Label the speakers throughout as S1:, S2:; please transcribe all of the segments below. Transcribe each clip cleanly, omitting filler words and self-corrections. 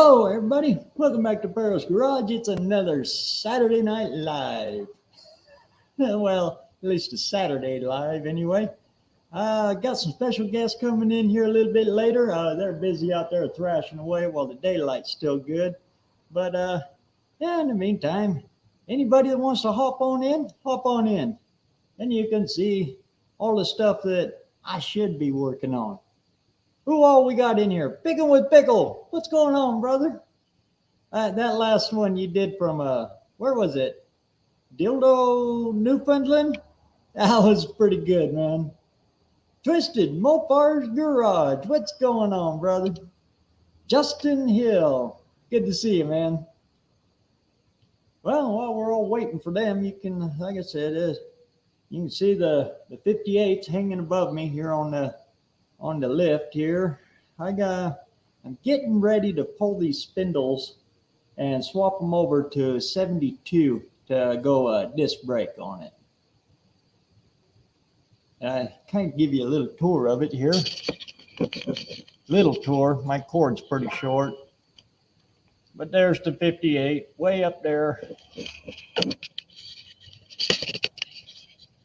S1: Hello, everybody. Welcome back to BareRose Garage. It's another Saturday Night Live. Well, at least a Saturday live anyway. Got some special guests coming in here a little bit later. They're busy out there thrashing away while the daylight's still good. But yeah, in the meantime, anybody that wants to hop on in, hop on in. And you can see all the stuff that I should be working on. Who all we got in here? Picking with Pickle. What's going on, brother? That last one you did from, where was it? Dildo, Newfoundland? That was pretty good, man. Twisted Mopar's Garage. What's going on, brother? Justin Hill. Good to see you, man. Well, while we're all waiting for them, you can, like I said, you can see the 58s hanging above me here on the lift here. I'm getting ready to pull these spindles and swap them over to 72 to go disc brake on it. I kind of give you a little tour of it here. Little tour. My cord's pretty short. But there's the 58 way up there.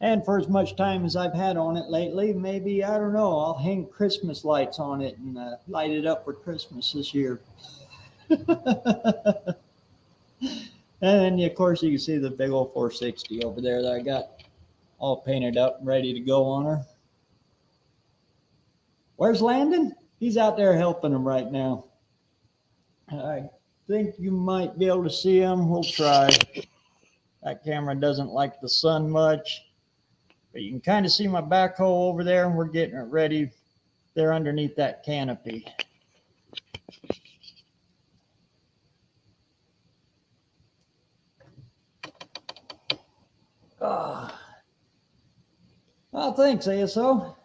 S1: And for as much time as I've had on it lately, maybe, I don't know, I'll hang Christmas lights on it and light it up for Christmas this year. And then, of course, you can see the big old 460 over there that I got all painted up and ready to go on her. Where's Landon? He's out there helping them right now. I think you might be able to see him. We'll try. That camera doesn't like the sun much. But you can kind of see my backhoe over there, and we're getting it ready there underneath that canopy. Oh, thanks, ASO.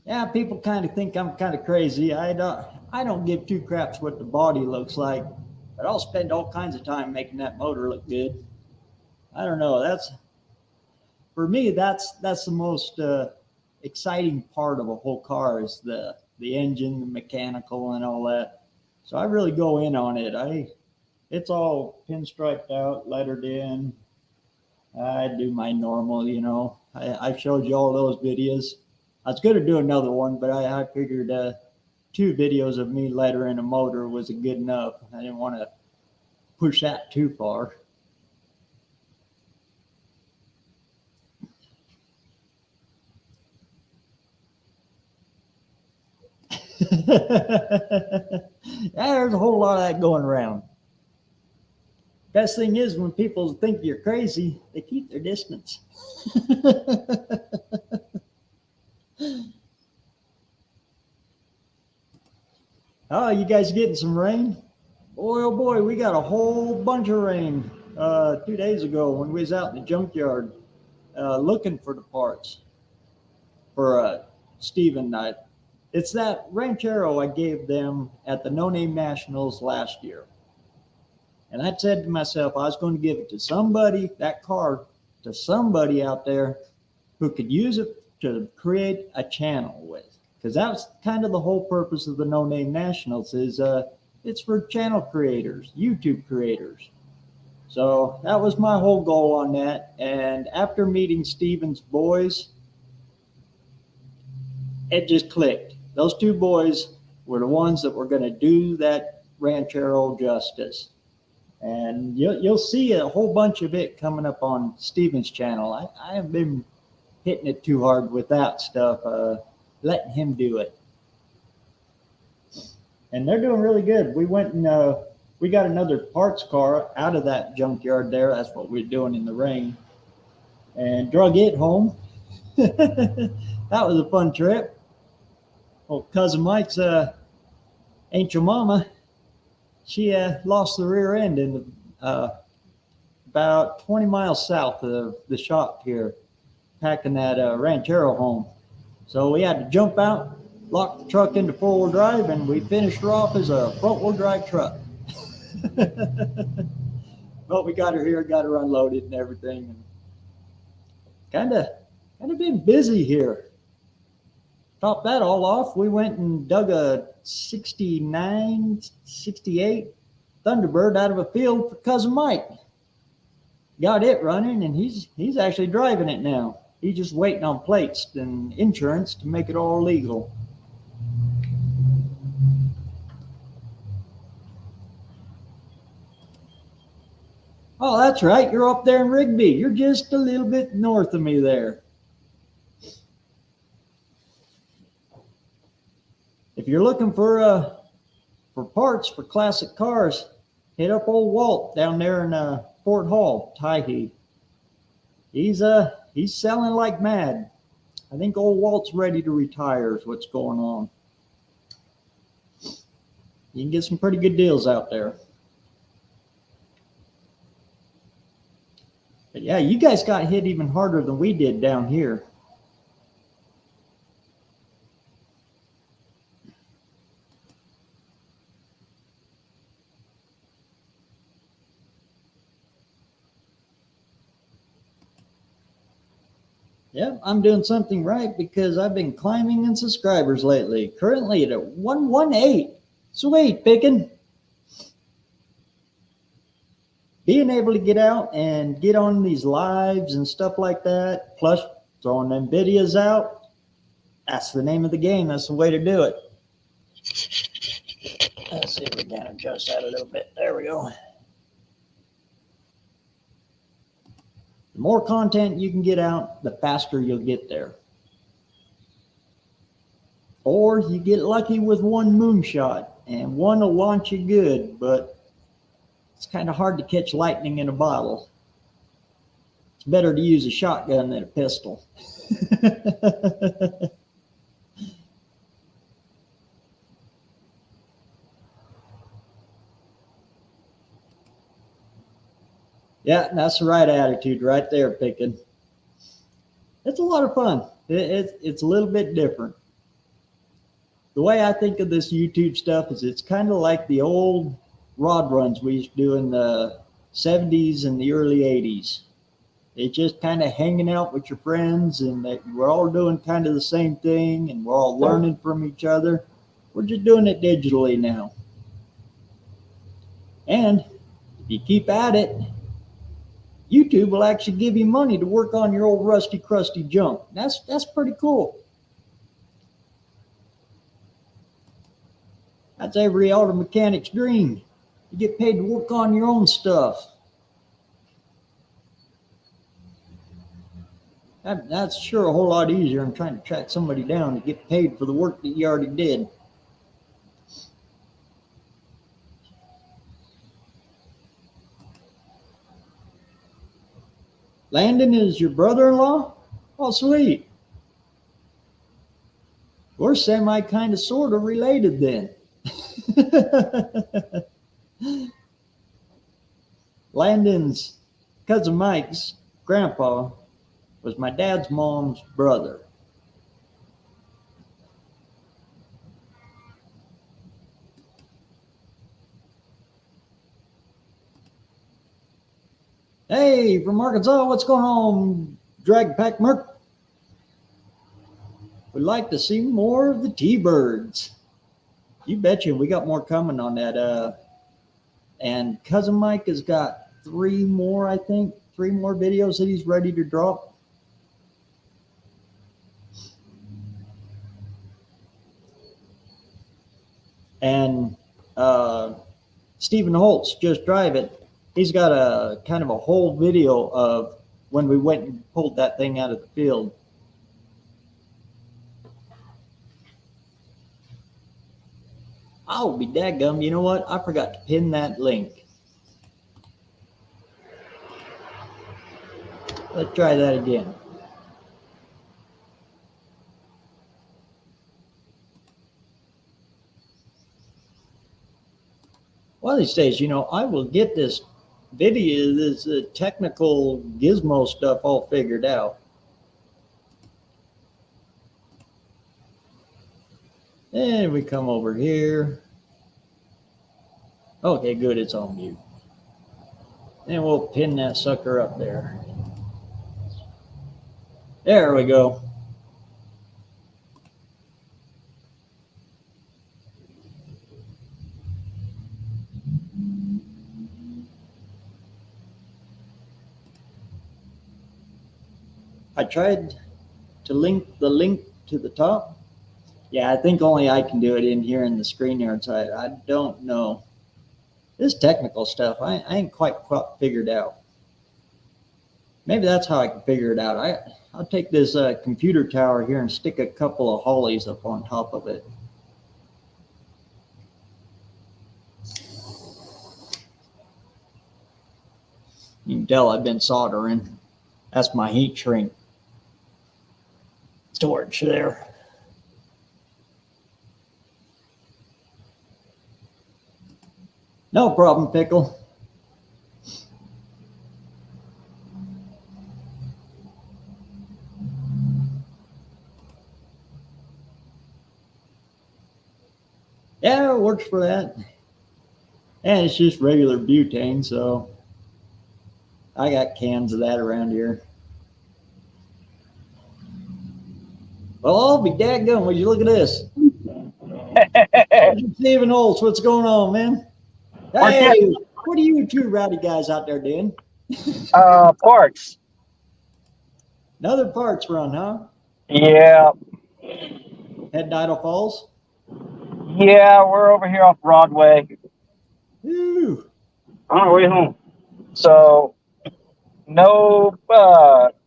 S1: Yeah, people kind of think I'm kind of crazy. I don't give two craps what the body looks like. But I'll spend all kinds of time making that motor look good. I don't know. For me, that's the most exciting part of a whole car is the engine, the mechanical, and all that. So I really go in on it. It's all pinstriped out, lettered in. I do my normal, you know. I showed you all those videos. I was going to do another one, but I figured 2 videos of me lettering a motor was good enough. I didn't want to push that too far. There's a whole lot of that going around. Best thing is when people think you're crazy, they keep their distance. Oh, you guys getting some rain? Boy, oh boy, we got a whole bunch of rain 2 days ago when we was out in the junkyard looking for the parts for Stepen. It's that Ranchero I gave them at the No Name Nationals last year. And I said to myself, I was going to give it to somebody, that car, to somebody out there who could use it to create a channel with. Because that was kind of the whole purpose of the No Name Nationals is it's for channel creators, YouTube creators. So that was my whole goal on that. And after meeting Steven's boys, it just clicked. Those 2 boys were the ones that were going to do that Ranchero justice. And you'll see a whole bunch of it coming up on Steven's channel. I have been hitting it too hard with that stuff, letting him do it. And they're doing really good. We went and we got another parts car out of that junkyard there. That's what we're doing in the rain. And drug it home. That was a fun trip. Well, cousin Mike's Angel Mama, she lost the rear end in about 20 miles south of the shop here, packing that Ranchero home. So we had to jump out, lock the truck into 4-wheel drive, and we finished her off as a front-wheel drive truck. But we got her here, got her unloaded and everything. And kind of been busy here. Top that all off, we went and dug a 69, 68 Thunderbird out of a field for cousin Mike. Got it running, and he's actually driving it now. He's just waiting on plates and insurance to make it all legal. Oh, that's right. You're up there in Rigby. You're just a little bit north of me there. If you're looking for parts for classic cars, hit up old Walt down there in Fort Hall, Tyhee. He's selling like mad. I think old Walt's ready to retire is what's going on. You can get some pretty good deals out there. But yeah, you guys got hit even harder than we did down here. Yep, I'm doing something right because I've been climbing in subscribers lately. Currently at 118. Sweet, picking. Being able to get out and get on these lives and stuff like that, plus throwing them videos out, that's the name of the game. That's the way to do it. Let's see if we can adjust that a little bit. There we go. The more content you can get out, the faster you'll get there. Or you get lucky with one moonshot, and one will launch you good, but it's kind of hard to catch lightning in a bottle. It's better to use a shotgun than a pistol. Yeah, that's the right attitude right there, picking. It's a lot of fun. It's a little bit different. The way I think of this YouTube stuff is it's kind of like the old rod runs we used to do in the 70s and the early 80s. It's just kind of hanging out with your friends, and we're all doing kind of the same thing, and we're all learning from each other. We're just doing it digitally now. And if you keep at it, YouTube will actually give you money to work on your old rusty, crusty junk. That's pretty cool. That's every auto mechanic's dream. You get paid to work on your own stuff. That's sure a whole lot easier than trying to track somebody down to get paid for the work that you already did. Landon is your brother-in-law? Oh, sweet. We're semi kind of sort of related then. Landon's cousin Mike's grandpa was my dad's mom's brother. Hey, from Arkansas, what's going on, Drag Pack Merc? We'd like to see more of the T-Birds. You betcha, we got more coming on that. And cousin Mike has got 3 more, I think, 3 more videos that he's ready to drop. And Stepen Hotz, Just Drive It. He's got a kind of a whole video of when we went and pulled that thing out of the field. I'll be dadgum. You know what? I forgot to pin that link. Let's try that again. One of these days, you know, I will get this video, this technical gizmo stuff all figured out. And we come over here. Okay, good, it's on mute. And we'll pin that sucker up there. There we go. I tried to link the link to the top. Yeah, I think only I can do it in here in the screen yard side. I don't know. This technical stuff, I ain't quite figured out. Maybe that's how I can figure it out. I'll take this computer tower here and stick a couple of hollies up on top of it. You can tell I've been soldering. That's my heat shrink storage there. No problem, Pickle. Yeah, it works for that. And it's just regular butane, so I got cans of that around here. Well, I'll be dadgum. Would you look at this? Steven Olds, what's going on, man? Hey, what are you two rowdy guys out there doing?
S2: Parts.
S1: Another parts run, huh?
S2: Yeah.
S1: Head to Idle Falls?
S2: Yeah, we're over here off Broadway.
S1: Ooh.
S2: On our way home. So, no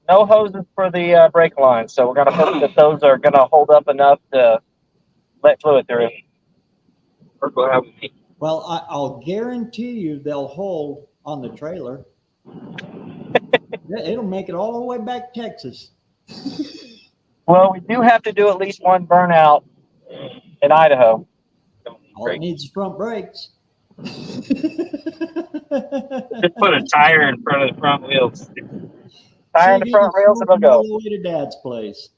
S2: hoses for the brake line. So we're gonna hope that those are gonna hold up enough to let fluid through.
S1: Well, I'll guarantee you they'll hold on the trailer. It'll make it all the way back to Texas.
S2: Well, we do have to do at least one burnout in Idaho.
S1: All it needs is front brakes.
S3: Just put a tire in front of the front wheels.
S2: Tire in the front rails and it'll go.
S1: All the way to Dad's place.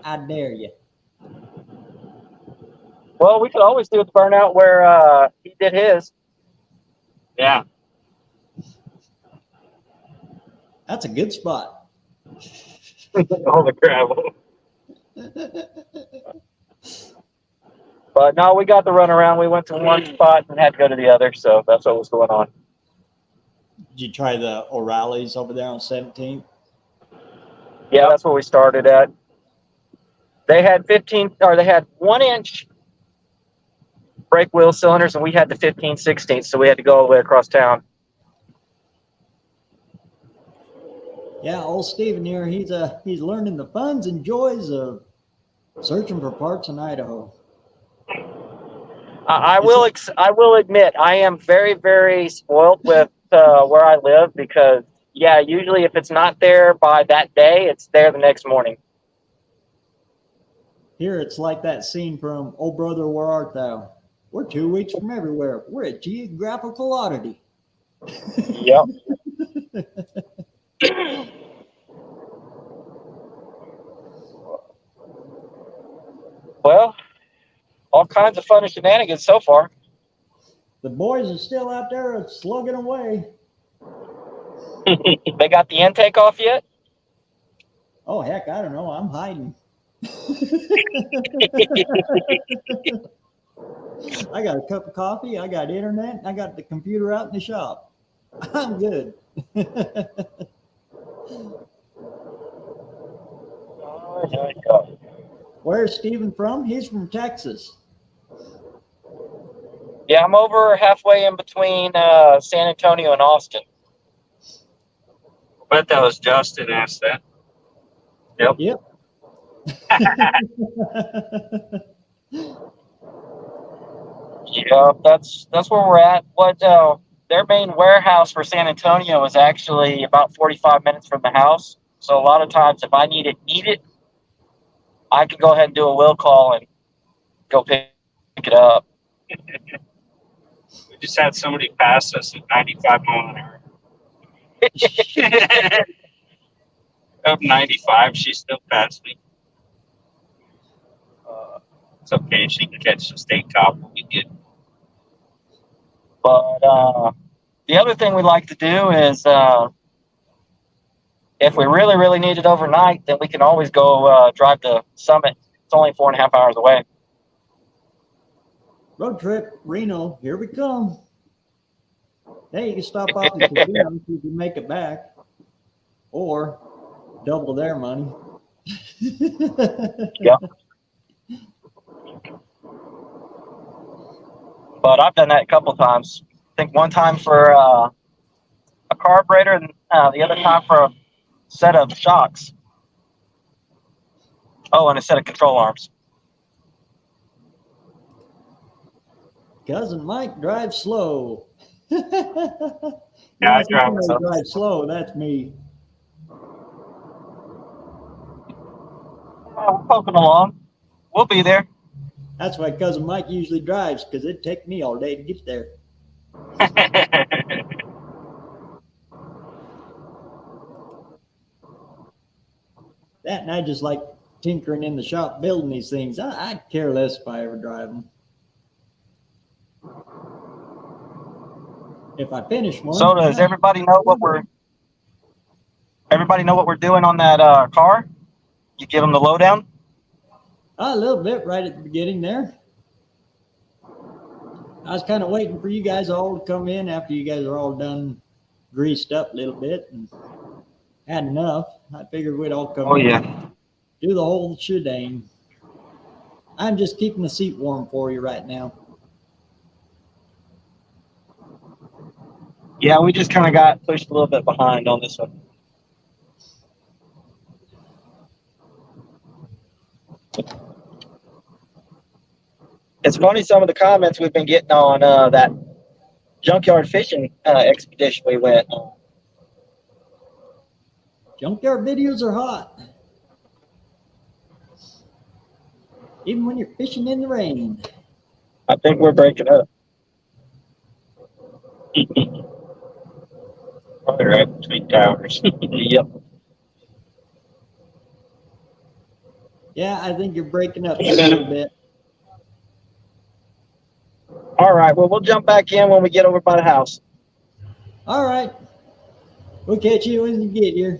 S1: I dare you.
S2: Well, we could always do the burnout where he did his.
S3: Yeah.
S1: That's a good spot.
S3: All the gravel.
S2: But no, we got the runaround. We went to one spot and had to go to the other, so that's what was going on.
S1: Did you try the O'Reilly's over there on 17th?
S2: Yeah, that's where we started at. They had 1-inch brake wheel cylinders, and we had the 15/16, so we had to go all the way across town.
S1: Yeah, old Steven here, he's learning the funs and joys of searching for parts in Idaho.
S2: I will admit I am very, very spoiled with where I live because, yeah, usually if it's not there by that day, it's there the next morning.
S1: Here it's like that scene from Oh Brother, Where Art Thou? We're 2 weeks from everywhere. We're a geographical oddity.
S2: Yep. Well, all kinds of fun and shenanigans so far.
S1: The boys are still out there slugging away.
S2: They got the intake off yet?
S1: Oh, heck, I don't know. I'm hiding. I got a cup of coffee. I got internet. I got the computer out in the shop. I'm good. Where's Steven from? He's from Texas.
S2: Yeah, I'm over halfway in between San Antonio and Austin.
S3: I bet that was Justin asked that. Yep.
S1: Yep.
S2: Yeah, that's where we're at. What their main warehouse for San Antonio is actually about 45 minutes from the house. So a lot of times, if I need it, I can go ahead and do a will call and go pick it up.
S3: We just had somebody pass us at 95 miles an hour. Up 95, she still passed me. It's okay. She can catch the state cop. We'll be good.
S2: But the other thing we like to do is if we really, really need it overnight, then we can always go drive to Summit. It's only 4.5 hours away.
S1: Road trip, Reno, here we come. Hey, you can stop off and if you make it back. or double their money.
S2: Yeah. But I've done that a couple times. I think one time for a carburetor, and the other time for a set of shocks. Oh, and a set of control arms.
S1: Cousin Mike drives slow.
S3: Yeah, I drive myself.
S1: Drive slow. That's me.
S2: We're poking along. We'll be there.
S1: That's why Cousin Mike usually drives, because it'd take me all day to get there. That, and I just like tinkering in the shop, building these things. I care less if I ever drive them. If I finish one.
S2: So does everybody know what we're doing on that car? You give them the lowdown?
S1: A little bit right at the beginning there. I was kind of waiting for you guys all to come in after you guys are all done, greased up a little bit and had enough. I figured we'd all come in, do the whole shebang. I'm just keeping the seat warm for you right now.
S2: Yeah, we just kind of got pushed a little bit behind on this one. It's funny, some of the comments we've been getting on that junkyard fishing expedition we went on.
S1: Junkyard videos are hot. Even when you're fishing in the rain.
S2: I think we're breaking up.
S3: Probably right between towers.
S2: Yep.
S1: Yeah, I think you're breaking up a little bit.
S2: All right, well, we'll jump back in when we get over by the house.
S1: All right. We'll catch you when you get here.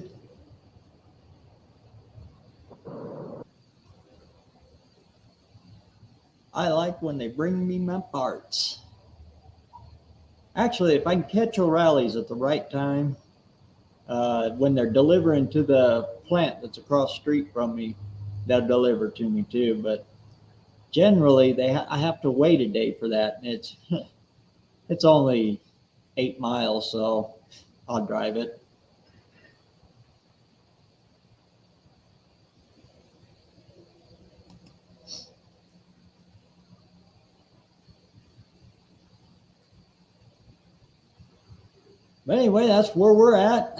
S1: I like when they bring me my parts. Actually, if I can catch O'Reilly's at the right time, when they're delivering to the plant that's across the street from me, they'll deliver to me too. But generally, I have to wait a day for that. And it's only 8 miles, so I'll drive it. But anyway, that's where we're at.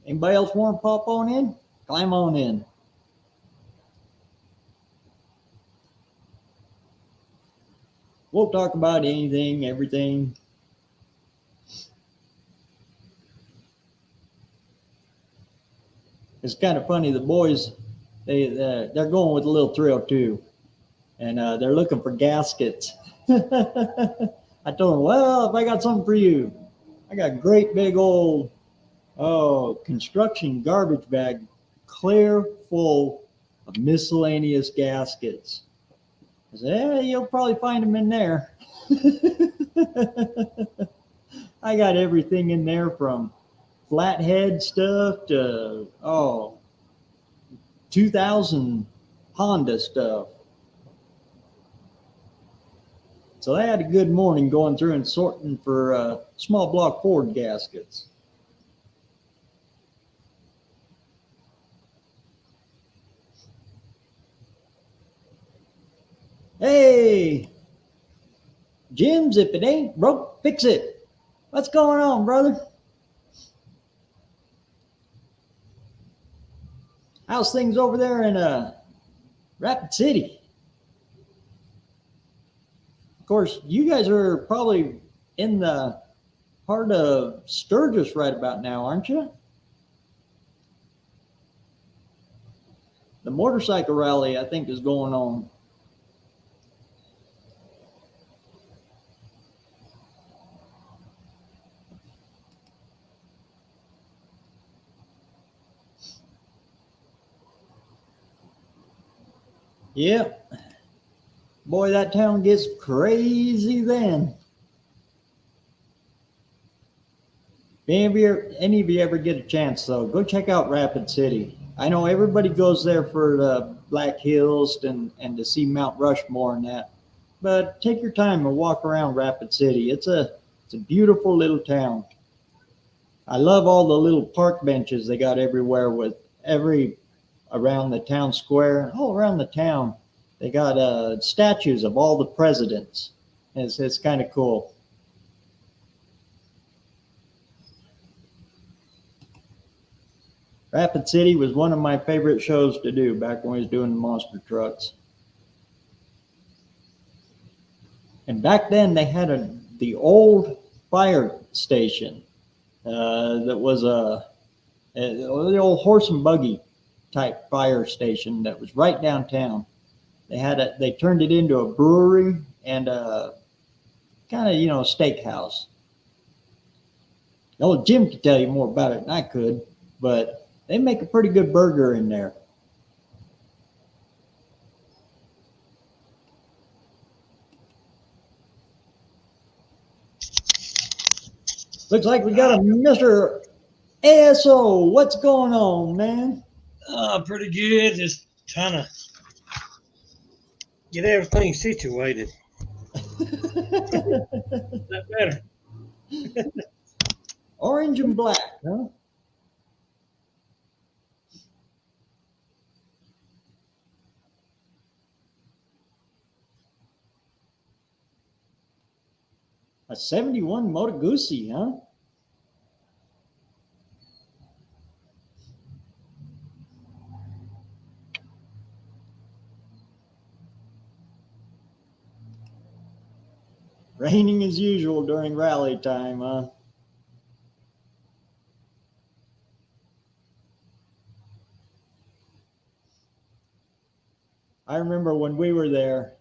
S1: Anybody else want to pop on in? Climb on in. We'll talk about anything, everything. It's kind of funny. The boys, they're going with a little thrill too, and they're looking for gaskets. I told them, well, if I got something for you, I got a great big old construction garbage bag, clear full of miscellaneous gaskets. I said, yeah, you'll probably find them in there. I got everything in there from flathead stuff to 2000 Honda stuff. So I had a good morning going through and sorting for small block Ford gaskets. Hey, Jim's, if it ain't broke, fix it. What's going on, brother? How's things over there in Rapid City? Of course, you guys are probably in the heart of Sturgis right about now, aren't you? The motorcycle rally, I think, is going on. Yep. Boy, that town gets crazy then. Any of you ever get a chance, though, go check out Rapid City. I know everybody goes there for the Black Hills and to see Mount Rushmore and that, but take your time and walk around Rapid City. It's a beautiful little town. I love all the little park benches they got everywhere around the town square and all around the town. They got statues of all the presidents. It's kind of cool. Rapid City was one of my favorite shows to do back when I was doing the monster trucks. And back then they had the old fire station that was the old horse and buggy type fire station that was right downtown. They turned it into a brewery and a kind of, steakhouse. Old Jim could tell you more about it than I could, but they make a pretty good burger in there. Looks like we got a Mr. ASO. What's going on, man?
S4: Pretty good. Just trying to get everything situated. That better.
S1: Orange and black, huh? A 71 Moto Guzzi, huh? Raining as usual during rally time, huh? I remember when we were there,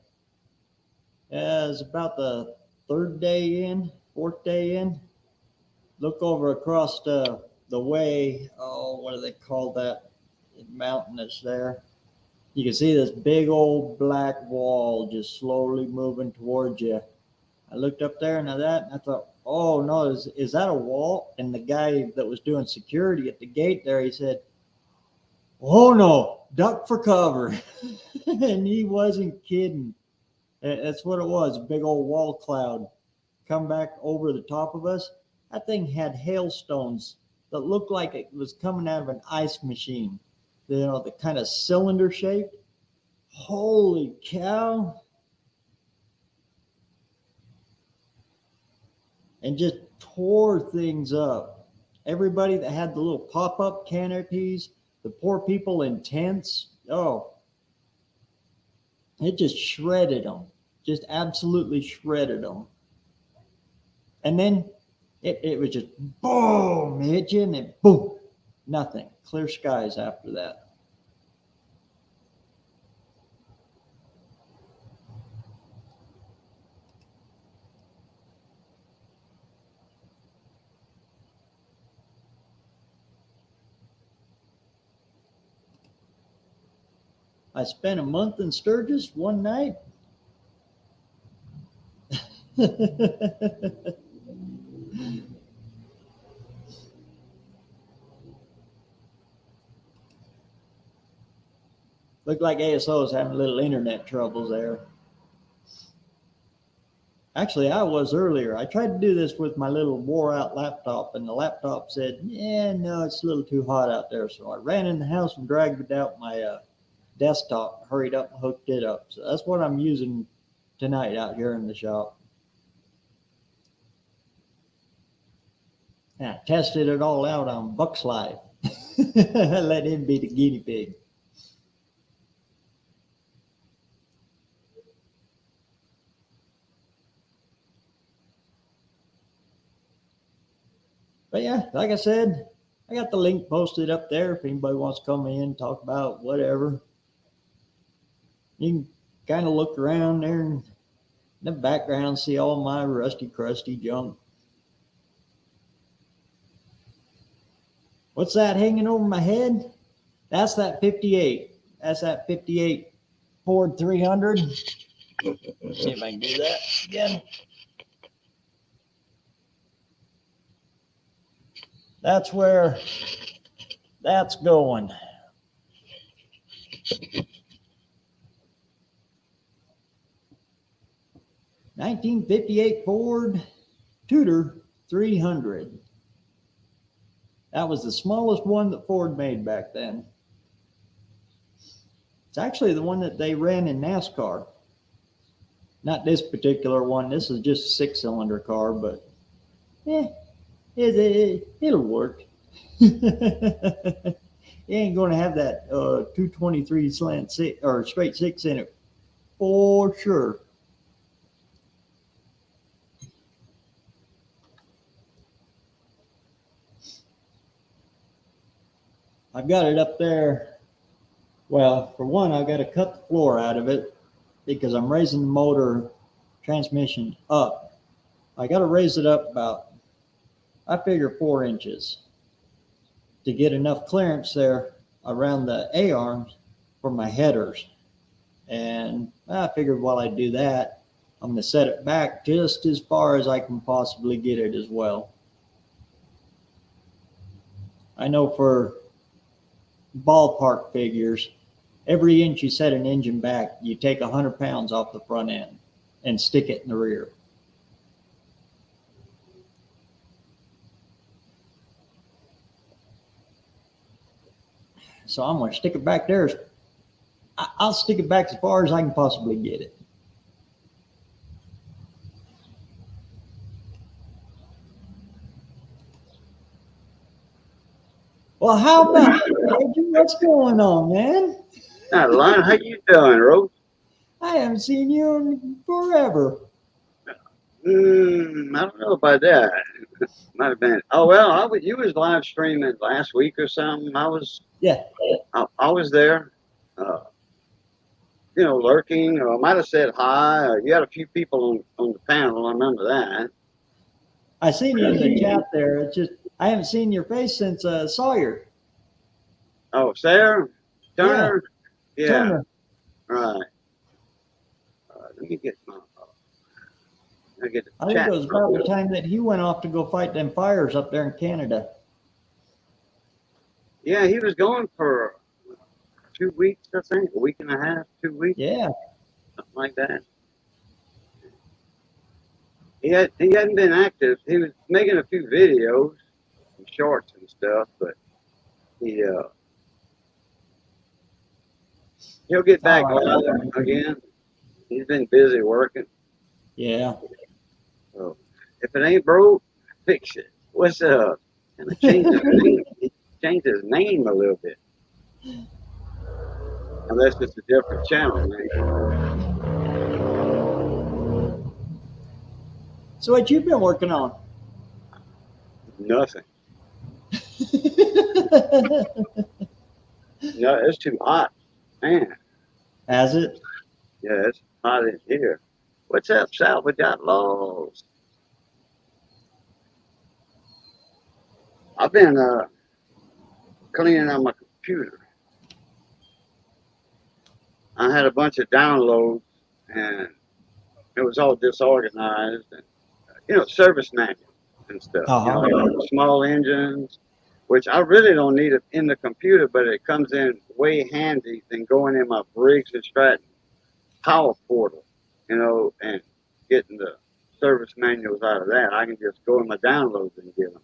S1: it was about the fourth day in. Look over across the way. Oh, what do they call that mountain that's there? You can see this big old black wall just slowly moving towards you. I looked up there and I thought, oh no, is that a wall? And the guy that was doing security at the gate there, he said, oh no, duck for cover. And he wasn't kidding. That's what it was, a big old wall cloud come back over the top of us. That thing had hailstones that looked like it was coming out of an ice machine. The kind of cylinder shaped. Holy cow. And just tore things up. Everybody that had the little pop-up canopies, the poor people in tents, it just shredded them. Just absolutely shredded them. And then it was just boom, hit you, and then boom, nothing. Clear skies after that. I spent a month in Sturgis one night. Looked like ASO was having a little internet troubles there. Actually, I was earlier. I tried to do this with my little wore out laptop, and the laptop said, yeah, no, it's a little too hot out there. So I ran in the house and dragged out my desktop, hurried up and hooked it up. So that's what I'm using tonight out here in the shop. And I tested it all out on Buck's Life. Let him be the guinea pig. But yeah, like I said, I got the link posted up there if anybody wants to come in, talk about whatever. You can kind of look around there in the background, see all my rusty, crusty junk. What's that hanging over my head? That's that 58. That's that 58 Ford 300. See if I can do that again. That's where that's going. (1958) Ford Tudor 300. That was the smallest one that Ford made back then. It's actually the one that they ran in NASCAR. Not this particular one. This is just a 6-cylinder car, but it'll work. You ain't going to have that 223 slant six or straight six in it for sure. I've got it up there. Well, for one, I've got to cut the floor out of it because I'm raising the motor transmission up. I got to raise it up about, I figure, 4 inches to get enough clearance there around the A-arms for my headers. And I figured while I do that, I'm going to set it back just as far as I can possibly get it as well. I know for ballpark figures, every inch you set an engine back, you take 100 pounds off the front end and stick it in the rear. So I'm going to stick it back there. I'll stick it back as far as I can possibly get it. Well, how about you? What's going on, man?
S5: Not a lot. How you doing, Rose?
S1: I haven't seen you in forever.
S5: I don't know about that. Might have been. Oh well, you was live streaming last week or something. I was there. Lurking. Or I might have said hi. Or you had a few people on the panel. I remember that.
S1: I seen you in the chat there. It's just I haven't seen your face since Sawyer.
S5: Oh, Sarah Turner. Yeah.
S1: Turner.
S5: Right. Let me get my.
S1: I think it was about the time that he went off to go fight them fires up there in Canada.
S5: Yeah, he was going for 2 weeks, I think, a week and a half, 2 weeks.
S1: Yeah.
S5: Something like that. He hadn't been active. He was making a few videos, some shorts and stuff, but he'll get back live again. He's been busy working.
S1: Yeah.
S5: So if it ain't broke, fix it. What's up? And change his name. He changed his name a little bit. Unless it's a different channel, man.
S1: So what you been working on?
S5: Nothing. No, it's too hot, man.
S1: Has it?
S5: Yeah, it's hot in here. What's up, Salvage Outlaws? I've been cleaning out my computer. I had a bunch of downloads, and it was all disorganized, and service manuals and stuff. Small engines, which I really don't need it in the computer, but it comes in way handy than going in my Briggs and Stratton power portal, and getting the service manuals out of that. I can just go in my downloads and get them.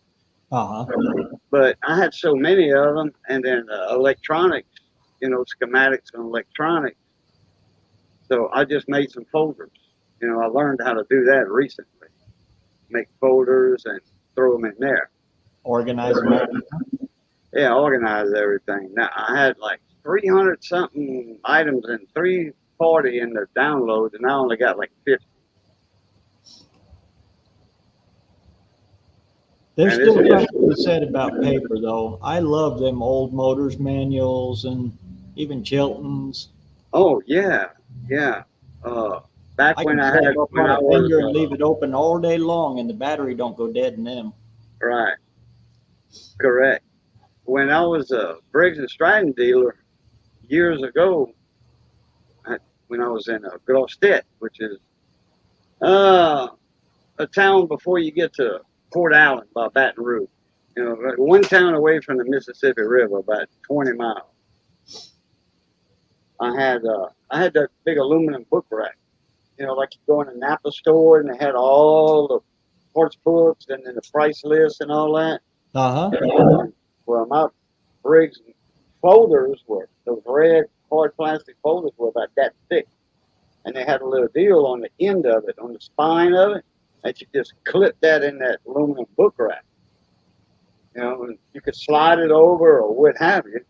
S5: But I had so many of them, and then electronics, schematics and electronics. So I just made some folders. I learned how to do that recently. Make folders and throw them in there.
S1: Organize them.
S5: Yeah, organize everything. Now I had like 300 something items and 340 in the download, and I only got like 50.
S1: There's still something to be said about paper, though. I love them old motors manuals and even Chilton's.
S5: Oh yeah. Back when I was
S1: leave it open all day long, and the battery don't go dead in them.
S5: Right. Correct. When I was a Briggs and Stratton dealer years ago, when I was in Grostet, which is a town before you get to Port Allen by Baton Rouge. You know, like one town away from the Mississippi River, about 20 miles. I had that big aluminum book rack. You know, like you go in a Napa store and they had all the horse books and then the price list and all that.
S1: Uh-huh.
S5: Well, my Briggs folders were those red hard plastic folders were about that thick, and they had a little deal on the end of it, on the spine of it, that you just clip that in that aluminum book rack. You know, and you could slide it over or what have you.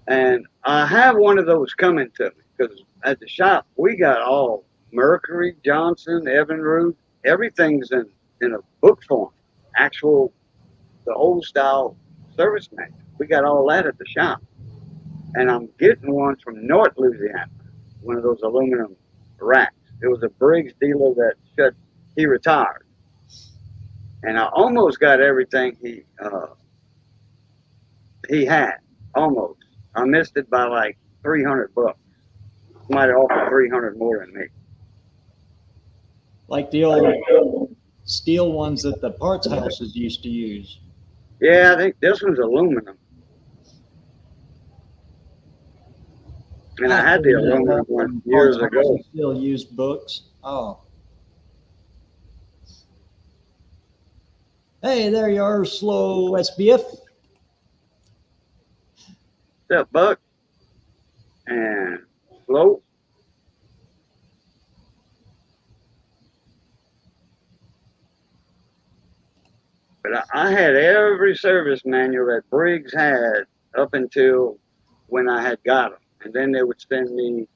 S5: And I have one of those coming to me because at the shop we got all Mercury, Johnson, Evinrude, everything's in a book form, actual the old style service manual. We got all that at the shop, and I'm getting one from North Louisiana, one of those aluminum racks. It was a Briggs dealer that he retired, and I almost got everything he had. Almost. I missed it by like $300. Might have offered 300 more than me.
S1: Like the old steel ones that the parts houses used to use.
S5: Yeah, I think this one's aluminum. And I had the aluminum one years ago.
S1: Still use books. Oh. Hey, there you are, slow SBF.
S5: What's up, Buck? And Slow. But I had every service manual that Briggs had up until when I had got them. And then they would send me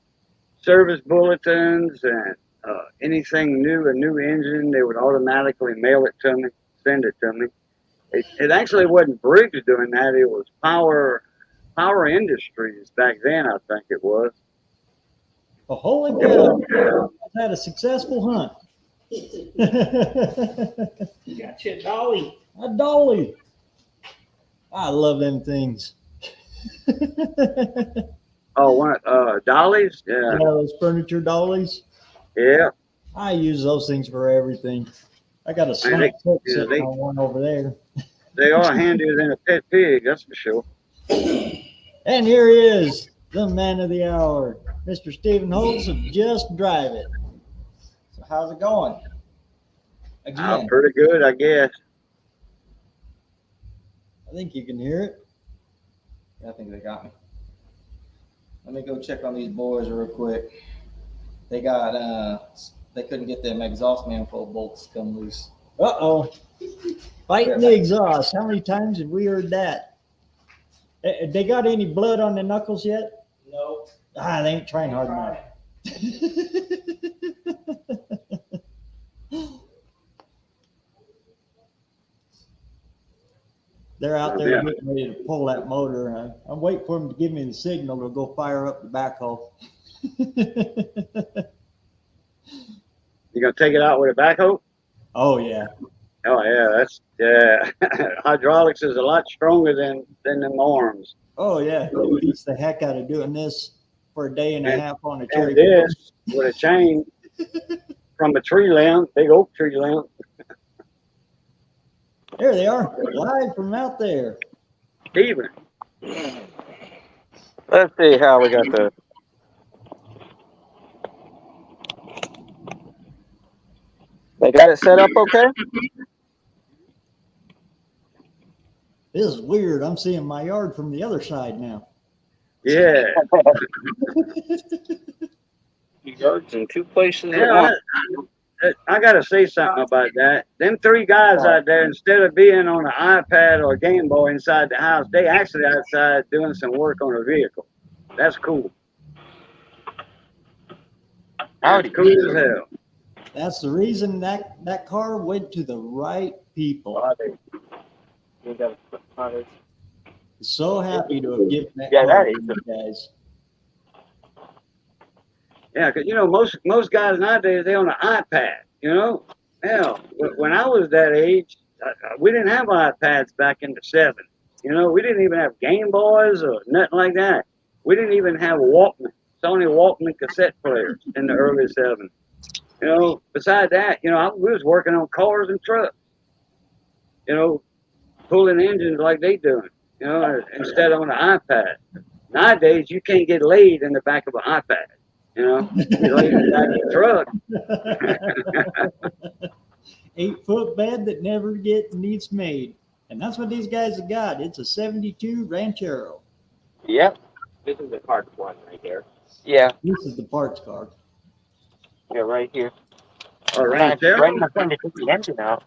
S5: service bulletins and anything new, a new engine, they would automatically mail it to me, send it to me. It actually wasn't Briggs doing that. It was Power Industries back then, I think it was.
S1: Well, holy cow. I've had a successful hunt.
S4: You got your dolly.
S1: A dolly. I love them things.
S5: Oh, dollies? Yeah.
S1: Yeah, those furniture dollies.
S5: Yeah.
S1: I use those things for everything. I got a slick hook sitting on one over there.
S5: They are handier than a pet pig, that's for sure.
S1: And here he is, the man of the hour, Mr. Stepen Hotz of Just Drive It. So how's it going? Again,
S5: Pretty good, I guess.
S1: I think you can hear it.
S6: I think they got me. Let me go check on these boys real quick. They got they couldn't get them exhaust manifold bolts to come loose.
S1: Uh-oh. Fighting the exhaust. How many times have we heard that? They got any blood on the knuckles yet?
S6: No.
S1: They ain't trying hard enough. They're out there getting ready to pull that motor. I'm waiting for them to give me the signal to go fire up the backhoe.
S5: You gonna take it out with a backhoe?
S1: Oh yeah.
S5: Oh yeah, hydraulics is a lot stronger than them arms.
S1: Oh yeah. It beats the heck out of doing this for a day and a half on a cherry.
S5: And this with a chain from a tree limb, big oak tree limb.
S1: There they are, live from out there.
S5: Even.
S2: Let's see how we got the. They got it set up okay?
S1: This is weird. I'm seeing my yard from the other side now.
S5: Yeah.
S2: Yards in two places at
S5: Yeah,
S2: once.
S5: I got to say something about that. Them three guys out there, instead of being on an iPad or a Game Boy inside the house, they actually outside doing some work on a vehicle. That's cool. That's cool as hell.
S1: That's the reason that car went to the right people. So happy to have given that car to you guys.
S5: Yeah, because, most guys nowadays, they on an iPad, Hell, when I was that age, we didn't have iPads back in the 70s. We didn't even have Game Boys or nothing like that. We didn't even have Walkman, Sony Walkman cassette players in the early 70s. Besides that, we was working on cars and trucks. pulling engines like they doing, you know, instead on an iPad. Nowadays, you can't get laid in the back of an iPad, you know, you laid in the back of the truck.
S1: 8-foot bed that never needs made. And that's what these guys have got. It's a 72 Ranchero.
S2: Yep.
S3: This is the parts one right here.
S2: Yeah.
S1: This is the parts car.
S2: Yeah, right here.
S5: Or Ranchero?
S2: Right in the front to take the engine out.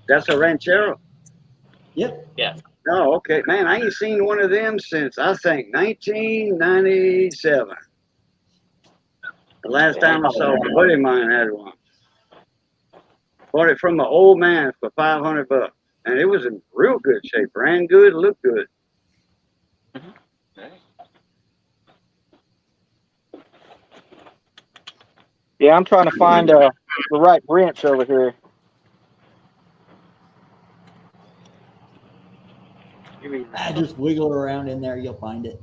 S5: That's a Ranchero.
S1: Yep.
S5: Oh, okay. Man, I ain't seen one of them since, I think, 1997. The last time I saw a buddy of mine had one. Bought it from an old man for $500. And it was in real good shape. Ran good, looked good.
S2: Yeah, I'm trying to find the right wrench over here.
S1: Just wiggle around in there, you'll find it.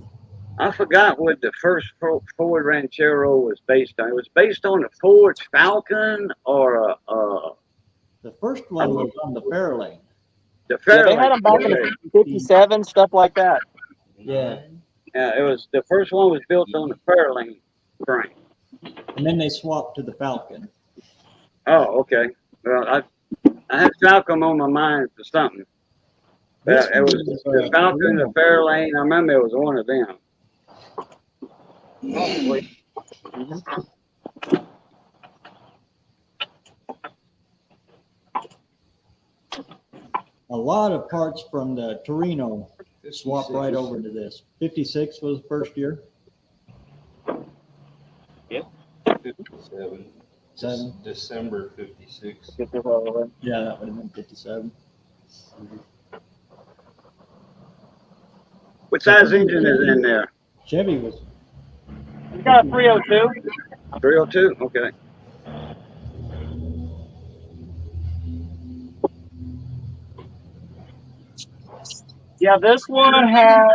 S5: I forgot what the first Ford Ranchero was based on. It was based on a Ford Falcon or
S1: The first one was on the Fairlane.
S5: the
S2: Yeah,
S5: Fairlane.
S2: they had them back in the 57, stuff like that.
S1: Yeah.
S5: Yeah, it was the first one was built on the Fairlane frame.
S1: And then they swapped to the Falcon.
S5: Oh, okay. Well, I had Falcon on my mind for something.
S1: This
S5: It was
S1: one is,
S5: the Falcon, the Fairlane. I remember it was one of them.
S1: A lot of parts from the Torino swapped right over to this. 56 was the first year.
S7: 57.
S1: Seven.
S7: December 56.
S1: Yeah, that would have been 57.
S5: What size engine is in there?
S1: Chevy was.
S2: We got a 302.
S5: 302? Okay.
S2: Yeah, this one has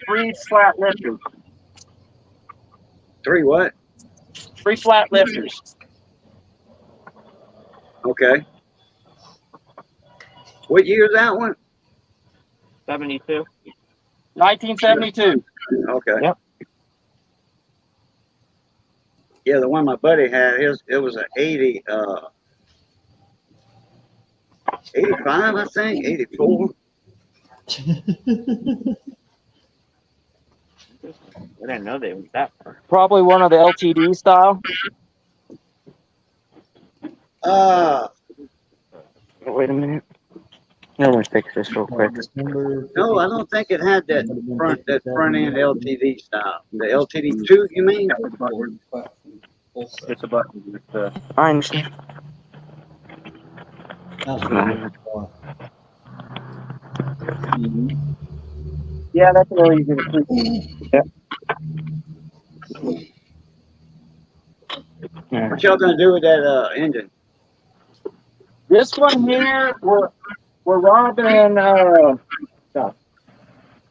S2: 3 flat lifters.
S5: 3 what?
S2: 3 flat lifters.
S5: Okay. What year is that one?
S2: 72. 1972.
S5: Okay.
S2: Yep.
S5: Yeah, the one my buddy had, it was an 85, I think, 84.
S3: I didn't know they were that far.
S2: Probably one of the LTD style. Wait a minute. I'm gonna fix this real quick.
S5: No, I don't think it had that front end LTD style. The LTD 2, you mean?
S2: It's a button. I understand. Yeah, that's really easy to see. Yep.
S5: What y'all gonna do with that engine?
S2: This one here, we're robbing.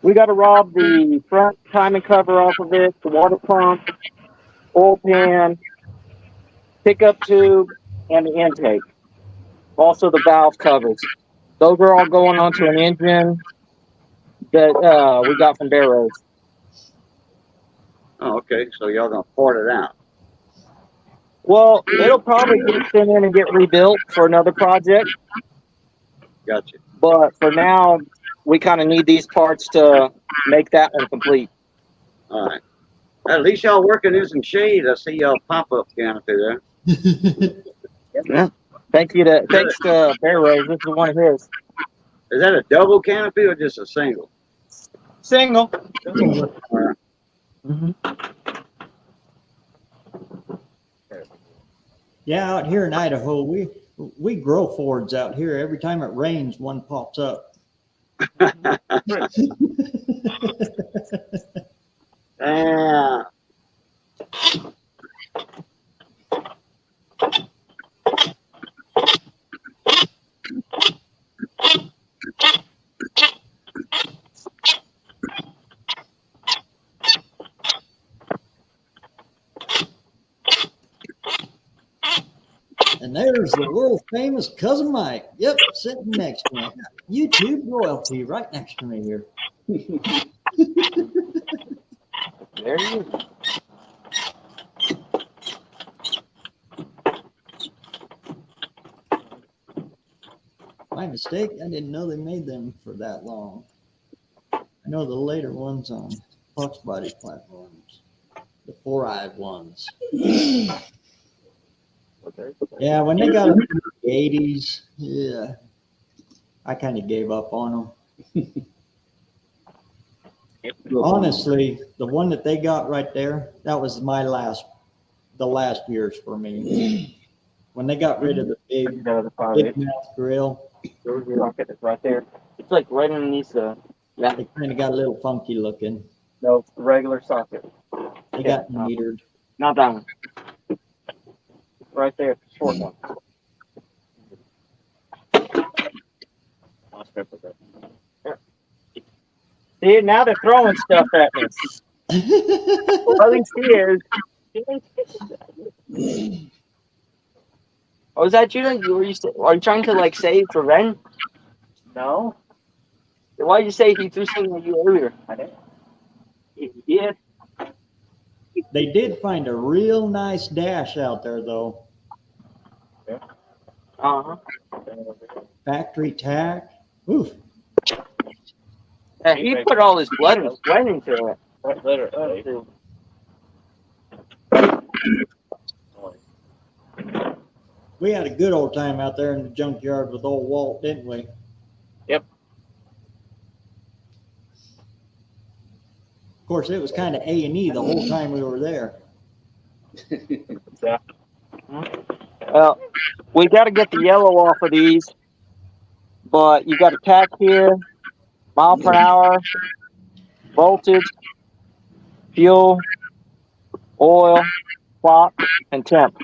S2: We got to rob the front timing cover off of it, the water pump, oil pan, pickup tube, and the intake. Also the valve covers. Those are all going onto an engine that we got from BareRose.
S5: Oh, okay. So y'all gonna port it out.
S2: Well, it'll probably get sent in and get rebuilt for another project.
S5: Gotcha.
S2: But for now, we kind of need these parts to make that one complete.
S5: All right. At least y'all working in some shade. I see y'all pop-up canopy there.
S2: Yeah. Thanks to BareRose. This is one of his.
S5: Is that a double canopy or just a single?
S2: Single.
S5: Mm-hmm.
S1: Yeah, out here in Idaho, we grow Fords out here. Every time it rains, one pops up.
S5: Yeah.
S1: And there's the world famous Cousin Mike. Yep, sitting next to me. YouTube royalty right next to me here.
S2: There you go.
S1: My mistake, I didn't know they made them for that long. I know the later ones on Hotz body platforms, the 4-eyed ones. Yeah, when they got into the 80s, yeah, I kind of gave up on them. Honestly, the one that they got right there, that was the last years for me. When they got rid of the big mouth grill,
S2: Your rocket is right there. It's like right underneath the. Yeah.
S1: they kind of got a little funky looking.
S2: No, it's the regular socket.
S1: They got metered.
S2: Not that one. Right there, short one. See, now they're throwing stuff at me. At least he is. Oh, is that you? Are you trying to like save for Ren? No. Then why did you say he threw something at you earlier? I didn't. Yeah.
S1: They did find a real nice dash out there, though.
S2: Uh-huh.
S1: Factory tack. Oof.
S2: And he put all his blood and sweat into it.
S1: We had a good old time out there in the junkyard with old Walt, didn't we?
S2: Yep.
S1: Of course, it was kind of A&E the whole time we were there.
S2: Yeah. Well, we got to get the yellow off of these, but you got a tack here, mile per hour, voltage, fuel, oil, clock, and temp.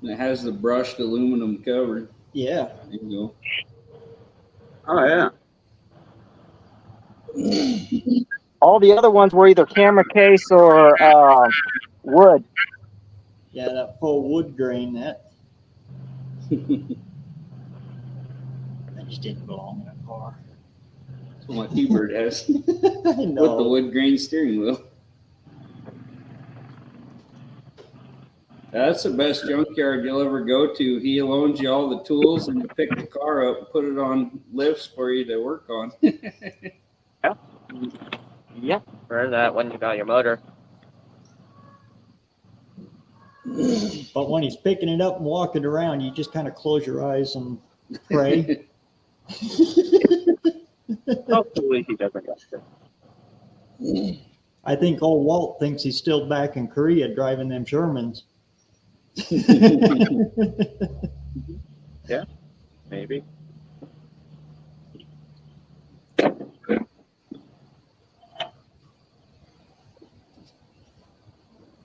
S7: And it has the brushed aluminum cover.
S1: Yeah.
S7: There you go.
S5: Oh, yeah.
S2: All the other ones were either camera case or wood.
S1: Yeah, that full wood grain, that just didn't belong in a car.
S7: That's what my T-Bird has.
S1: I
S7: With
S1: know.
S7: the wood grain steering wheel. That's the best junkyard you'll ever go to. He loans you all the tools and you pick the car up and put it on lifts for you to work on.
S2: Yeah, for that when you got your motor.
S1: But when he's picking it up and walking around, you just kind of close your eyes and pray.
S2: Hopefully he doesn't get it.
S1: I think old Walt thinks he's still back in Korea driving them Shermans.
S2: Yeah, maybe.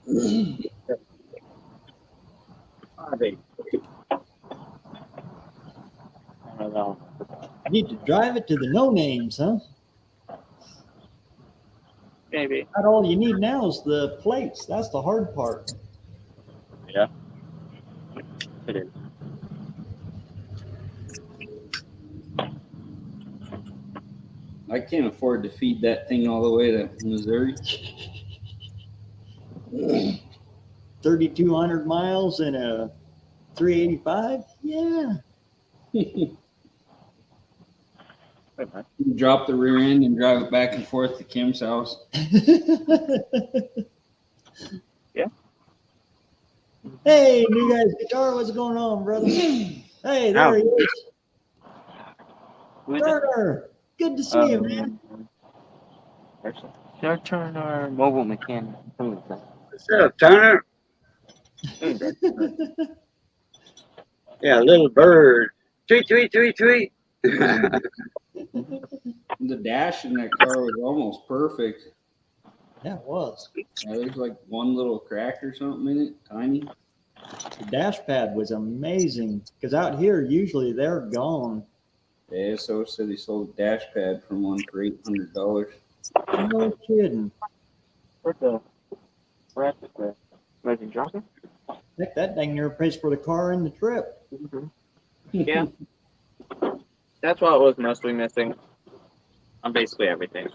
S2: I don't know.
S1: You need to drive it to the no names, huh?
S2: Maybe.
S1: Not all you need now is the plates. That's the hard part.
S2: Yeah. It is.
S7: I can't afford to feed that thing all the way to Missouri.
S1: 3,200 miles in a 385? Yeah.
S7: Drop the rear end and drive it back and forth to Kim's house.
S2: Yeah.
S1: Hey, new guy's guitar, what's going on, brother? Hey, there he is. Turner, good to see you, man.
S2: Should turn our mobile mechanic.
S5: What's up, Turner? Yeah, little bird. Tweet, tweet, tweet, tweet.
S7: The dash in that car was almost perfect.
S1: Yeah, it was.
S7: Yeah, there's like one little crack or something in it, tiny.
S1: The dash pad was amazing because out here, usually they're gone.
S7: The ASO said he sold a dash pad from one for $800.
S1: No kidding.
S2: Where's Imagine dropping.
S1: Heck, that dang near pays for the car and the trip.
S2: Yeah. That's what was mostly missing on basically everything.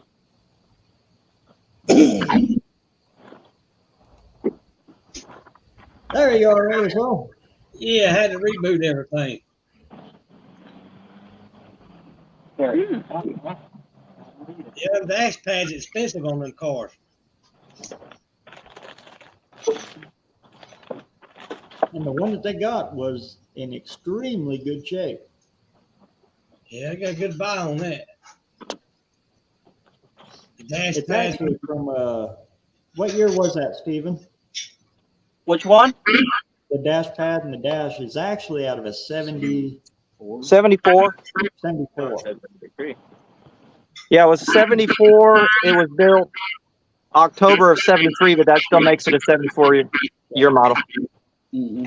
S1: There you are, ASO.
S4: Yeah, I had to reboot everything. Yeah, the dash pad's expensive on them cars.
S1: And the one that they got was in extremely good shape.
S4: Yeah, I got a good buy on that. The dash
S1: It's
S4: pad.
S1: actually from, what year was that, Stephen?
S2: Which one?
S1: The dash pad and the dash is actually out of a 74.
S2: 74.
S1: 74.
S2: Yeah, it was 74. It was built October of 73, but that still makes it a 74 year model.
S7: Mm-hmm.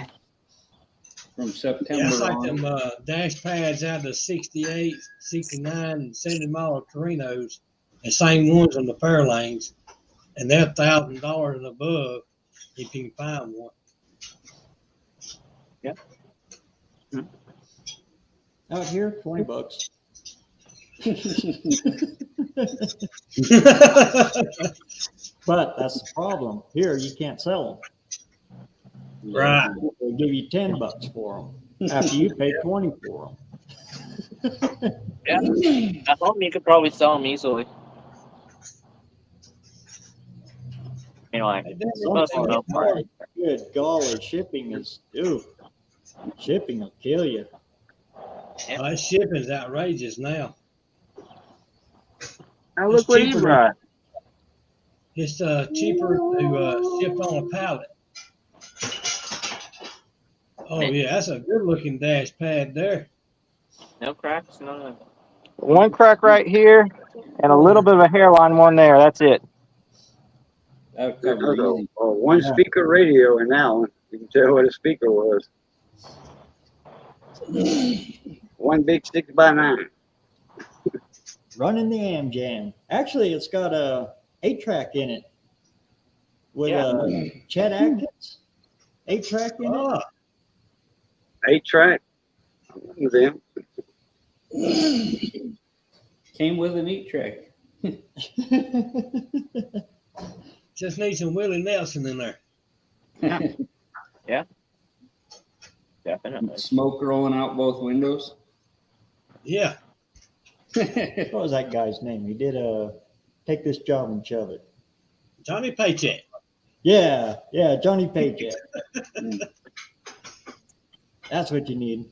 S7: From September
S4: Yeah, it's like
S7: on.
S4: them dash pads out of the 68, 69, 70-mile Torinos, the same ones on the Fairlanes, and they're $1,000 and above if you can find one.
S2: Yeah.
S1: Out here, $20. But that's the problem. Here, you can't sell
S4: Right.
S1: them. They give you $10 for them after you pay 20 for them.
S2: Yeah. I thought you could probably sell them easily. Anyway,
S1: Good golly, shipping is, shipping will kill you.
S4: That shipping's outrageous now.
S2: now look what he
S4: cheaper.
S2: brought.
S4: It's cheaper to ship on a pallet. Oh yeah, that's a good-looking dash pad there.
S2: No cracks, none. One crack right here, and a little bit of a hairline one there. That's it.
S7: That would cover
S5: There's
S7: easy.
S5: a one speaker radio in that one. You can tell what a speaker was. One big 6x9.
S1: Running the Am-Jam. Actually, it's got a 8-track in it with Chet Atkins. 8-track in it.
S5: 8-track. Them.
S7: Came with an 8-track.
S4: Just need some Willie Nelson in there.
S2: Yeah. Definitely.
S7: Smoke rolling out both windows.
S4: Yeah.
S1: What was that guy's name? He did Take This Job and Shove It.
S4: Johnny Paycheck.
S1: Yeah, Johnny Paycheck. That's what you need.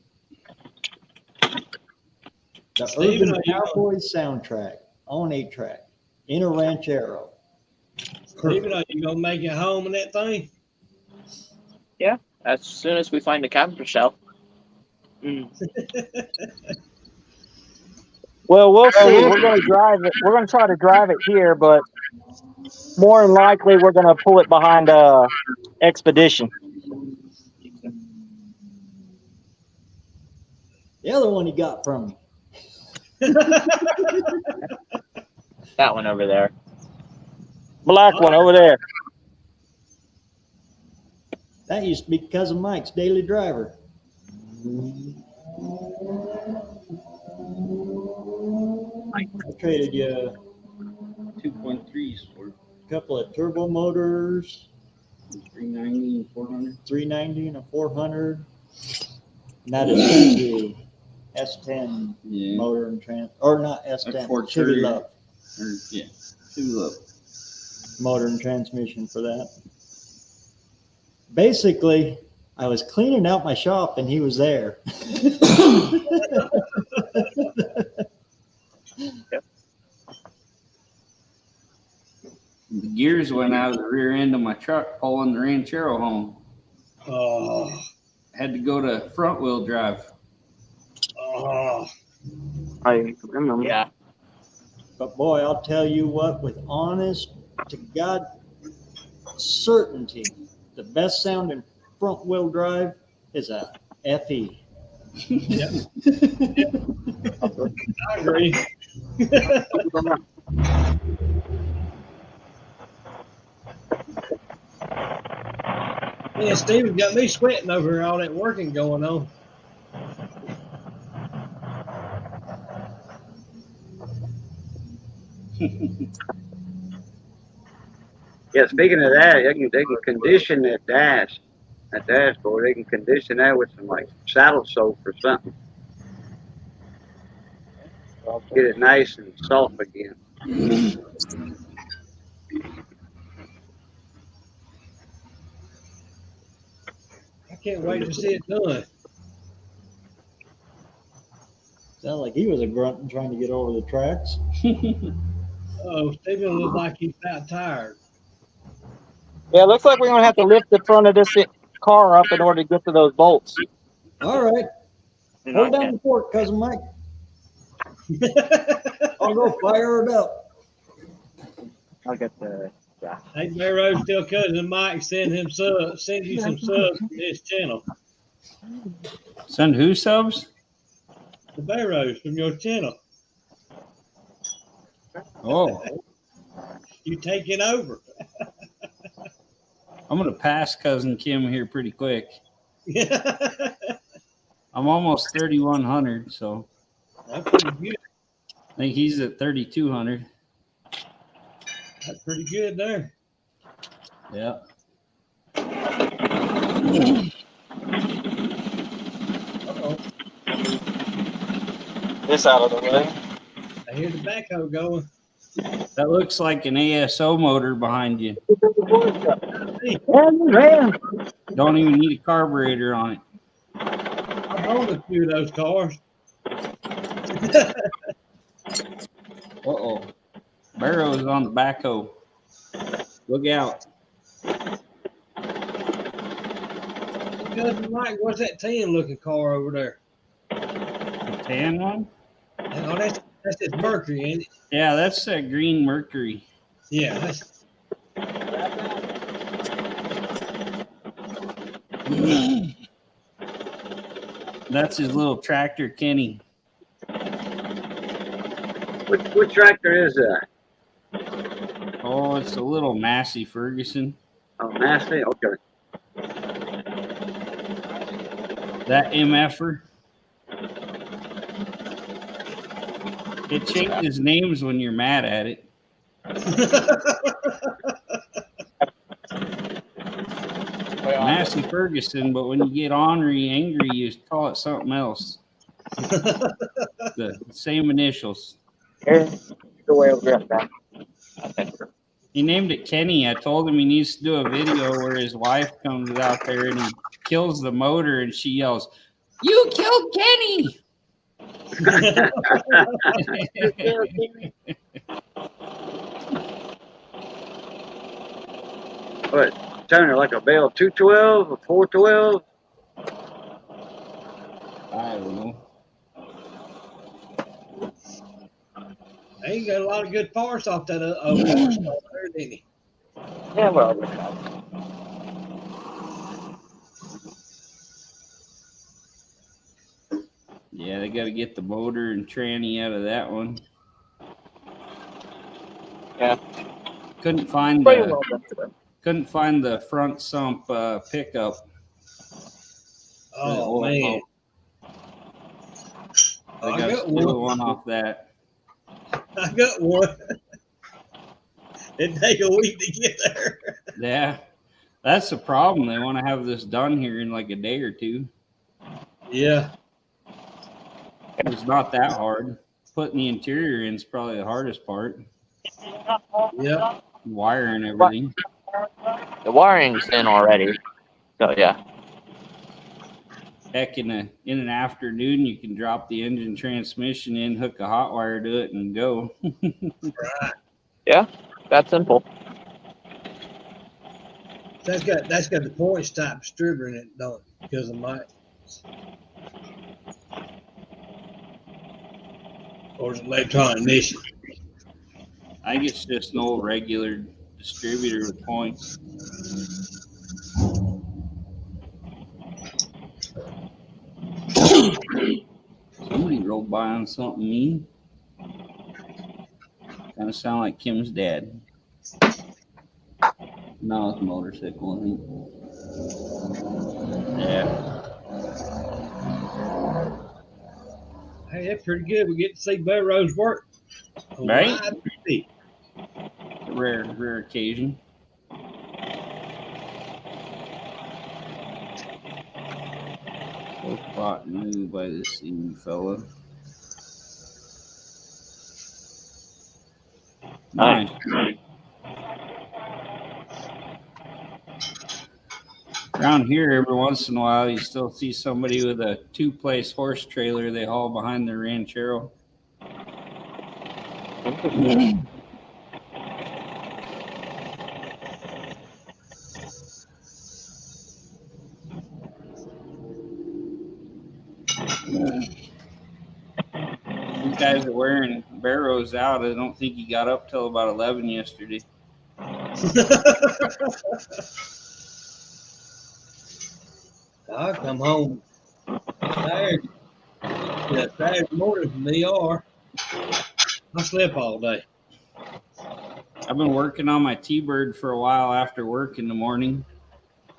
S1: The
S4: Steven,
S1: Urban Cowboys soundtrack on 8-track in a Ranchero.
S4: Even though you gonna make it home in that thing?
S2: Yeah, as soon as we find a camper shell. Well, we'll see. We're going to drive it. We're going to try to drive it here, but more than likely, we're going to pull it behind Expedition.
S1: The other one he got from me.
S2: That one over there. Black one over there.
S1: That used to be Cousin Mike's daily driver. I traded you
S7: 2.3s for
S1: a couple of turbo motors,
S7: 390 and 400.
S1: 390 and a 400. And that is the S10
S7: Yeah.
S1: motor and or not S10,
S7: Like Ford
S1: Chevy
S7: Courier.
S1: Love
S7: Or, yeah. 2 love.
S1: motor and transmission for that. Basically, I was cleaning out my shop and he was there.
S7: The gears went out of the rear end of my truck pulling the Ranchero home.
S4: Oh,
S7: Had to go to front wheel drive.
S4: oh.
S2: I remember. Yeah.
S1: But boy, I'll tell you what, with honest to God certainty, the best sounding front wheel drive is a FE.
S4: Yep. I agree. Yeah, Steven got me sweating over here, all that working going on.
S5: Yeah, speaking of that, they can condition that dashboard. They can condition that with some like saddle soap or something. Get it nice and soft again.
S4: I can't wait to see it done.
S1: Sounds like he was a grunt and trying to get over the tracks.
S4: Oh, Steven looks like he's about tired.
S2: Yeah, it looks like we're gonna have to lift the front of this car up in order to get to those bolts.
S1: All right. Hold down the fort, cousin Mike. I'll go fire it up.
S2: I'll get the.
S4: Hey, BareRose, still cousin Mike, send you some subs to his channel.
S7: Send who subs?
S4: The BareRose from your channel.
S7: Oh,
S4: You taking over.
S7: I'm gonna pass cousin Kim here pretty quick.
S4: Yeah.
S7: I'm almost 3,100, so
S4: That's pretty good.
S7: I think he's at 3,200.
S4: That's pretty good there.
S7: Yeah.
S4: Uh-oh.
S2: This out of the way.
S4: I hear the backhoe going.
S7: That looks like an ASO motor behind you. Don't even need a carburetor on it.
S4: I own a few of those cars.
S7: Uh-oh. BareRose is on the backhoe. Look out.
S4: Cousin Mike, what's that tan looking car over there?
S7: The tan one?
S4: Oh, that's his Mercury, ain't it?
S7: Yeah, that's that green Mercury.
S4: Yeah, that's
S7: That's his little tractor, Kenny.
S5: What tractor is that?
S7: Oh, it's a little Massey Ferguson.
S5: Oh, Massey? Okay.
S7: That MFer. It changes names when you're mad at it. Massey Ferguson, but when you get ornery, angry, you call it something else. The same initials.
S2: Here, go way over there.
S7: He named it Kenny. I told him he needs to do a video where his wife comes out there and he kills the motor and she yells, "You killed Kenny!"
S5: What? Turner like a Bell 212 or 412?
S7: I don't know.
S4: He got a lot of good parts off that car store there, didn't he?
S2: Yeah, well.
S7: Yeah, they got to get the motor and tranny out of that one.
S2: Yeah.
S7: Couldn't find the front sump pickup.
S4: Oh, man.
S7: They got to steal one off that.
S4: I got one. It'd take a week to get there.
S7: Yeah, that's the problem. They want to have this done here in like a day or two.
S4: Yeah.
S7: It's not that hard. Putting the interior in is probably the hardest part.
S4: Yeah.
S7: Wiring everything.
S2: The wiring's in already. So, yeah.
S7: Heck, in an afternoon, you can drop the engine transmission in, hook a hot wire to it, and go.
S4: Right.
S2: Yeah, that's simple.
S4: That's got the points type distributor in it, don't it? Because of my or is it electronic ignition?
S7: I think it's just an old regular distributor with points. Somebody rolled by on something mean. Kind of sound like Kim's dad. No, it's a motorcycle, I think. Yeah.
S4: Hey, that's pretty good. We get to see BareRose work. On
S7: Right?
S4: live TV.
S7: Rare occasion. Both bought new by this same fella. Nice. Around here, every once in a while, you still see somebody with a 2-place horse trailer they haul behind their Ranchero. These guys are wearing BareRose out. I don't think he got up till about 11 yesterday.
S4: I come home Saturday. Yeah, Saturday morning from ER. I slept all day.
S7: I've been working on my T-Bird for a while after work in the morning.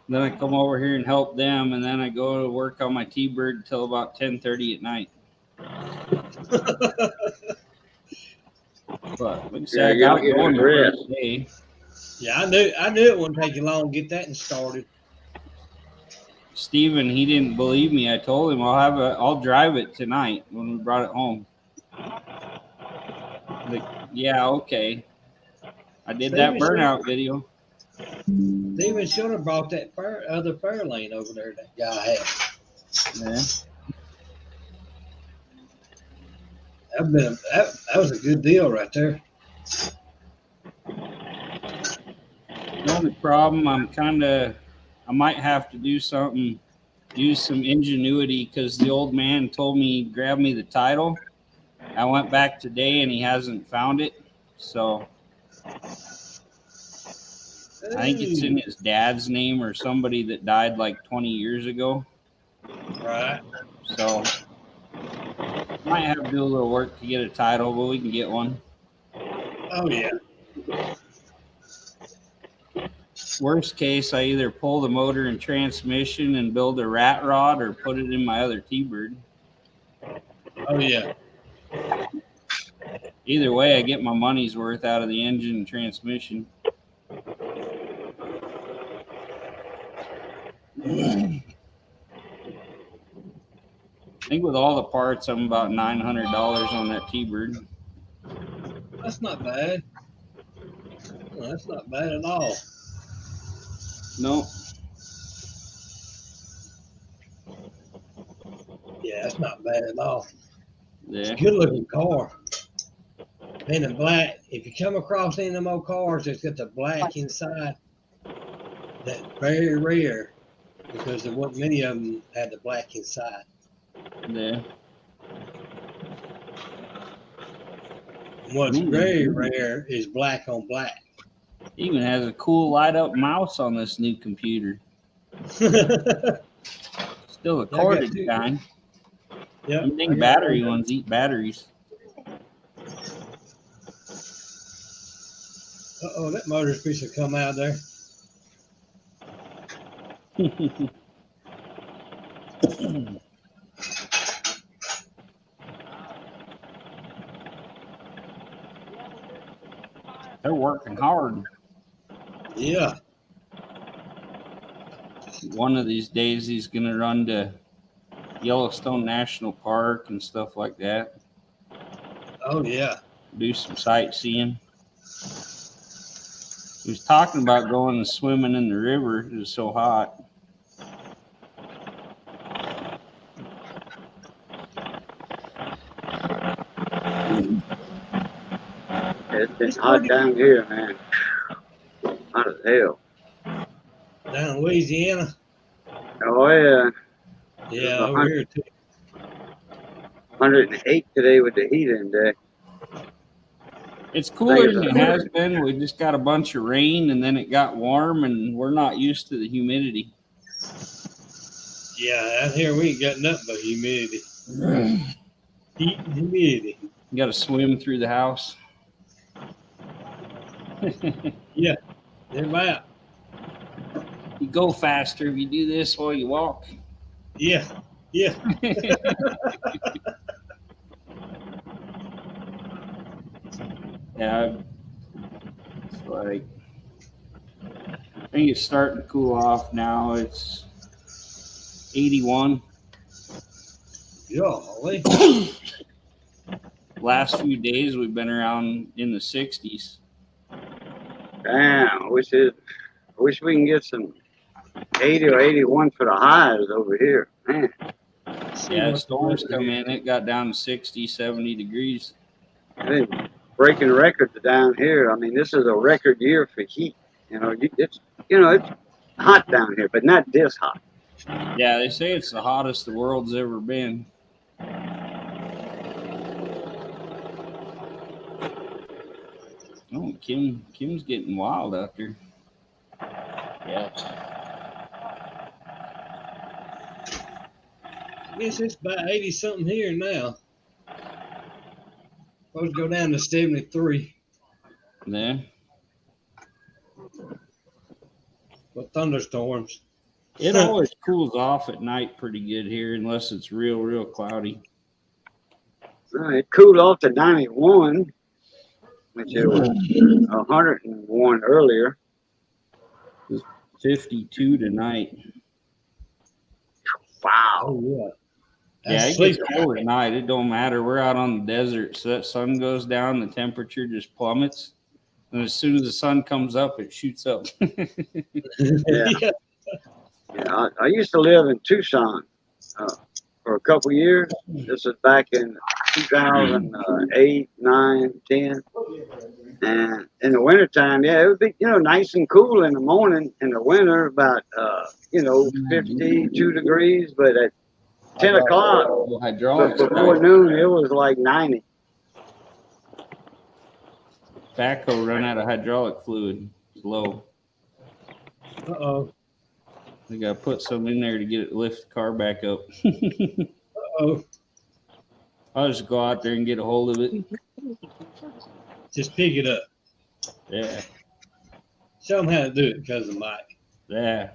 S7: Then I come over here and help them, and then I go to work on my T-Bird till about 10:30 at night. But like I said, I got it going the first day.
S4: Yeah, I knew it wouldn't take you long to get that started.
S7: Steven, he didn't believe me. I told him I'll drive it tonight when we brought it home. Like, yeah, okay. I did that burnout video.
S4: Steven should have brought that other fair lane over there that guy had.
S7: Yeah.
S4: That was a good deal right there.
S7: The only problem, I might have to do something, use some ingenuity, because the old man told me grab me the title. I went back today and he hasn't found it. So I think it's in his dad's name or somebody that died like 20 years ago.
S4: Right.
S7: So might have to do a little work to get a title, but we can get one.
S4: Oh, yeah.
S7: Worst case, I either pull the motor and transmission and build a rat rod or put it in my other T-Bird.
S4: Oh, yeah.
S7: Either way, I get my money's worth out of the engine and transmission. I think with all the parts, I'm about $900 on that T-Bird.
S4: That's not bad. Well, that's not bad at all.
S7: No.
S4: Yeah, that's not bad at all.
S7: Yeah.
S4: It's a good looking car. And the black, if you come across any of them old cars that's got the black inside, that's very rare because there wasn't many of them had the black inside.
S7: Yeah.
S4: What's very rare is black on black.
S7: Even has a cool light up mouse on this new computer. Still a corded kind.
S4: Yeah.
S7: I think battery ones eat batteries.
S4: Uh-oh, that motor's piece will come out there.
S7: They're working hard.
S4: Yeah.
S7: One of these days, he's going to run to Yellowstone National Park and stuff like that.
S4: Oh, yeah.
S7: Do some sightseeing. He was talking about going and swimming in the river. It was so hot.
S5: It's been hot down here, man. Hot as hell.
S4: Down in Louisiana.
S5: Oh, yeah.
S4: Yeah, over here, too.
S5: 108 today with the heat index.
S7: It's cooler than it has been. We just got a bunch of rain, and then it got warm, and we're not used to the humidity.
S4: Yeah, out here we ain't got nothing but humidity. Heat and humidity.
S7: You got to swim through the house.
S4: Yeah, they're about.
S7: You go faster if you do this while you walk.
S4: Yeah. Yeah.
S7: Yeah, it's like, I think it's starting to cool off now. It's 81.
S4: Golly.
S7: Last few days we've been around in the 60s.
S5: Damn, I wish we can get some 80 or 81 for the highs over here. Man.
S7: Yeah, storms come in. It got down to 60, 70 degrees.
S5: Hey, breaking records down here. I mean, this is a record year for heat. It's hot down here, but not this hot.
S7: Yeah, they say it's the hottest the world's ever been. Oh, Kim's getting wild out there.
S2: Yes.
S4: I guess it's about 80 something here now. Supposed to go down to 73.
S7: Yeah.
S4: With thunderstorms.
S7: It always cools off at night pretty good here, unless it's real, real cloudy.
S5: It cooled off to 91, which it was 101 earlier.
S7: 52 tonight.
S5: Wow.
S4: Oh, yeah.
S7: Yeah,
S4: That's
S7: it gets
S4: sleep.
S7: cold at night. It don't matter. We're out on the desert, so that sun goes down, the temperature just plummets. And as soon as the sun comes up, it shoots up.
S5: Yeah. Yeah, I used to live in Tucson for a couple years. This is back in 2008, 9, 10. And in the wintertime, yeah, it would be, nice and cool in the morning. In the winter, about, 52 degrees. But at 10 o'clock,
S7: Hydraulics.
S5: before noon, it was like 90.
S7: Backhoe run out of hydraulic fluid. It's low.
S4: Uh-oh.
S7: They got to put some in there to get it lift the car back up.
S4: Uh-oh.
S7: I'll just go out there and get a hold of it.
S4: Just pick it up.
S7: Yeah.
S4: Show them how to do it, cousin Mike.
S7: Yeah.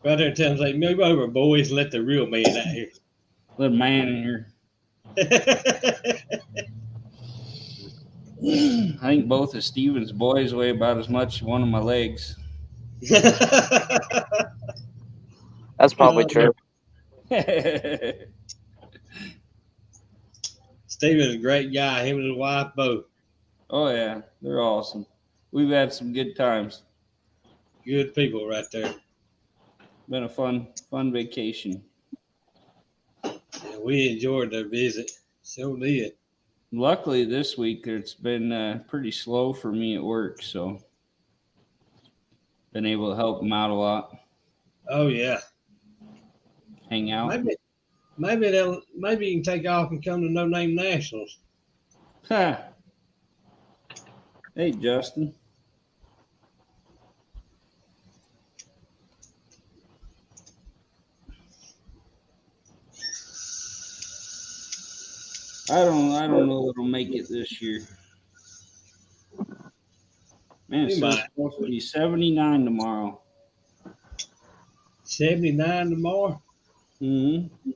S4: Right there, tell them, like, move over, boys, and let the real man out here.
S7: Little man in here. I think both of Steven's boys weigh about as much as one of my legs.
S2: That's probably true.
S4: Steven's a great guy. Him and his wife both.
S7: Oh, yeah. They're awesome. We've had some good times.
S4: Good people right there.
S7: Been a fun vacation.
S4: Yeah, we enjoyed their visit. So did.
S7: Luckily, this week it's been pretty slow for me at work, so been able to help them out a lot.
S4: Oh, yeah.
S7: Hang out.
S4: Maybe you can take off and come to No Name Nationals.
S7: Huh. Hey, Justin. I don't know if it'll make it this year. Man, it's supposed to be 79 tomorrow.
S4: 79 tomorrow?
S7: Mm-hmm.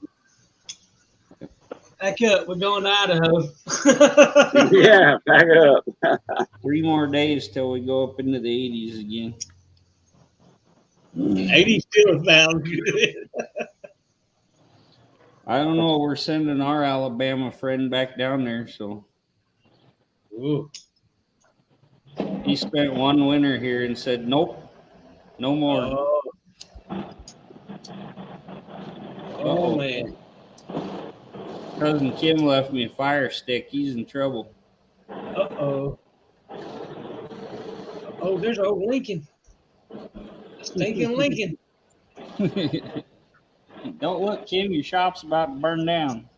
S4: Back up. We're going to Idaho.
S5: Yeah, back up.
S7: 3 more days till we go up into the 80s again.
S4: 80 still sounds good.
S7: I don't know. We're sending our Alabama friend back down there, so.
S4: Ooh.
S7: He spent one winter here and said, nope, no more.
S4: Oh, man.
S7: Cousin Kim left me a fire stick. He's in trouble.
S4: Uh-oh. Oh, there's old Lincoln. Stinking Lincoln.
S7: Don't look, Kim. Your shop's about to burn down.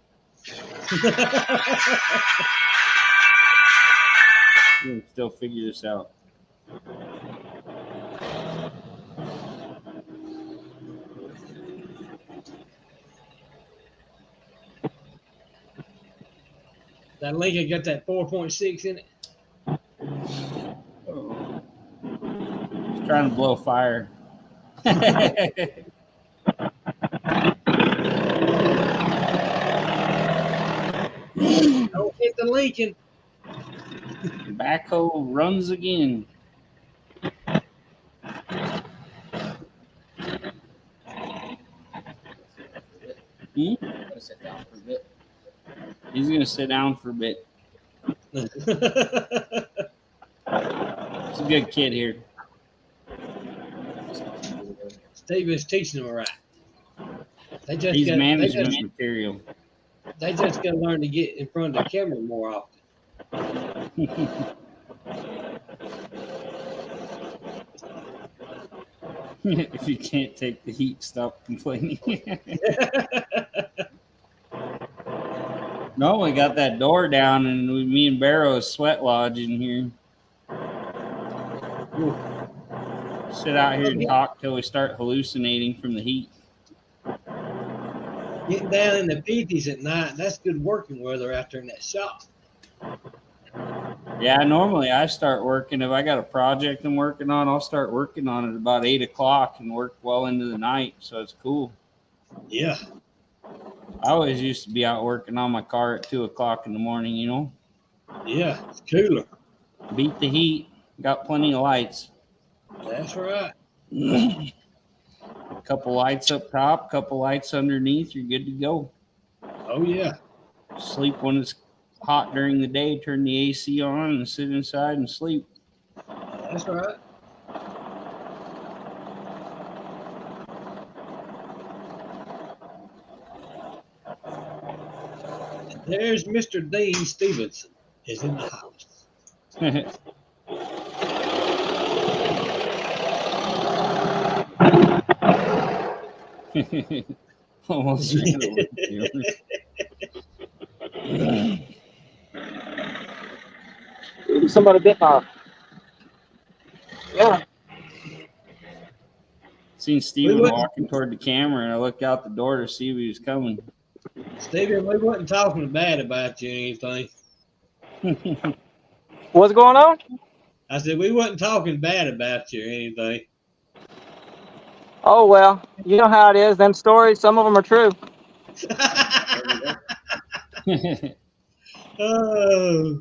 S7: You can still figure this out.
S4: That Lincoln got that 4.6 in it.
S7: He's trying to blow fire.
S4: Don't hit the Lincoln.
S7: Backhoe runs again. Hmm?
S6: I'm gonna sit down for a bit.
S7: He's gonna sit down for a bit. He's a good kid here.
S4: Steven's teaching them right.
S7: He's management material.
S4: They just got to learn to get in front of the camera more often.
S7: If you can't take the heat, stop complaining. No, we got that door down, and me and BareRose sweat lodge in here. Sit out here and talk till we start hallucinating from the heat.
S4: Getting down in the 50s at night, that's good working weather out there in that shop.
S7: Yeah, normally I start working. If I got a project I'm working on, I'll start working on it about 8 o'clock and work well into the night. So it's cool.
S4: Yeah.
S7: I always used to be out working on my car at 2 o'clock in the morning, you know?
S4: Yeah, it's cooler.
S7: Beat the heat. Got plenty of lights.
S4: That's right.
S7: A couple lights up top, couple lights underneath. You're good to go.
S4: Oh, yeah.
S7: Sleep when it's hot during the day. Turn the AC on and sit inside and sleep.
S4: That's right. There's Mr. Dean Stevenson is in the house.
S7: Almost ran over the
S2: Somebody bit my. Yeah.
S7: Seen Steven walking toward the camera, and I looked out the door to see if he was coming.
S4: Steven, we wasn't talking bad about you or anything.
S2: What's going on?
S4: I said we wasn't talking bad about you or anything.
S2: Oh, well, you know how it is. Them stories, some of them are true.
S4: Oh.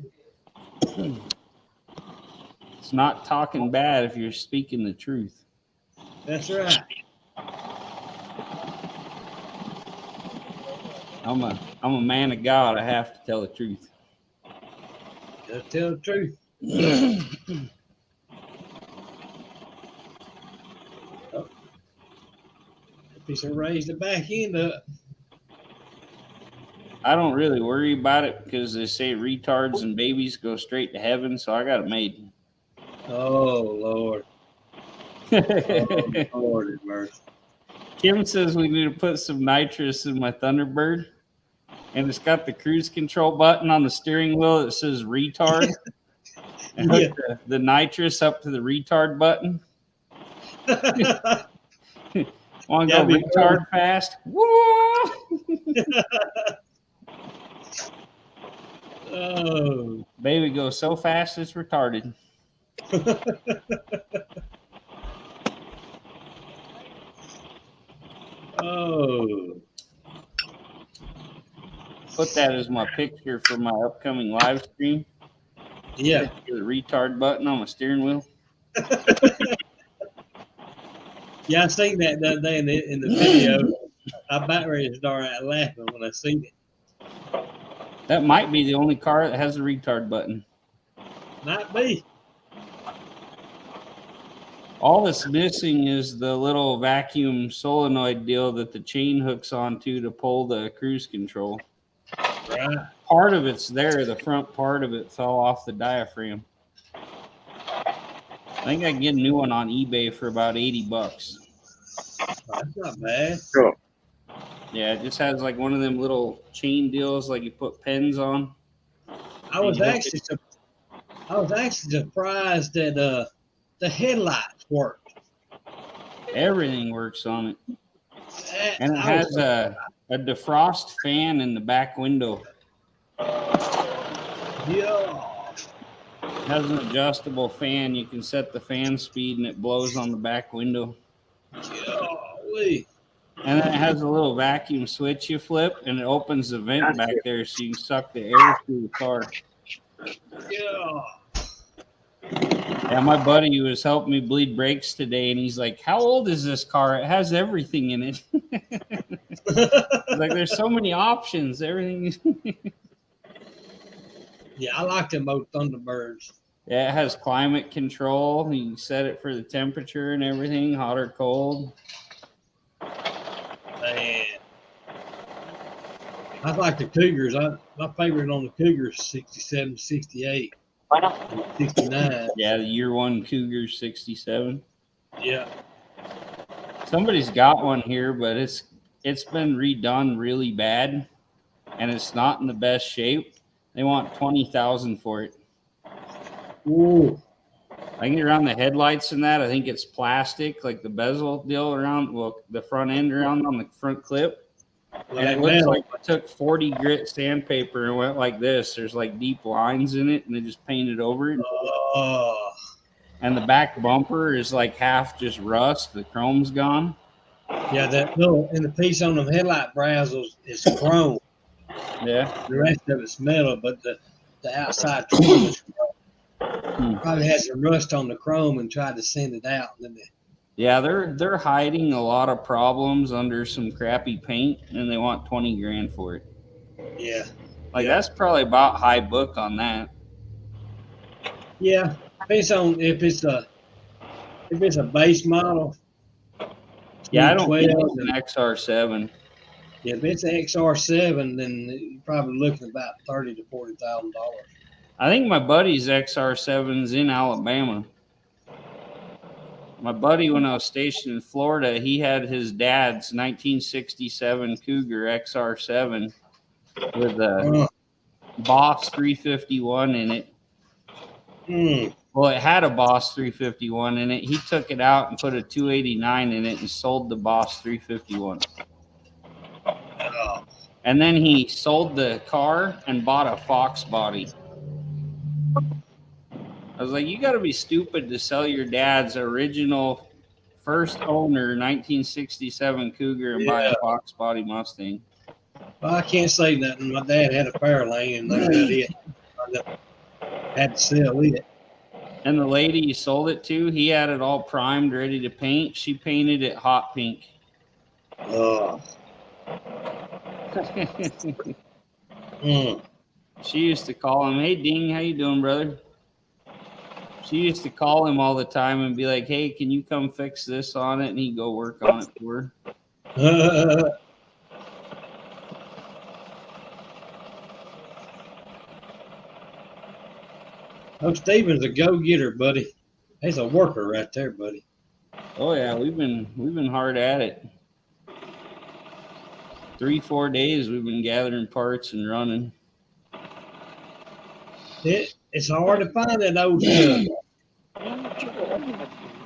S7: It's not talking bad if you're speaking the truth.
S4: That's right.
S7: I'm a man of God. I have to tell the truth.
S4: Just tell the truth. Piece of raise the back end up.
S7: I don't really worry about it because they say retards and babies go straight to heaven, so I got it made.
S4: Oh, Lord. Oh, Lord have mercy.
S7: Kim says we need to put some nitrous in my Thunderbird, and it's got the cruise control button on the steering wheel that says retard. And hook the nitrous up to the retard button. Want to go retard fast? Woo!
S4: Oh.
S7: Baby goes so fast it's retarded.
S4: Oh.
S7: Put that as my picture for my upcoming live stream.
S4: Yeah.
S7: The retard button on my steering wheel.
S4: Yeah, I seen that the other day in the video. I about ready to start out laughing when I seen it.
S7: That might be the only car that has a retard button.
S4: Might be.
S7: All that's missing is the little vacuum solenoid deal that the chain hooks onto to pull the cruise control.
S4: Right.
S7: Part of it's there. The front part of it fell off the diaphragm. I think I can get a new one on eBay for about $80.
S4: That's not bad.
S5: Sure.
S7: Yeah, it just has like one of them little chain deals like you put pens on.
S4: I was actually surprised that the headlights worked.
S7: Everything works on it. And it has a defrost fan in the back window.
S4: Yeah.
S7: It has an adjustable fan. You can set the fan speed and it blows on the back window.
S4: Golly.
S7: And then it has a little vacuum switch you flip, and it opens the vent back there so you can suck the air through the car.
S4: Yeah.
S7: Yeah, my buddy was helping me bleed brakes today, and he's like, "How old is this car? It has everything in it." Like, there's so many options. Everything.
S4: Yeah, I like them old Thunderbirds.
S7: Yeah, it has climate control. You can set it for the temperature and everything, hot or cold.
S4: Man. I like the Cougars. My favorite on the Cougars 67, 68, 69.
S7: Yeah, the year one Cougar 67.
S4: Yeah.
S7: Somebody's got one here, but it's been redone really bad, and it's not in the best shape. They want $20,000 for it.
S4: Ooh.
S7: I think around the headlights and that, I think it's plastic, like the bezel deal around, well, the front end around on the front clip.
S4: Well,
S7: And it
S4: that
S7: looks
S4: metal,
S7: like it took 40 grit sandpaper and went like this. There's like deep lines in it, and they just painted over it.
S4: oh,
S7: And the back bumper is like half just rust. The chrome's gone.
S4: yeah, that little, and the piece on the headlight brazos is chrome.
S7: Yeah.
S4: The rest of it's metal, but the outside trim is chrome. Probably had some rust on the chrome and tried to sand it out. And then
S7: Yeah, they're hiding a lot of problems under some crappy paint, and they want 20 grand for it.
S4: yeah.
S7: Like,
S4: Yeah.
S7: that's probably about high book on that.
S4: Yeah. Based on if it's a base model.
S7: Yeah, I don't think
S4: 12
S7: it's an XR7.
S4: Yeah, if it's an XR7, then you're probably looking about $30,000 to $40,000.
S7: I think my buddy's XR7's in Alabama. My buddy, when I was stationed in Florida, he had his dad's 1967 Cougar XR7 with a Boss 351 in it. Well, it had a Boss 351 in it. He took it out and put a 289 in it and sold the Boss 351. And then he sold the car and bought a Fox body. I was like, you got to be stupid to sell your dad's original first owner 1967 Cougar and buy a Fox body Mustang.
S4: Well, I can't say nothing. My dad had a Fairlane, and that's about it. I had to sell it.
S7: And the lady he sold it to, he had it all primed, ready to paint. She painted it hot pink. She used to call him, "Hey, Ding, how you doing, brother?" She used to call him all the time and be like, "Hey, can you come fix this on it?" And he'd go work on it for her.
S4: Oh, Stepen's a go-getter, buddy. He's a worker right there, buddy.
S7: Oh yeah, we've been hard at it. 3-4 days we've been gathering parts and running.
S4: It's hard to find that old stuff.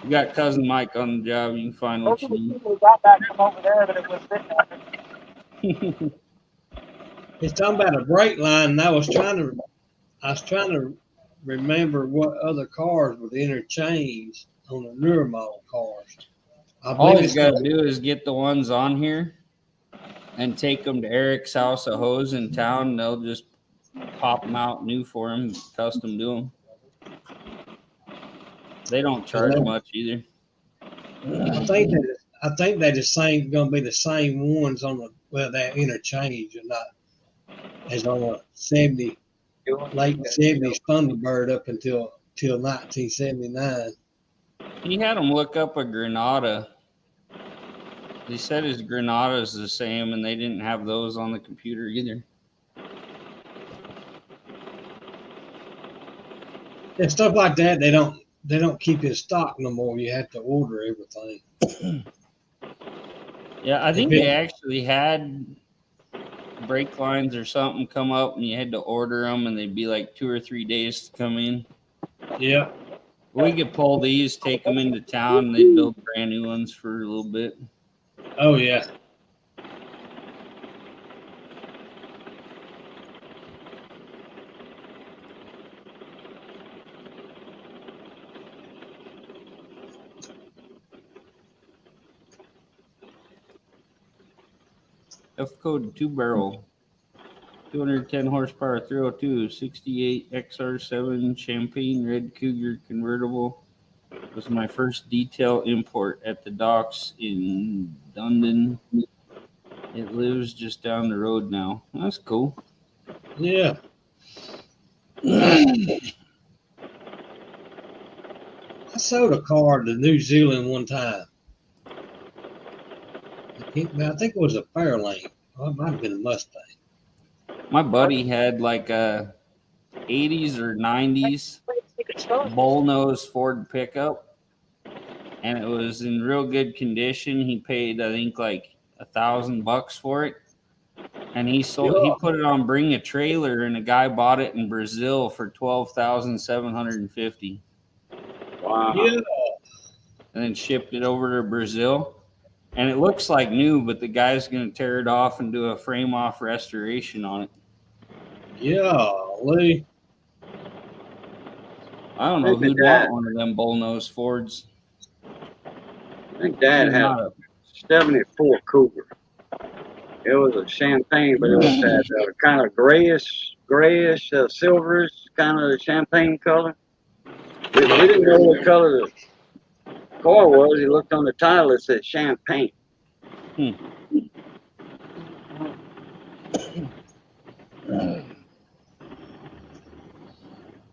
S7: You got cousin Mike on the job. You can find what you need.
S2: Got back from over there, but it was sitting.
S4: It's talking about a brake line, and I was trying to remember what other cars would interchange on the newer model cars.
S7: All he's got to do is get the ones on here and take them to Eric's house, a hose in town. They'll just pop them out new for him, custom do them. They don't charge much either.
S4: I think they the same going to be the same ones on that interchange or not as on a late 70s Thunderbird up until 1979.
S7: He had him look up a Granada. He said his Granada is the same, and they didn't have those on the computer either.
S4: And stuff like that, they don't keep in stock no more. You have to order everything.
S7: Yeah, I think they actually had brake lines or something come up, and you had to order them, and they'd be like 2 or 3 days to come in.
S4: Yeah.
S7: We could pull these, take them into town, and they'd build brand new ones for a little bit.
S4: Oh, yeah.
S7: F code 2-barrel. 210 horsepower 302, 68 XR7 Champagne Red Cougar convertible. Was my first detail import at the docks in Dundon. It lives just down the road now. That's cool.
S4: Yeah. I sold a car to New Zealand one time. I think it was a Fairlane. Oh, it might have been a Mustang.
S7: My buddy had like a 80s or 90s bullnose Ford pickup, and it was in real good condition. He paid, I think, like $1,000 for it, and he put it on Bring a Trailer, and a guy bought it in Brazil for $12,750.
S5: Wow.
S4: Yeah.
S7: And then shipped it over to Brazil. And it looks like new, but the guy's going to tear it off and do a frame off restoration on it.
S4: Yeah, Lee.
S7: I don't know who'd want one of them bullnose Fords.
S5: I think Dad had a 74 Cougar. It was a champagne, but it was that kind of grayish, silverish kind of champagne color. We didn't know what color the car was. He looked on the title, it said champagne.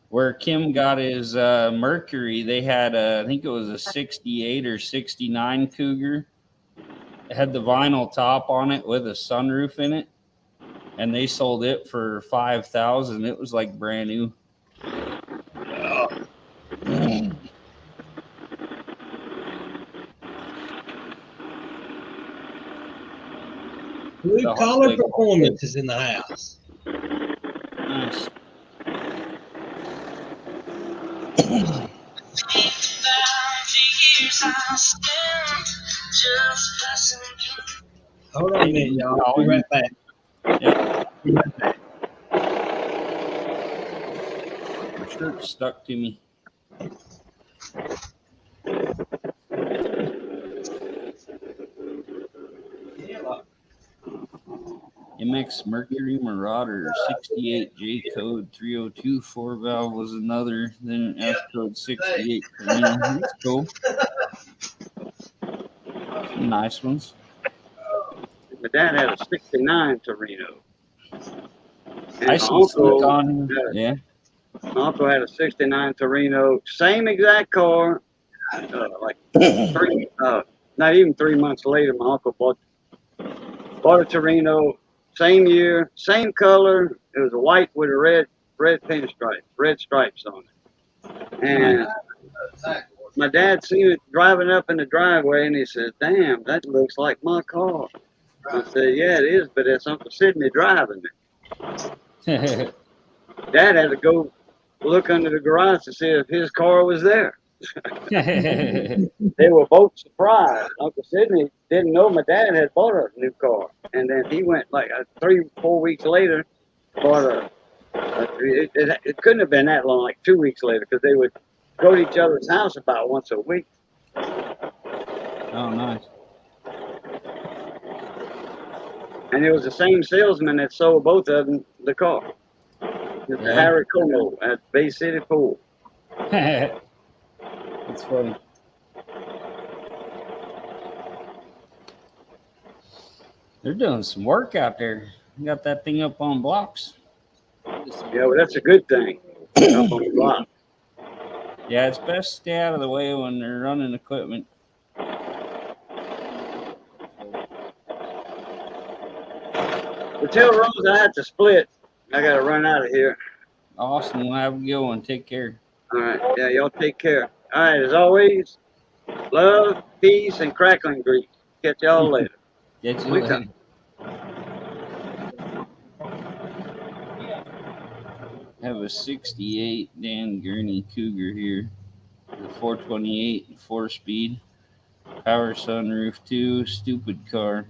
S7: Where Kim got his Mercury, they had I think it was a 68 or 69 Cougar. It had the vinyl top on it with a sunroof in it, and they sold it for $5,000. It was like brand new.
S4: Blue collar performance is in the house.
S7: Nice.
S4: Hold on a minute, y'all. I'll be right back.
S7: Yep.
S4: Be right back.
S7: My shirt's stuck to me. MX Mercury Marauder 68 J code 302 4-valve was another. Then F code 68. That's cool. Some nice ones.
S5: My dad had a 69 Torino.
S7: I see slick on. Yeah.
S5: My uncle had a 69 Torino, same exact car. Not even 3 months later, my uncle bought a Torino, same year, same color. It was white with a red stripes on it. And my dad seen it driving up in the driveway, and he said, "Damn, that looks like my car." I said, "Yeah, it is, but it's Uncle Sidney driving it." Dad had to go look under the garage to see if his car was there. They were both surprised. Uncle Sidney didn't know my dad had bought a new car, and then he went like 3-4 weeks later, bought it couldn't have been that long, like 2 weeks later, because they would go to each other's house about once a week.
S7: Oh, nice.
S5: And it was the same salesman that sold both of them the car. Mr. Harry Como at Bay City Pool.
S7: That's funny. They're doing some work out there. You got that thing up on blocks.
S5: Yeah, well, that's a good thing. Up on the block.
S7: Yeah, it's best to stay out of the way when they're running equipment.
S5: Well, tell Rose I had to split. I got to run out of here.
S7: Awesome. We'll have a good one. Take care.
S5: All right. Yeah, y'all take care. All right. As always, love, peace, and crackling grease. Catch y'all later.
S7: Get you later. I have a 68 Dan Gurney Cougar here. The 428 4-speed. Power sunroof 2. Stupid car.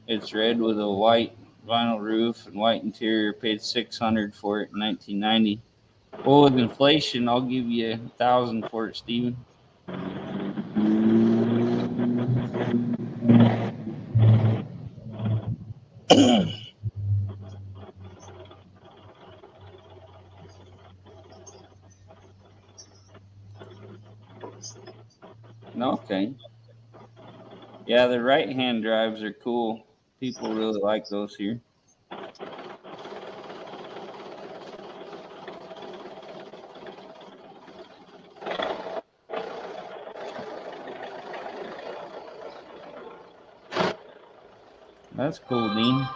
S7: It's red with a white vinyl roof and white interior. Paid $600 for it in 1990. Well, with inflation, I'll give you $1,000 for it, Steven. Okay. Yeah, the right-hand drives are cool. People really like those here. That's cool, Dean.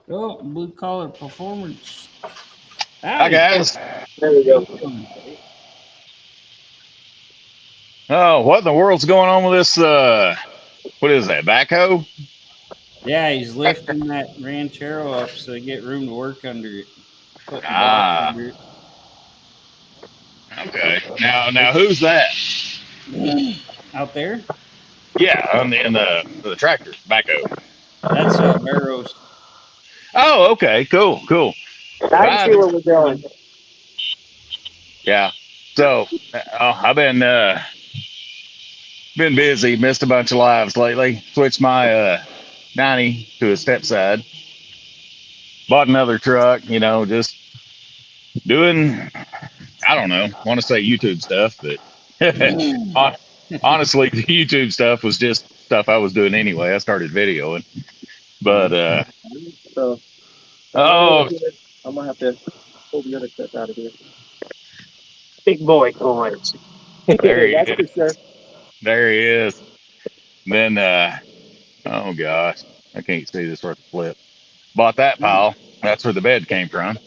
S7: Oh, blue collar performance.
S8: Hi, guys.
S3: There we go.
S8: Oh, what in the world's going on with this? What is that, backhoe?
S7: Yeah, he's lifting that Ranchero up so they get room to work under it. Putting blocks
S8: Ah,
S7: under it.
S8: okay. Now, who's that?
S7: Out there?
S8: Yeah, on the tractor, backhoe.
S7: That's BareRose.
S8: Oh, okay, cool.
S2: I can see where we're going.
S8: Yeah. So, I've been busy, missed a bunch of lives lately. Switched my 90 to a step side. Bought another truck. Just doing. I don't know. Want to say YouTube stuff, but honestly, the YouTube stuff was just stuff I was doing anyway. I started videoing, but
S2: So
S8: oh,
S2: I'm gonna have to pull the other stuff out of here. Big boy coins.
S8: there he
S2: That's
S8: is.
S2: for sure.
S8: There he is. Then oh gosh, I can't see this worth a flip. Bought that pile. That's where the bed came from.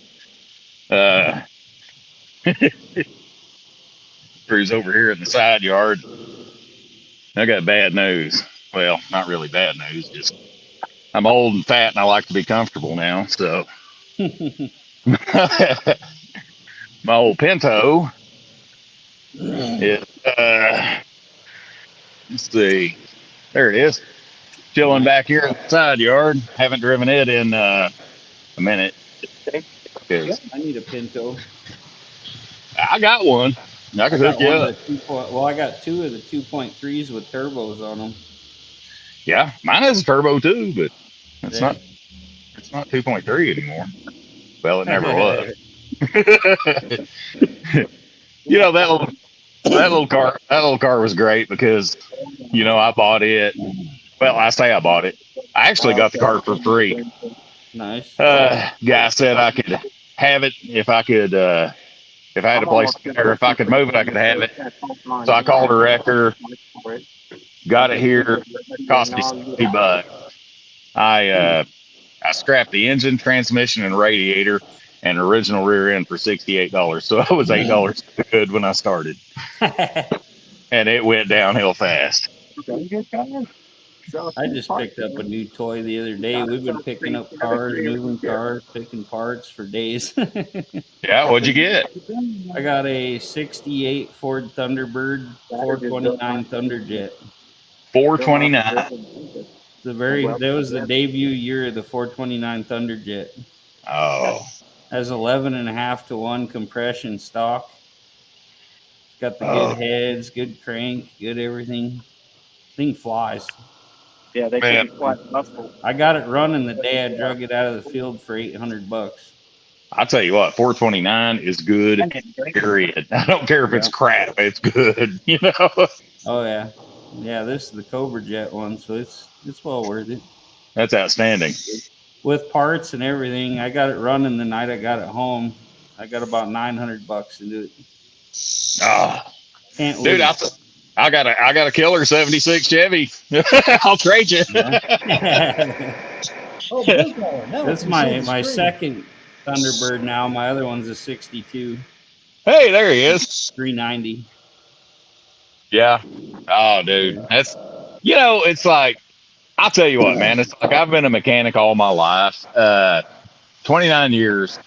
S8: Crew's over here in the side yard. I got bad news. Well, not really bad news. Just I'm old and fat, and I like to be comfortable now. So my old Pinto is let's see, there it is, chilling back here in the side yard. Haven't driven it in a minute.
S7: I need a Pinto.
S8: I got one. I can hook you up.
S7: I got two of the 2.3s with turbos on them.
S8: Yeah, mine has a turbo too, but it's not 2.3 anymore. Well, it never was. that little car was great because I bought it. Well, I say I bought it. I actually got the car for free.
S7: Nice.
S8: Guy said I could have it if I had a place, or if I could move it, I could have it. So I called a wrecker, got it here, cost me $60. I scrapped the engine, transmission, and radiator and original rear end for $68. So I was $8 good when I started. And it went downhill fast.
S7: I just picked up a new toy the other day. We've been picking up cars, moving cars, picking parts for days.
S8: Yeah, what'd you get?
S7: I got a 68 Ford Thunderbird 429 Thunderjet.
S8: 429.
S7: That was the debut year of the 429 Thunderjet.
S8: Oh.
S7: Has 11.5-to-1 compression stock. It's got the good heads, good crank, good everything. Thing flies.
S2: Yeah, they can be quite muscle.
S7: I got it running the day I drug it out of the field for $800.
S8: I'll tell you what, 429 is good, period. I don't care if it's crap, it's good,
S7: Oh yeah. Yeah, this is the Cobra Jet one, so it's well worth it.
S8: That's outstanding.
S7: With parts and everything, I got it running the night I got it home. I got about $900 into it.
S8: Oh,
S7: can't lose.
S8: Dude, I got a killer 76 Chevy. I'll trade you.
S1: Oh,
S7: That's my second Thunderbird now. My other one's a 62.
S8: Hey, there he is.
S7: 390.
S8: Yeah. Oh, dude. That's, it's like, I'll tell you what, man. It's like I've been a mechanic all my life, 29 years.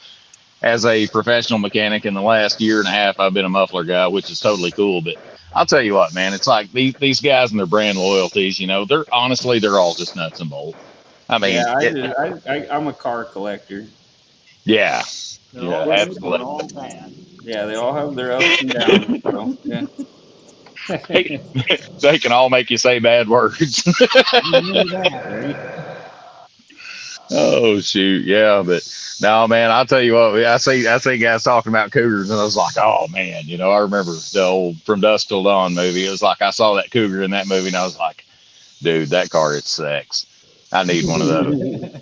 S8: as a professional mechanic in the last year and a half, I've been a muffler guy, which is totally cool. But I'll tell you what, man, it's like these guys and their brand loyalties, you know, they're all just nuts and bolts. I mean,
S7: yeah, I'm a car collector.
S8: Yeah.
S1: They're
S8: Yeah,
S1: all good
S8: absolutely.
S1: and all bad.
S7: Yeah, they all have their ups and downs. So, yeah.
S8: They can all make you say bad words.
S1: You know that, right?
S8: Oh shoot, yeah, but no, man, I'll tell you what, I see guys talking about cougars, and I was like, oh man, you know, I remember the old From Dusk Till Dawn movie. It was like I saw that cougar in that movie, and I was like, dude, that car is sex. I need one of those.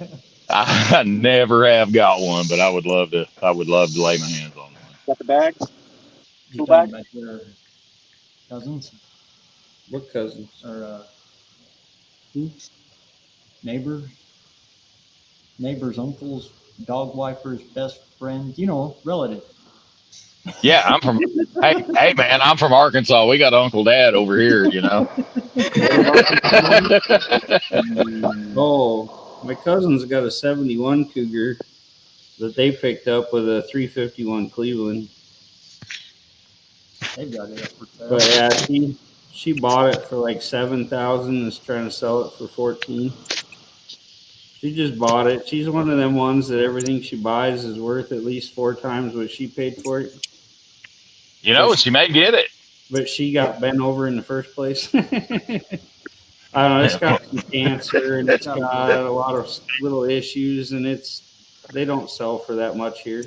S8: I never have got one, but I would love to lay my hands on one.
S2: Got the bags?
S1: You talking about your cousins
S7: What cousins?
S1: or neighbors, uncles, dog wipers, best friends, you know, relative.
S8: Yeah, I'm from. hey, man, I'm from Arkansas. We got Uncle Dad over here, you know.
S7: Oh, my cousin's got a 71 Cougar that they picked up with a 351 Cleveland.
S1: They've got it up for sale.
S7: But yeah, she bought it for like 7,000 and is trying to sell it for 14. She just bought it. She's one of them ones that everything she buys is worth at least 4 times what she paid for it.
S8: You know, she may get it.
S7: But she got bent over in the first place. I don't know. It's got some cancer and it's got a lot of little issues, and they don't sell for that much here.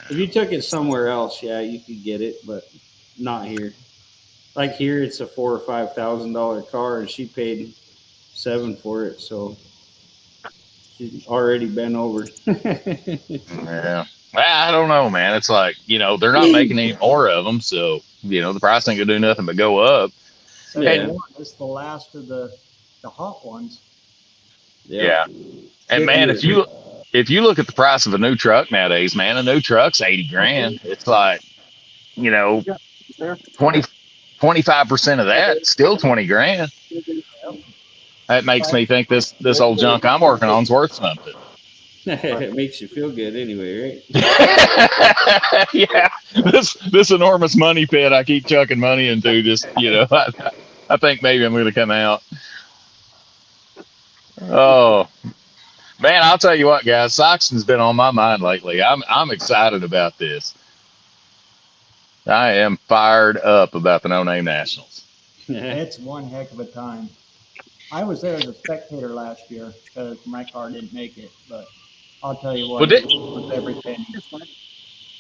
S7: If you took it somewhere else, yeah, you could get it, but not here. Like here, it's a $4,000 or $5,000 car, and she paid $7,000 for it, so she's already bent over.
S8: Yeah. Well, I don't know, man. It's like, you know, they're not making any more of them, so you know the price ain't gonna do nothing but go up.
S1: Yeah. It's the last of the hot ones.
S8: Yeah. And man, if you look at the price of a new truck nowadays, man, a new truck's $80,000. It's like, you know, 25% of that, still $20,000. That makes me think this old junk I'm working on is worth something.
S7: It makes you feel good anyway, right?
S8: Yeah. This enormous money pit I keep chucking money into, just, you know, I think maybe I'm going to come out. Oh, man, I'll tell you what, guys, Sikeston's been on my mind lately. I'm excited about this. I am fired up about the No Name Nationals.
S1: It's one heck of a time. I was there as a spectator last year because my car didn't make it, but I'll tell you what, it was every penny.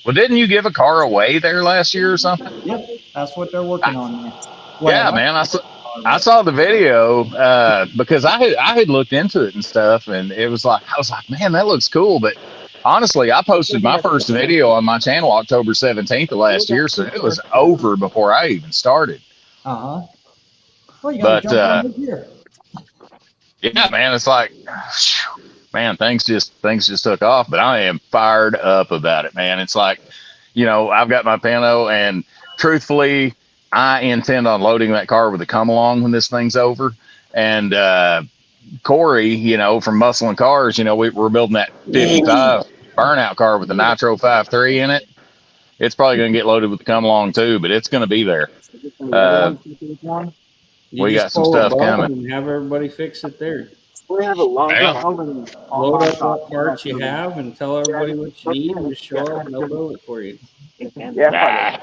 S8: Well, didn't you give a car away there last year or something?
S1: Yep, that's what they're working on now.
S8: Yeah, man, I saw the video because I had looked into it and stuff, and I was like, man, that looks cool. But honestly, I posted my first video on my channel October 17th of last year, so it was over before I even started.
S1: Well, you gotta jump on it here.
S8: Yeah, man, it's like, man, things just took off, but I am fired up about it, man. It's like, you know, I've got my Pinto, and truthfully, I intend on loading that car with a come along when this thing's over. And Corey, you know, from Muscle and Cars, you know, we're building that 55 burnout car with the Nitro 5.3 in it. It's probably going to get loaded with the come along too, but it's going to be there. We got some stuff coming.
S7: And have everybody fix it there.
S2: We have a long
S7: load up what parts you have and tell everybody what you need and just show up and they'll build it for you.
S2: Yeah.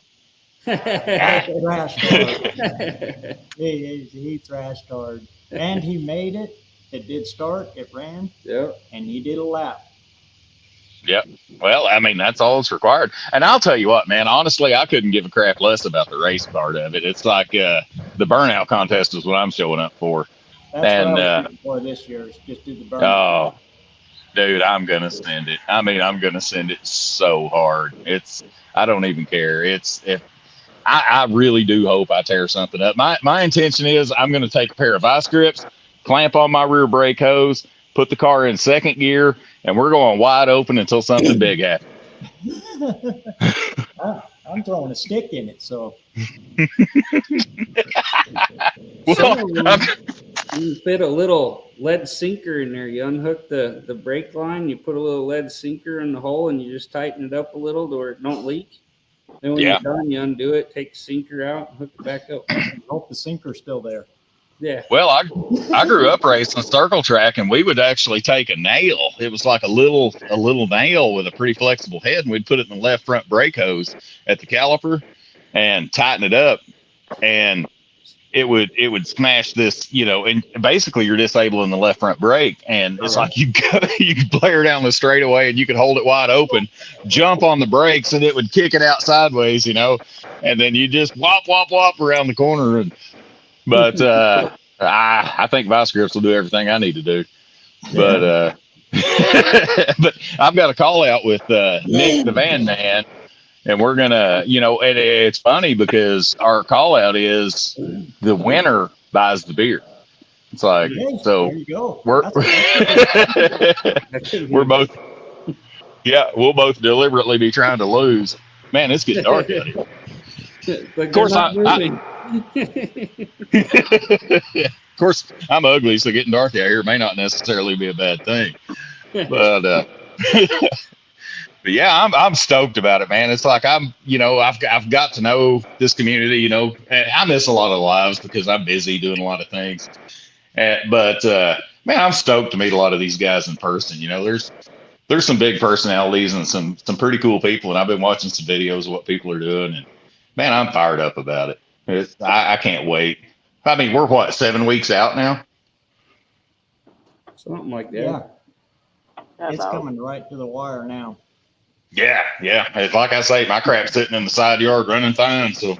S1: Thrash hard. He thrashed hard. And he made it. It did start. It ran.
S7: Yep.
S1: And he did a lap.
S8: Yep. Well, I mean, that's all that's required. And I'll tell you what, man, honestly, I couldn't give a crap less about the race part of it. It's like the burnout contest is what I'm showing up for.
S1: That's what I was looking for this year, is just do the burnout.
S8: Oh, dude, I'm going to send it. I mean, I'm going to send it so hard. I don't even care. I really do hope I tear something up. My intention is I'm going to take a pair of vice grips, clamp on my rear brake hose, put the car in second gear, and we're going wide open until something big happens.
S1: I'm throwing a stick in it, so.
S8: Well,
S7: You fit a little lead sinker in there. You unhook the brake line, you put a little lead sinker in the hole, and you just tighten it up a little to where it don't leak. Then when
S8: Yeah.
S7: you're done, you undo it, take the sinker out, and hook it back up.
S1: I hope the sinker's still there.
S7: Yeah.
S8: Well, I grew up racing circle track, and we would actually take a nail. It was like a little nail with a pretty flexible head, and we'd put it in the left front brake hose at the caliper and tighten it up, and it would smash this, and basically you're disabling the left front brake, and it's like you could blare down the straightaway, and you could hold it wide open, jump on the brakes, and it would kick it out sideways, and then you just whop whop whop around the corner. But I think vice grips will do everything I need to do. But but I've got a call out with Nick the van man, and we're gonna, and it's funny because our call out is the winner buys the beer. It's like, so
S1: there you go.
S8: we're both, we'll both deliberately be trying to lose. Man, it's getting dark out here.
S7: Of
S8: course, of course, I'm ugly, so getting dark out here may not necessarily be a bad thing. But but yeah, I'm stoked about it, man. It's like I've got to know this community. I miss a lot of lives because I'm busy doing a lot of things. But man, I'm stoked to meet a lot of these guys in person. There's some big personalities and some pretty cool people, and I've been watching some videos of what people are doing, and man, I'm fired up about it. I can't wait. I mean, we're what, 7 weeks out now?
S7: Something like that.
S1: Yeah. It's coming right to the wire now.
S8: Yeah. It's like I say, my crap's sitting in the side yard running fine. So,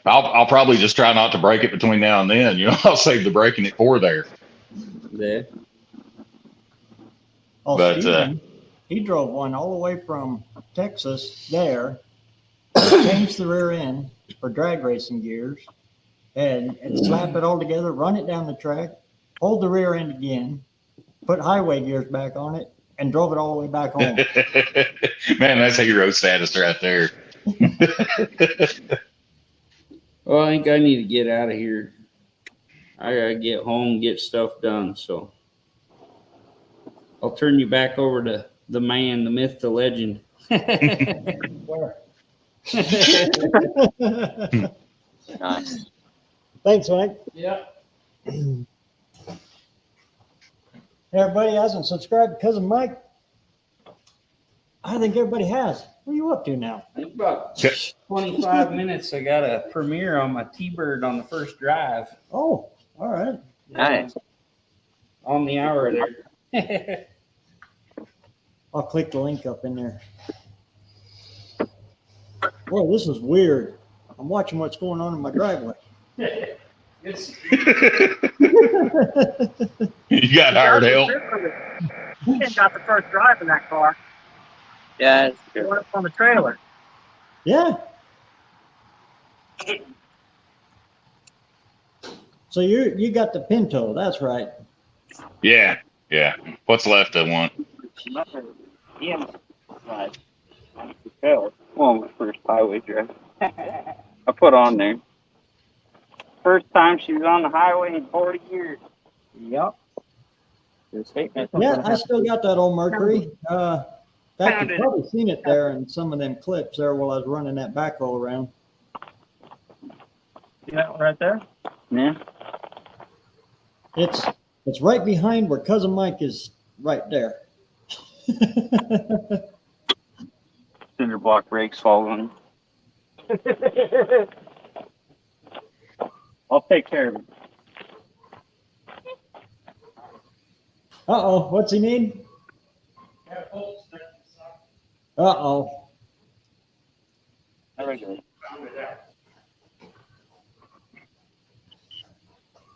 S8: I'll probably just try not to break it between now and then. I'll save the breaking it for there.
S7: Yeah.
S1: Oh,
S8: But
S1: Stepen, he drove one all the way from Texas there, changed the rear end for drag racing gears, and slap it all together, run it down the track, hold the rear end again, put highway gears back on it, and drove it all the way back home.
S8: Man, that's hero status right there.
S7: Well, I think I need to get out of here. I gotta get home, get stuff done. So I'll turn you back over to the man, the myth, the legend.
S1: Where?
S2: Nice.
S1: Thanks, Mike.
S7: Yeah.
S1: Everybody hasn't subscribed to Cousin Mike. I think everybody has. What are you up to now?
S7: I think about 25 minutes. I got a premiere on my T-Bird on the first drive.
S1: Oh, all right.
S2: Nice.
S7: On the hour there.
S1: I'll click the link up in there. Boy, this is weird. I'm watching what's going on in my driveway.
S8: You got hired help.
S9: He got the first drive in that car.
S2: Yeah, it's
S9: He
S2: good.
S9: went up on the trailer.
S1: Yeah. So you got the Pinto, that's right.
S8: Yeah. What's left of one?
S2: Yeah. Right. Well, my first highway drive. I put on there. First time she was on the highway in 40 years. Yep.
S1: Yeah, I still got that old Mercury. In fact, you've probably seen it there in some of them clips there while I was running that backhoe around.
S9: See that one right there?
S2: Yeah.
S1: It's right behind where Cousin Mike is right there.
S2: Cinder block brakes falling. I'll take care of it.
S1: Uh-oh, what's he need? Uh-oh.
S2: There we go.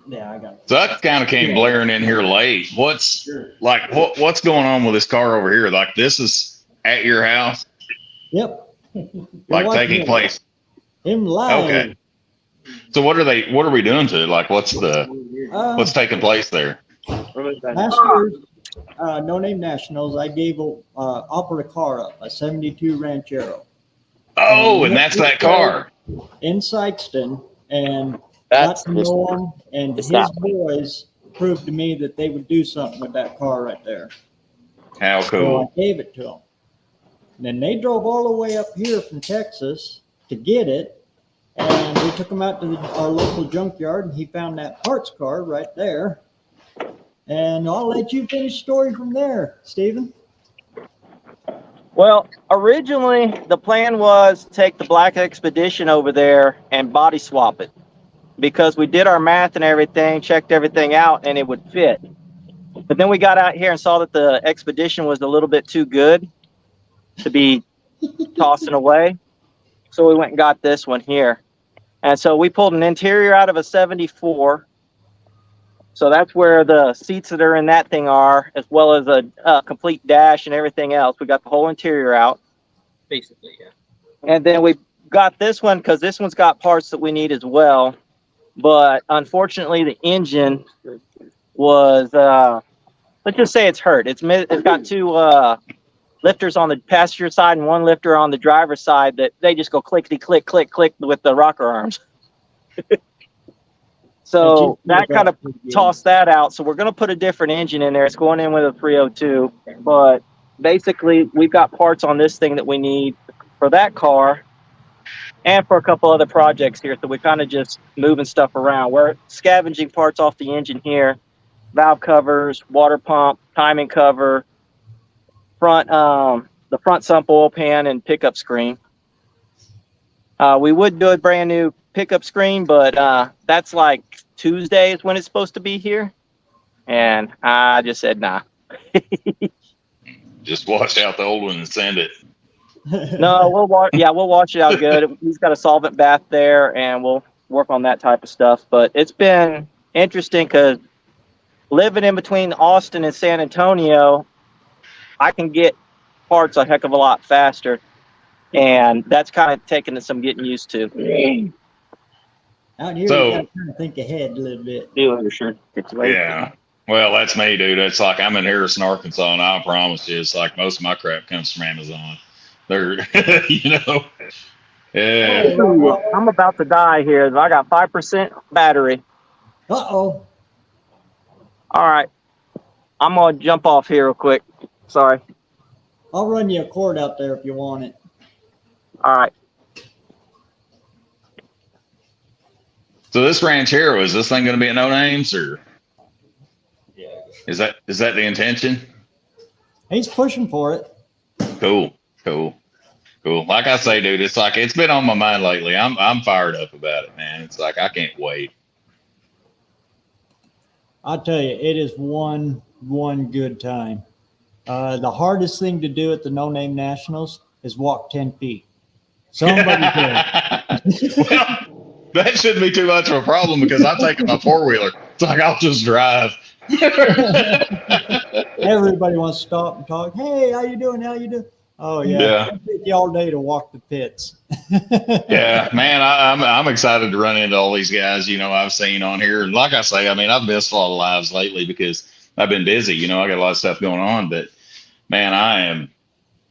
S1: Yeah, I got it.
S8: So that kind of came blaring in here late. What's going on with this car over here? Like, this is at your house?
S1: Yep.
S8: Like taking place?
S1: Him live.
S8: Okay. So what are we doing to it? Like, what's taking place there?
S1: Last year, No Name Nationals, I offered a car up, a 72 Ranchero.
S8: Oh, and that's that car.
S1: In Sikeston, and got to know him, and
S2: it's
S1: his
S2: that way.
S1: boys proved to me that they would do something with that car right there.
S8: How
S1: So
S8: cool.
S1: I gave it to them. And then they drove all the way up here from Texas to get it. And we took him out to our local junkyard, and he found that parts car right there. And I'll let you finish the story from there, Stephen.
S2: Well, originally the plan was to take the Black Expedition over there and body swap it, because we did our math and everything, checked everything out, and it would fit. But then we got out here and saw that the Expedition was a little bit too good to be tossing away. So we went and got this one here. And so we pulled an interior out of a 74. So that's where the seats that are in that thing are, as well as a complete dash and everything else. We got the whole interior out.
S6: Basically, yeah.
S2: And then we got this one because this one's got parts that we need as well. But unfortunately, the engine was, let's just say it's hurt. It's got two lifters on the passenger side and one lifter on the driver's side that they just go clickety click, click, click with the rocker arms. So that kind of tossed that out. So we're going to put a different engine in there. It's going in with a 302. But basically, we've got parts on this thing that we need for that car and for a couple other projects here. So we're kind of just moving stuff around. We're scavenging parts off the engine here. Valve covers, water pump, timing cover, the front sump oil pan, and pickup screen. We would do a brand new pickup screen, but that's like Tuesday is when it's supposed to be here, and I just said nah.
S8: Just wash out the old one and send it.
S2: No, we'll wash it out good. He's got a solvent bath there, and we'll work on that type of stuff. But it's been interesting because living in between Austin and San Antonio, I can get parts a heck of a lot faster, and that's kind of taking some getting used to.
S1: Out here,
S8: So-
S1: you gotta kind of think ahead a little bit.
S8: Yeah. Well, that's me, dude. It's like I'm in Harrison, Arkansas, and I promise you, it's like most of my crap comes from Amazon. They're, yeah.
S2: I'm about to die here. I got 5% battery.
S1: Uh-oh.
S2: All right. I'm going to jump off here real quick. Sorry.
S1: I'll run you a cord out there if you want it.
S2: All right.
S8: So this Ranchero, is this thing going to be a no names, or is that the intention?
S1: He's pushing for it.
S8: Cool. Like I say, dude, it's like it's been on my mind lately. I'm fired up about it, man. It's like I can't wait.
S1: I'll tell you, it is one good time. The hardest thing to do at the No Name Nationals is walk 10 feet. Somebody did.
S8: Well, that shouldn't be too much of a problem because I'm taking my four-wheeler. It's like I'll just drive.
S1: Everybody wants to stop and talk. Hey, how you doing? Oh yeah. It'll take you all day to walk the pits.
S8: Yeah, man, I'm excited to run into all these guys, I've seen on here. And like I say, I mean, I've missed a lot of lives lately because I've been busy, I got a lot of stuff going on, but man,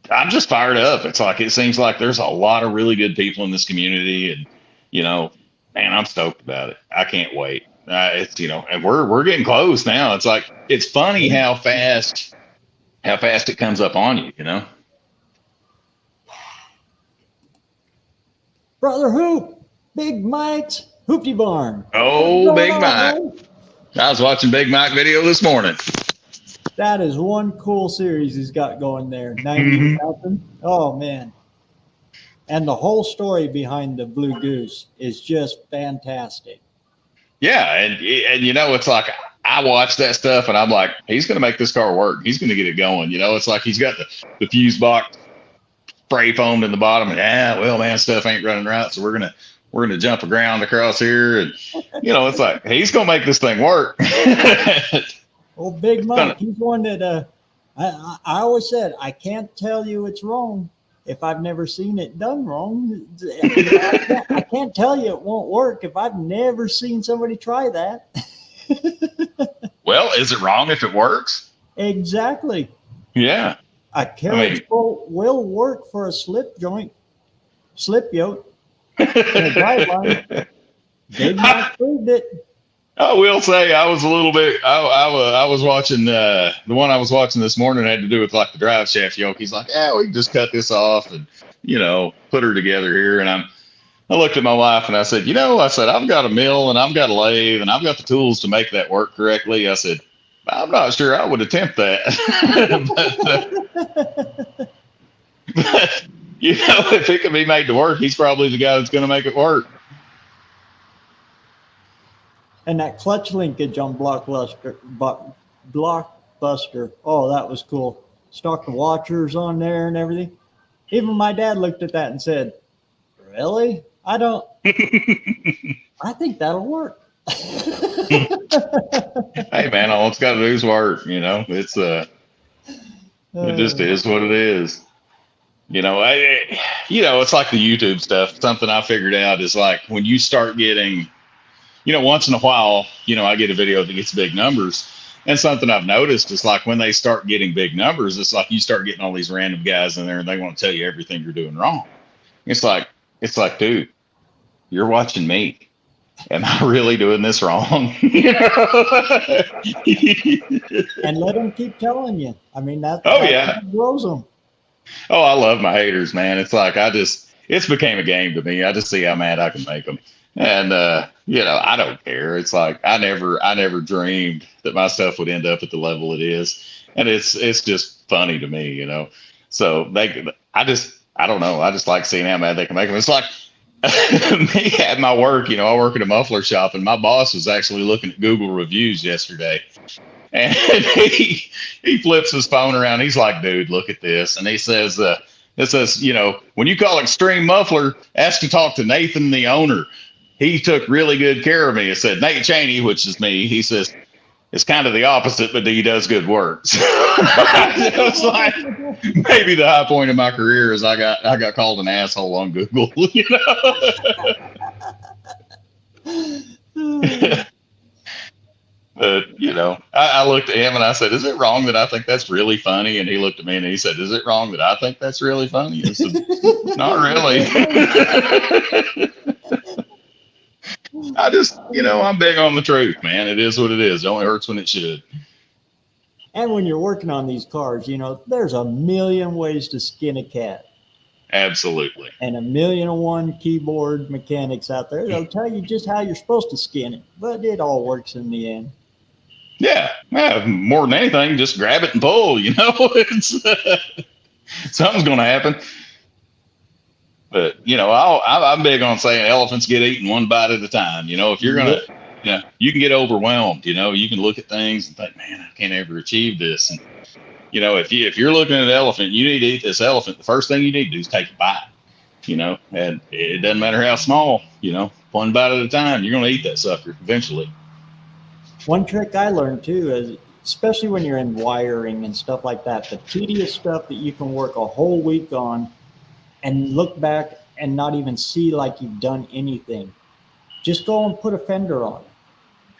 S8: I'm just fired up. It's like, it seems like there's a lot of really good people in this community, and, man, I'm stoked about it. I can't wait. It's, and we're getting close now. It's like, it's funny how fast it comes up on you,
S1: Brother Hoop, Big Mike's Hoopty Barn.
S8: Oh, Big Mike. I was watching Big Mike video this morning.
S1: That is one cool series he's got going there. 90,000. Oh, man. And the whole story behind the Blue Goose is just fantastic.
S8: Yeah, and it's like I watch that stuff and I'm like, he's going to make this car work. He's going to get it going. It's like he's got the fuse box spray foamed in the bottom, and well, man, stuff ain't running right, so we're gonna jump a ground across here, and it's like he's gonna make this thing work.
S1: Oh, Big Mike, he's one that I always said I can't tell you it's wrong if I've never seen it done wrong. I can't tell you it won't work if I've never seen somebody try that.
S8: Well, is it wrong if it works?
S1: Exactly.
S8: Yeah.
S1: A carriage bolt will work for a slip yoke, in a driveline, Big Mac proved it.
S8: I will say I was a little bit. I was watching the one I was watching this morning had to do with like the drive shaft yoke. He's like, yeah, we can just cut this off and put her together here. And I looked at my wife and I said, I said I've got a mill and I've got a lathe and I've got the tools to make that work correctly. I said I'm not sure I would attempt that, but if it can be made to work, he's probably the guy that's going to make it work.
S1: And that clutch linkage on Blockbuster, oh, that was cool. Stuck the washers on there and everything. Even my dad looked at that and said, really? I think that'll work.
S8: Hey man, all it's got to do is work. It's it just is what it is. It's like the YouTube stuff. Something I figured out is like when you start getting, once in a while, I get a video that gets big numbers. And something I've noticed is like when they start getting big numbers, it's like you start getting all these random guys in there and they want to tell you everything you're doing wrong. It's like, dude, you're watching me. Am I really doing this wrong?
S1: And let them keep telling you. I mean, that blows them.
S8: Oh, I love my haters, man. It's like it's became a game to me. I just see how mad I can make them. And, I don't care. It's like, I never dreamed that my stuff would end up at the level it is. And it's just funny to me, so I don't know. I just like seeing how mad they can make them. It's like me at my work, I work at a muffler shop and my boss was actually looking at Google reviews yesterday and he flips his phone around. He's like, dude, look at this. And he says, it says, when you call Extreme Muffler, ask to talk to Nathan, the owner. He took really good care of me. It said Nate Cheney, which is me. He says it's kind of the opposite, but he does good work. So it was like maybe the high point of my career is I got called an asshole on Google. But I looked at him and I said, "Is it wrong that I think that's really funny?" And he looked at me and he said, "Is it wrong that I think that's really funny?" I said, "Not really." I just, I'm big on the truth, man. It is what it is. It only hurts when it should.
S1: And when you're working on these cars, there's a million ways to skin a cat.
S8: Absolutely. And
S1: 1,000,001 keyboard mechanics out there. They'll tell you just how you're supposed to skin it, but it all works in the end.
S8: Yeah. More than anything, just grab it and pull, it's something's going to happen. But, I'm big on saying elephants get eaten one bite at a time. If you're going to, you can get overwhelmed, you can look at things and think, man, I can't ever achieve this. And, if you're looking at an elephant, you need to eat this elephant. The first thing you need to do is take a bite, and it doesn't matter how small, one bite at a time, you're going to eat that sucker eventually.
S1: One trick I learned too is, especially when you're in wiring and stuff like that, the tedious stuff that you can work a whole week on and look back and not even see like you've done anything. Just go and put a fender on it.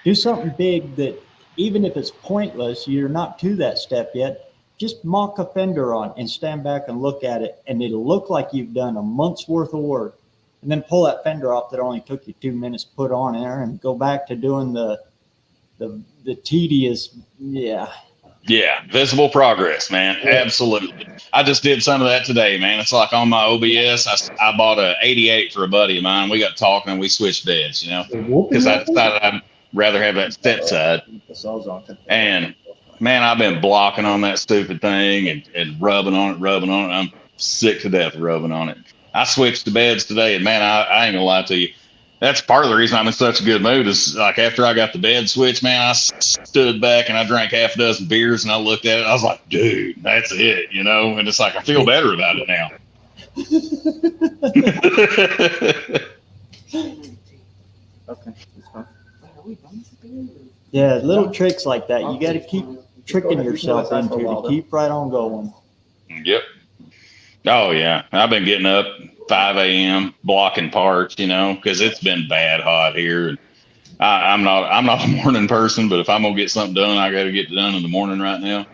S1: Do something big that even if it's pointless, you're not to that step yet, just mock a fender on and stand back and look at it, and it'll look like you've done a month's worth of work. And then pull that fender off that only took you 2 minutes to put on there and go back to doing the tedious,
S8: Yeah, visible progress, man. Yeah. Absolutely. I just did some of that today, man. It's like on my OBS, I bought a 88 for a buddy of mine. We got talking and we switched beds, because I decided I'd rather have that step side. And man, I've been blocking on that stupid thing and rubbing on it. I'm sick to death of rubbing on it. I switched the beds today, and man, I ain't gonna lie to you. That's part of the reason I'm in such a good mood is like after I got the bed switched, man, I stood back and I drank half a dozen beers and I looked at it. I was like, dude, that's it, And it's like, I feel better about it now.
S6: Okay.
S1: Yeah, little tricks like that. You got to keep tricking yourself into to keep right on going.
S8: Yep. Oh, yeah. I've been getting up 5 a.m. blocking parts, because it's been bad hot here. I'm not a morning person, but if I'm gonna get something done, I got to get it done in the morning right now.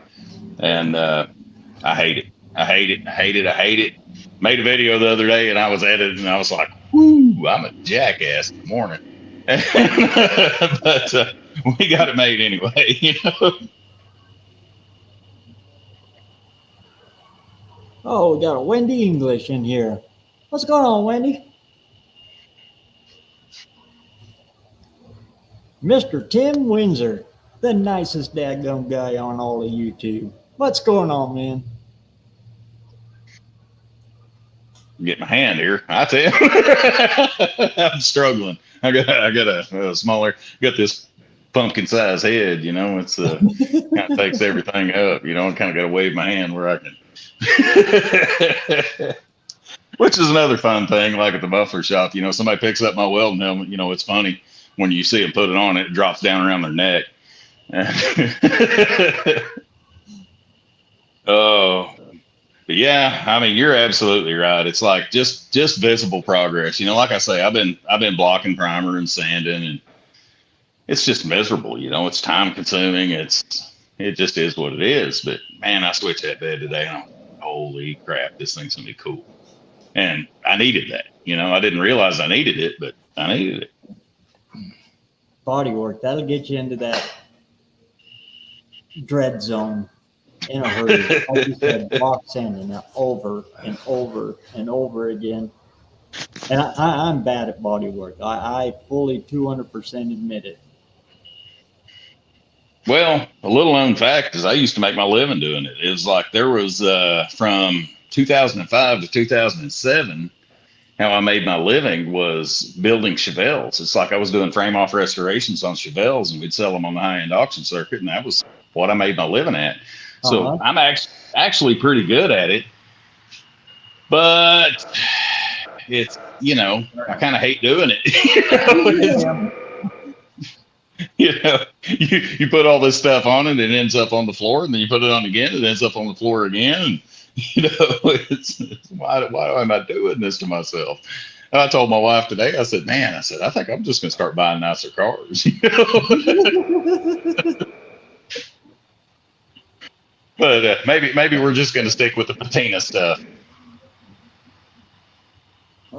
S8: And I hate it. Made a video the other day, and I was editing, and I was like, "Whoo! I'm a jackass in the morning." But we got it made anyway, you know.
S1: Oh, we got a Wendy English in here. What's going on, Wendy? Mr. Tim Windsor, the nicest daggum guy on all of YouTube. What's going on, man?
S8: Get my hand here. I tell you, I'm struggling. I got a smaller. Got this pumpkin-sized head. You know, it's kind of takes everything up. You know, I kind of got to wave my hand where I can. Which is another fun thing, like at the muffler shop. You know, somebody picks up my welding helmet. You know, it's funny when you see them put it on. It drops down around their neck. Oh. But yeah, I mean, you're absolutely right. It's like just visible progress. You know, like I say, I've been blocking primer and sanding, and it's just miserable. You know, it's time consuming. It just is what it is. But man, I switched that bed today, and I'm like, holy crap, this thing's gonna be cool. And I needed that. You know, I didn't realize I needed it, but I needed it.
S1: Body work, that'll get you into that dread zone. In a hurry. Like you said, block sanding over and over and over again. And I'm bad at body work. I fully 200% admit it.
S8: Well, a little known fact is I used to make my living doing it. It was like there was from 2005 to 2007, how I made my living was building Chevelles. It's like I was doing frame off restorations on Chevelles, and we'd sell them on the high-end auction circuit, and that was what I made my living at. So I'm actually pretty good at it, but it's, you know, I kind of hate doing it. You know, you put all this stuff on it, it ends up on the floor, and then you put it on again, it ends up on the floor again. And, you know, it's why am I doing this to myself? And I told my wife today, I said, I think I'm just going to start buying nicer cars. You know? But maybe we're just going to stick with the patina stuff.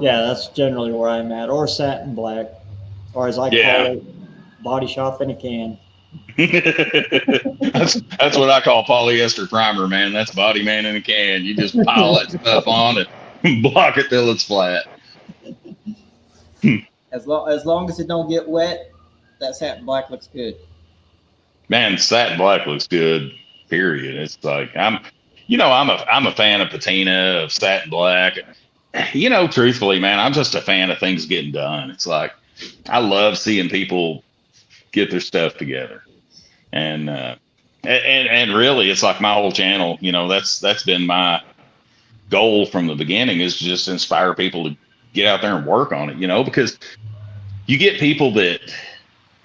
S1: Yeah, that's generally where I'm at. Or satin black, or as I call it, body shop in a can.
S8: That's what I call polyester primer, man. That's body man in a can. You just pile that stuff on and block it till it's flat.
S6: As long as it don't get wet, that satin black looks good.
S8: Man, satin black looks good. Period. It's like I'm a fan of patina, of satin black. You know, truthfully, man, I'm just a fan of things getting done. It's like I love seeing people get their stuff together, and really, it's like my whole channel. You know, that's been my goal from the beginning, is just inspire people to get out there and work on it. You know, because you get people that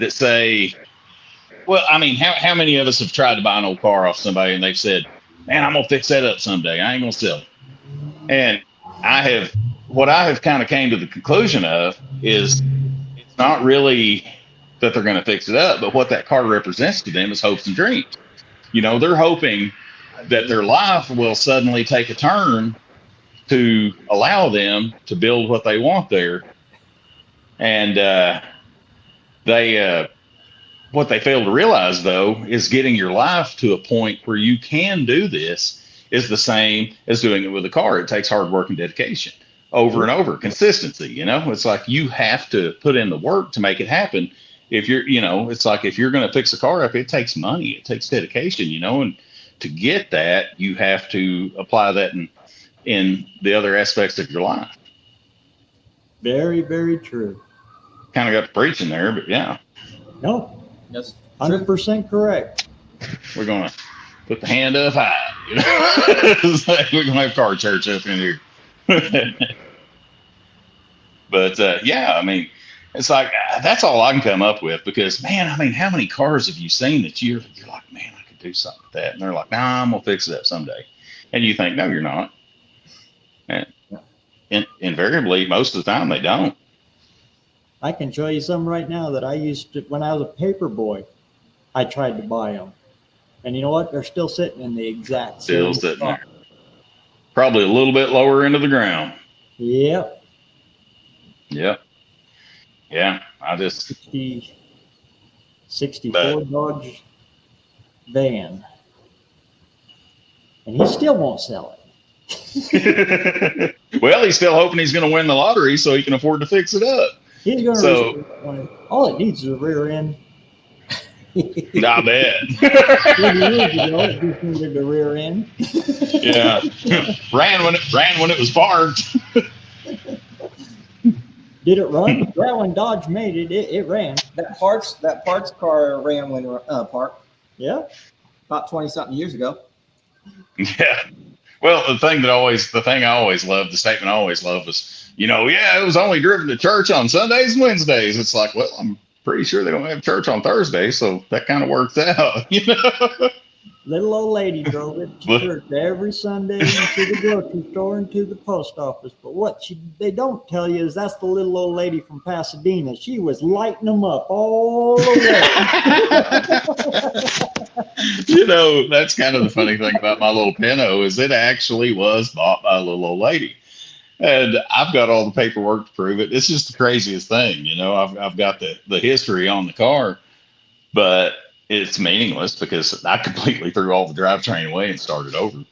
S8: say, well, I mean, how many of us have tried to buy an old car off somebody and they've said, man, I'm going to fix that up someday. I ain't going to sell it. And what I have kind of came to the conclusion of is it's not really that they're going to fix it up, but what that car represents to them is hopes and dreams. You know, they're hoping that their life will suddenly take a turn to allow them to build what they want there. And what they fail to realize, though, is getting your life to a point where you can do this is the same as doing it with a car. It takes hard work and dedication over and over, consistency. You know, it's like you have to put in the work to make it happen. If you're, you know, it's like if you're going to fix a car up, it takes money, it takes dedication, you know, and to get that, you have to apply that in the other aspects of your life.
S1: Very, very true.
S8: Kind of got the preaching there, but yeah.
S1: No.
S6: Yes,
S1: 100% correct.
S8: We're going to put the hand up high. You know? It's like we're going to have car church up in here. But yeah, I mean, it's like that's all I can come up with because, man, I mean, how many cars have you seen that you're like, man, I could do something with that? And they're like, nah, I'm going to fix it up someday. And you think, no, you're not. And invariably, most of the time, they don't.
S1: I can show you some right now that I used to, when I was a paper boy, I tried to buy them. And you know what? They're still sitting in the exact
S8: Still
S1: same
S8: sitting
S1: spot.
S8: there. Probably a little bit lower into the ground.
S1: Yep.
S8: Yep. Yeah, I just
S1: 64 Dodge van, and he still won't sell it.
S8: well, he's still hoping he's going to win the lottery so he can afford to fix it up.
S1: He's going to.
S8: So
S1: all it needs is a rear end.
S8: I bet.
S1: 20 years ago, it just needed a rear end.
S8: Yeah, ran when it was parked.
S1: Did it run? Well, when Dodge made it, it ran.
S6: That parts car ran when parked.
S1: Yeah,
S6: about 20-something years ago.
S8: Yeah. Well, the thing I always loved, the statement I always loved was, it was only driven to church on Sundays and Wednesdays. It's like, well, I'm pretty sure they don't have church on Thursday, so that kind of works out,
S1: Little old lady drove it to church every Sunday and to the grocery store and to the post office. But what they don't tell you is that's the little old lady from Pasadena. She was lighting them up all the
S8: way. That's kind of the funny thing about my little Pinto is it actually was bought by a little old lady. And I've got all the paperwork to prove it. It's just the craziest thing, I've got the history on the car, but it's meaningless because I completely threw all the drivetrain away and started over.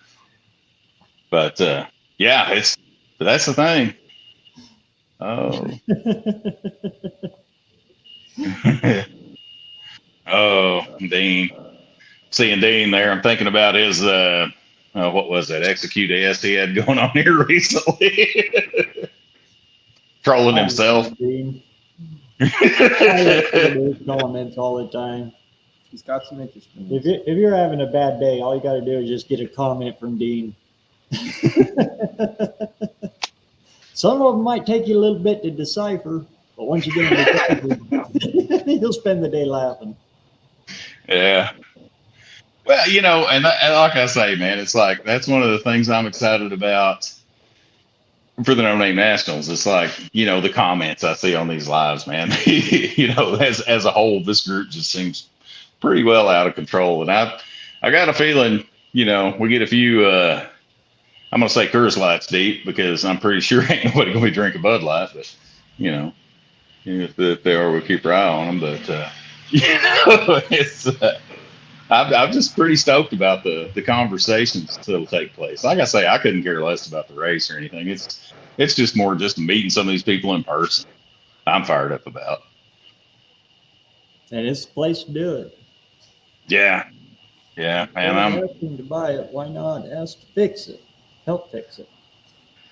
S8: But that's the thing. Oh. Oh, Dean. Seeing Dean there, I'm thinking about his what was that Execute S he had going on here recently. Trolling himself.
S1: Comments all the time.
S6: He's got some interesting.
S1: If you're having a bad day, all you got to do is just get a comment from Dean. Some of them might take you a little bit to decipher, but once you get them deciphered, you'll spend the day laughing.
S8: Yeah. Well, and like I say, man, it's like that's one of the things I'm excited about for the No Name Nationals. It's like, the comments I see on these lives, man. As a whole, this group just seems pretty well out of control. And I got a feeling, we get a few, I'm going to say Coors Lights deep because I'm pretty sure ain't nobody going to be drinking Bud Light, but, if they are, we'll keep our eye on them. But, it's, I'm just pretty stoked about the conversations that'll take place. Like I say, I couldn't care less about the race or anything. It's just more just meeting some of these people in person. I'm fired up about.
S1: And it's the place to do it.
S8: Yeah, man. I'm
S1: asking to buy it. Why not ask to fix it? Help fix it.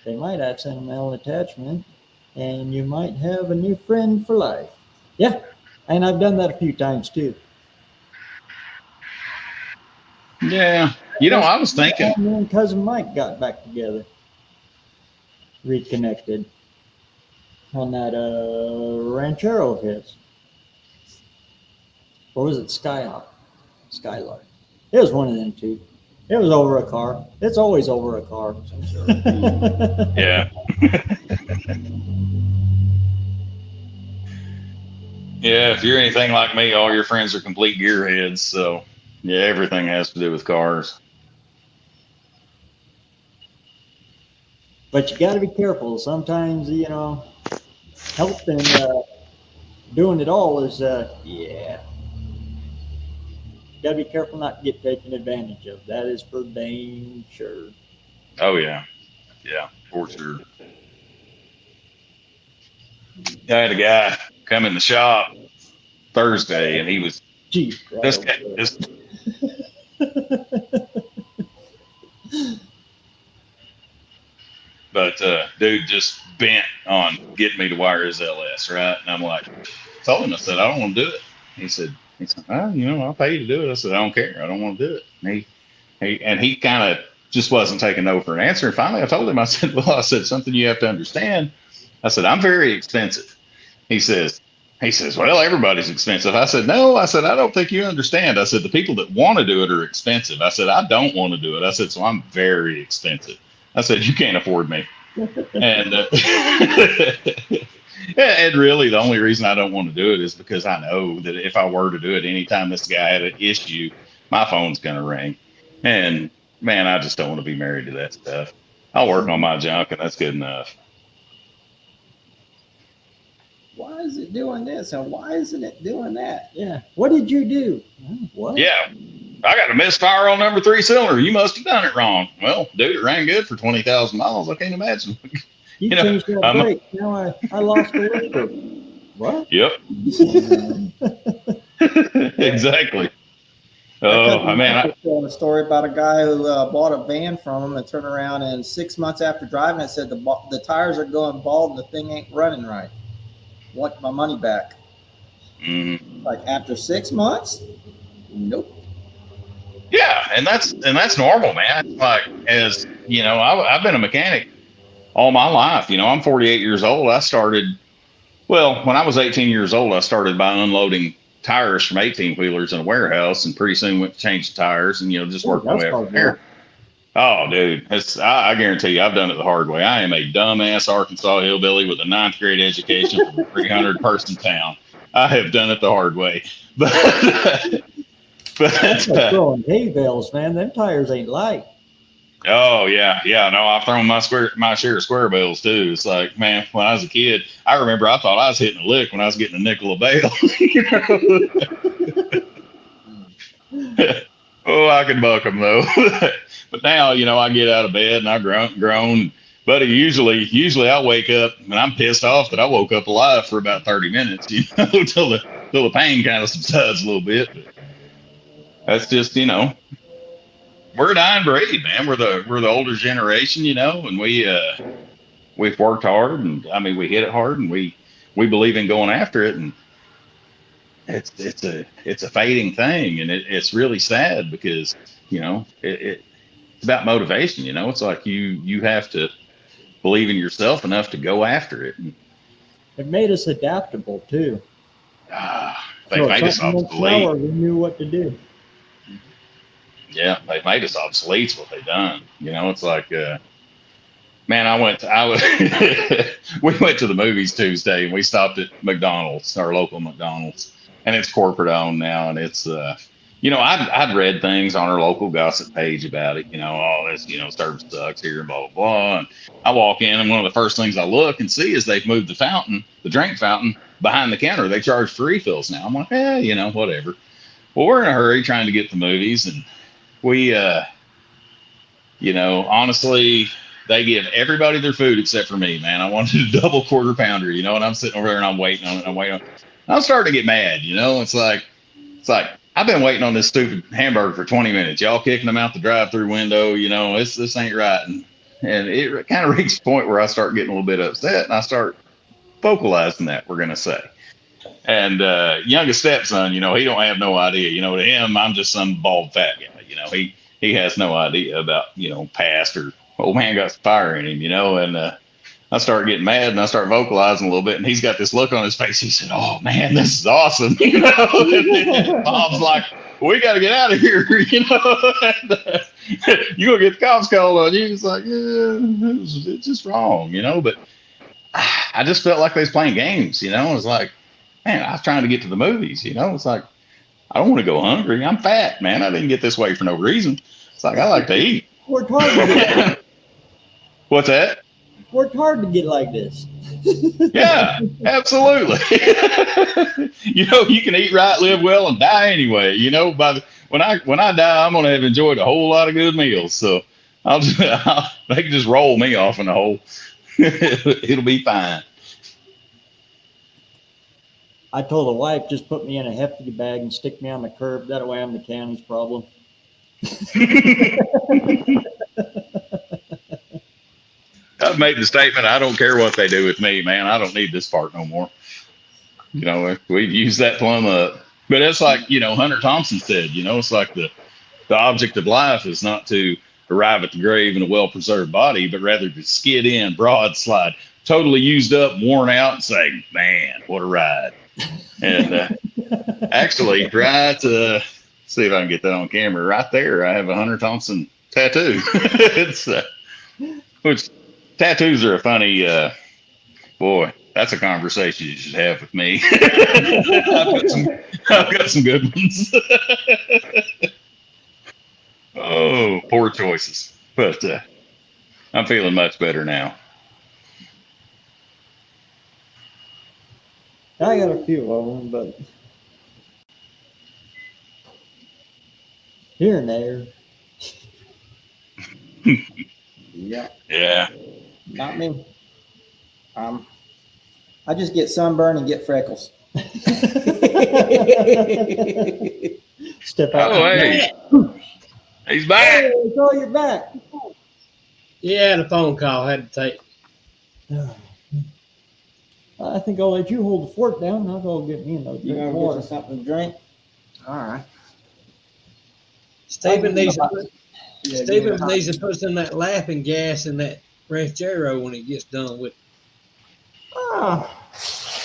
S1: They might add sentimental attachment, and you might have a new friend for life. Yeah, and I've done that a few times too.
S8: Yeah, I was thinking.
S1: Me and cousin Mike got back together, reconnected on that Ranchero of his. Or was it Skylark? It was one of them two. It was over a car. It's always over a car.
S8: Yeah. Yeah, if you're anything like me, all your friends are complete gearheads. So, yeah, everything has to do with cars.
S1: But you got to be careful. Sometimes, helping doing it all is, got to be careful not to get taken advantage of. That is for dang sure.
S8: Oh, yeah. Yeah, for sure. I had a guy come in the shop Thursday, and he was this guy. But dude just bent on getting me to wire his LS, right? And I'm like, told him, I said, I don't want to do it. He said, I'll pay you to do it. I said, I don't care. I don't want to do it. And he kind of just wasn't taking no for an answer. And finally I told him, I said, something you have to understand. I said, I'm very expensive. He says, well, everybody's expensive. I said, no, I don't think you understand. I said, the people that want to do it are expensive. I said, I don't want to do it. I said, so I'm very expensive. I said, you can't afford me. And and really the only reason I don't want to do it is because I know that if I were to do it anytime this guy had an issue, my phone's going to ring. And man, I just don't want to be married to that stuff. I'll work on my junk and that's good enough.
S1: Why
S6: is it doing this? And why isn't it doing that?
S1: Yeah. What did you do? What?
S8: Yeah. I got a misfire on number 3 cylinder. You must have done it wrong. Well, dude, it ran good for 20,000 miles. I can't imagine.
S1: You
S8: know,
S1: changed that brake. Now I lost the liquid. What?
S8: Yep. Exactly. Oh, I mean,
S6: I told a story about a guy who bought a van from him and turned around and 6 months after driving it said the tires are going bald and the thing ain't running right. Want my money back. Like after 6 months? Nope.
S8: Yeah, and that's normal, man. Like, as you know, I've been a mechanic all my life. You know, I'm 48 years old. When I was 18 years old, I started by unloading tires from 18-wheelers in a warehouse, and pretty soon went to change the tires and, just work my way up from there. Oh, dude, I guarantee you, I've done it the hard way. I am a dumbass Arkansas hillbilly with a 9th grade education from a 300-person town. I have done it the hard way.
S1: That's like throwing hay bales, man. Them tires ain't light.
S8: Oh yeah. No, I've thrown my share of square bales too. It's like, man, when I was a kid, I remember I thought I was hitting a lick when I was getting a nickel a bale. Oh, I can buck them though. But now, I get out of bed and I groan. Buddy, usually I wake up and I'm pissed off that I woke up alive for about 30 minutes, till the pain kind of subsides a little bit. But that's just, we're a dying breed, man. We're the older generation, and we've worked hard, and I mean we hit it hard, and we believe in going after it, and it's a fading thing, and it's really sad because it's about motivation. It's like you have to believe in yourself enough to go after it.
S1: It made us adaptable too.
S8: They made us obsolete.
S1: We knew what to do.
S8: Yeah, they made us obsolete. What they done. It's like, man, we went to the movies Tuesday and we stopped at McDonald's, our local McDonald's, and it's corporate owned now. And it's, I'd read things on our local gossip page about it, this, service sucks here and blah, blah, blah. And I walk in and one of the first things I look and see is they've moved the drink fountain behind the counter. They charge for refills now. I'm like, whatever. Well, we're in a hurry trying to get the movies, and we, honestly, they give everybody their food except for me, man. I wanted a double quarter pounder, and I'm sitting over there and I'm waiting on it. I'm starting to get mad, It's like I've been waiting on this stupid hamburger for 20 minutes. Y'all kicking them out the drive-through window, this ain't right. And it kind of reached a point where I start getting a little bit upset, and I start vocalizing that, we're going to say. And youngest stepson, he don't have no idea. To him, I'm just some bald fat guy. He has no idea about, past or old man got some fire in him, and I start getting mad and I start vocalizing a little bit, and he's got this look on his face. He said, "Oh man, this is awesome." And Mom's like, "We got to get out of here," and, you gonna get the cops called on you. It's like, it's just wrong, But I just felt like they was playing games, It was like, man, I was trying to get to the movies, It's like, I don't want to go hungry. I'm fat, man. I didn't get this way for no reason. It's like, I like to eat.
S1: Worked hard to get
S8: What's that?
S1: Worked hard to get like this.
S8: Yeah, absolutely. You can eat right, live well, and die anyway. When I die, I'm gonna have enjoyed a whole lot of good meals. So they can just roll me off in the hole. It'll be fine.
S1: I told the wife, just put me in a hefty bag and stick me on the curb. That way I'm the county's problem.
S8: I've made the statement, I don't care what they do with me, man. I don't need this part no more. We've used that plumb up. But it's like, Hunter Thompson said, it's like the object of life is not to arrive at the grave in a well-preserved body, but rather to skid in, broad slide, totally used up, worn out, and say, man, what a ride. And actually, right, see if I can get that on camera. Right there, I have a Hunter Thompson tattoo. Which tattoos are a funny, boy, that's a conversation you should have with me. I've got some good ones. Oh, poor choices. But I'm feeling much better now.
S1: I got a few of them, but here and there.
S6: Yeah,
S8: Yeah.
S6: not me. I just get sunburn and get freckles.
S1: Step out.
S8: Oh, hey. He's back.
S1: Hey, so you're back.
S4: Yeah, the phone call had to take.
S1: I think I'll let you hold the fort down. I'll go get me another
S6: You
S1: drink
S6: gonna
S1: of
S6: get
S1: water.
S6: you something to drink? All right.
S4: Stepen needs to put,
S6: Yeah, give me
S4: Stepen
S6: the
S4: needs to put some of that laughing gas in that Ranchero when he gets done with.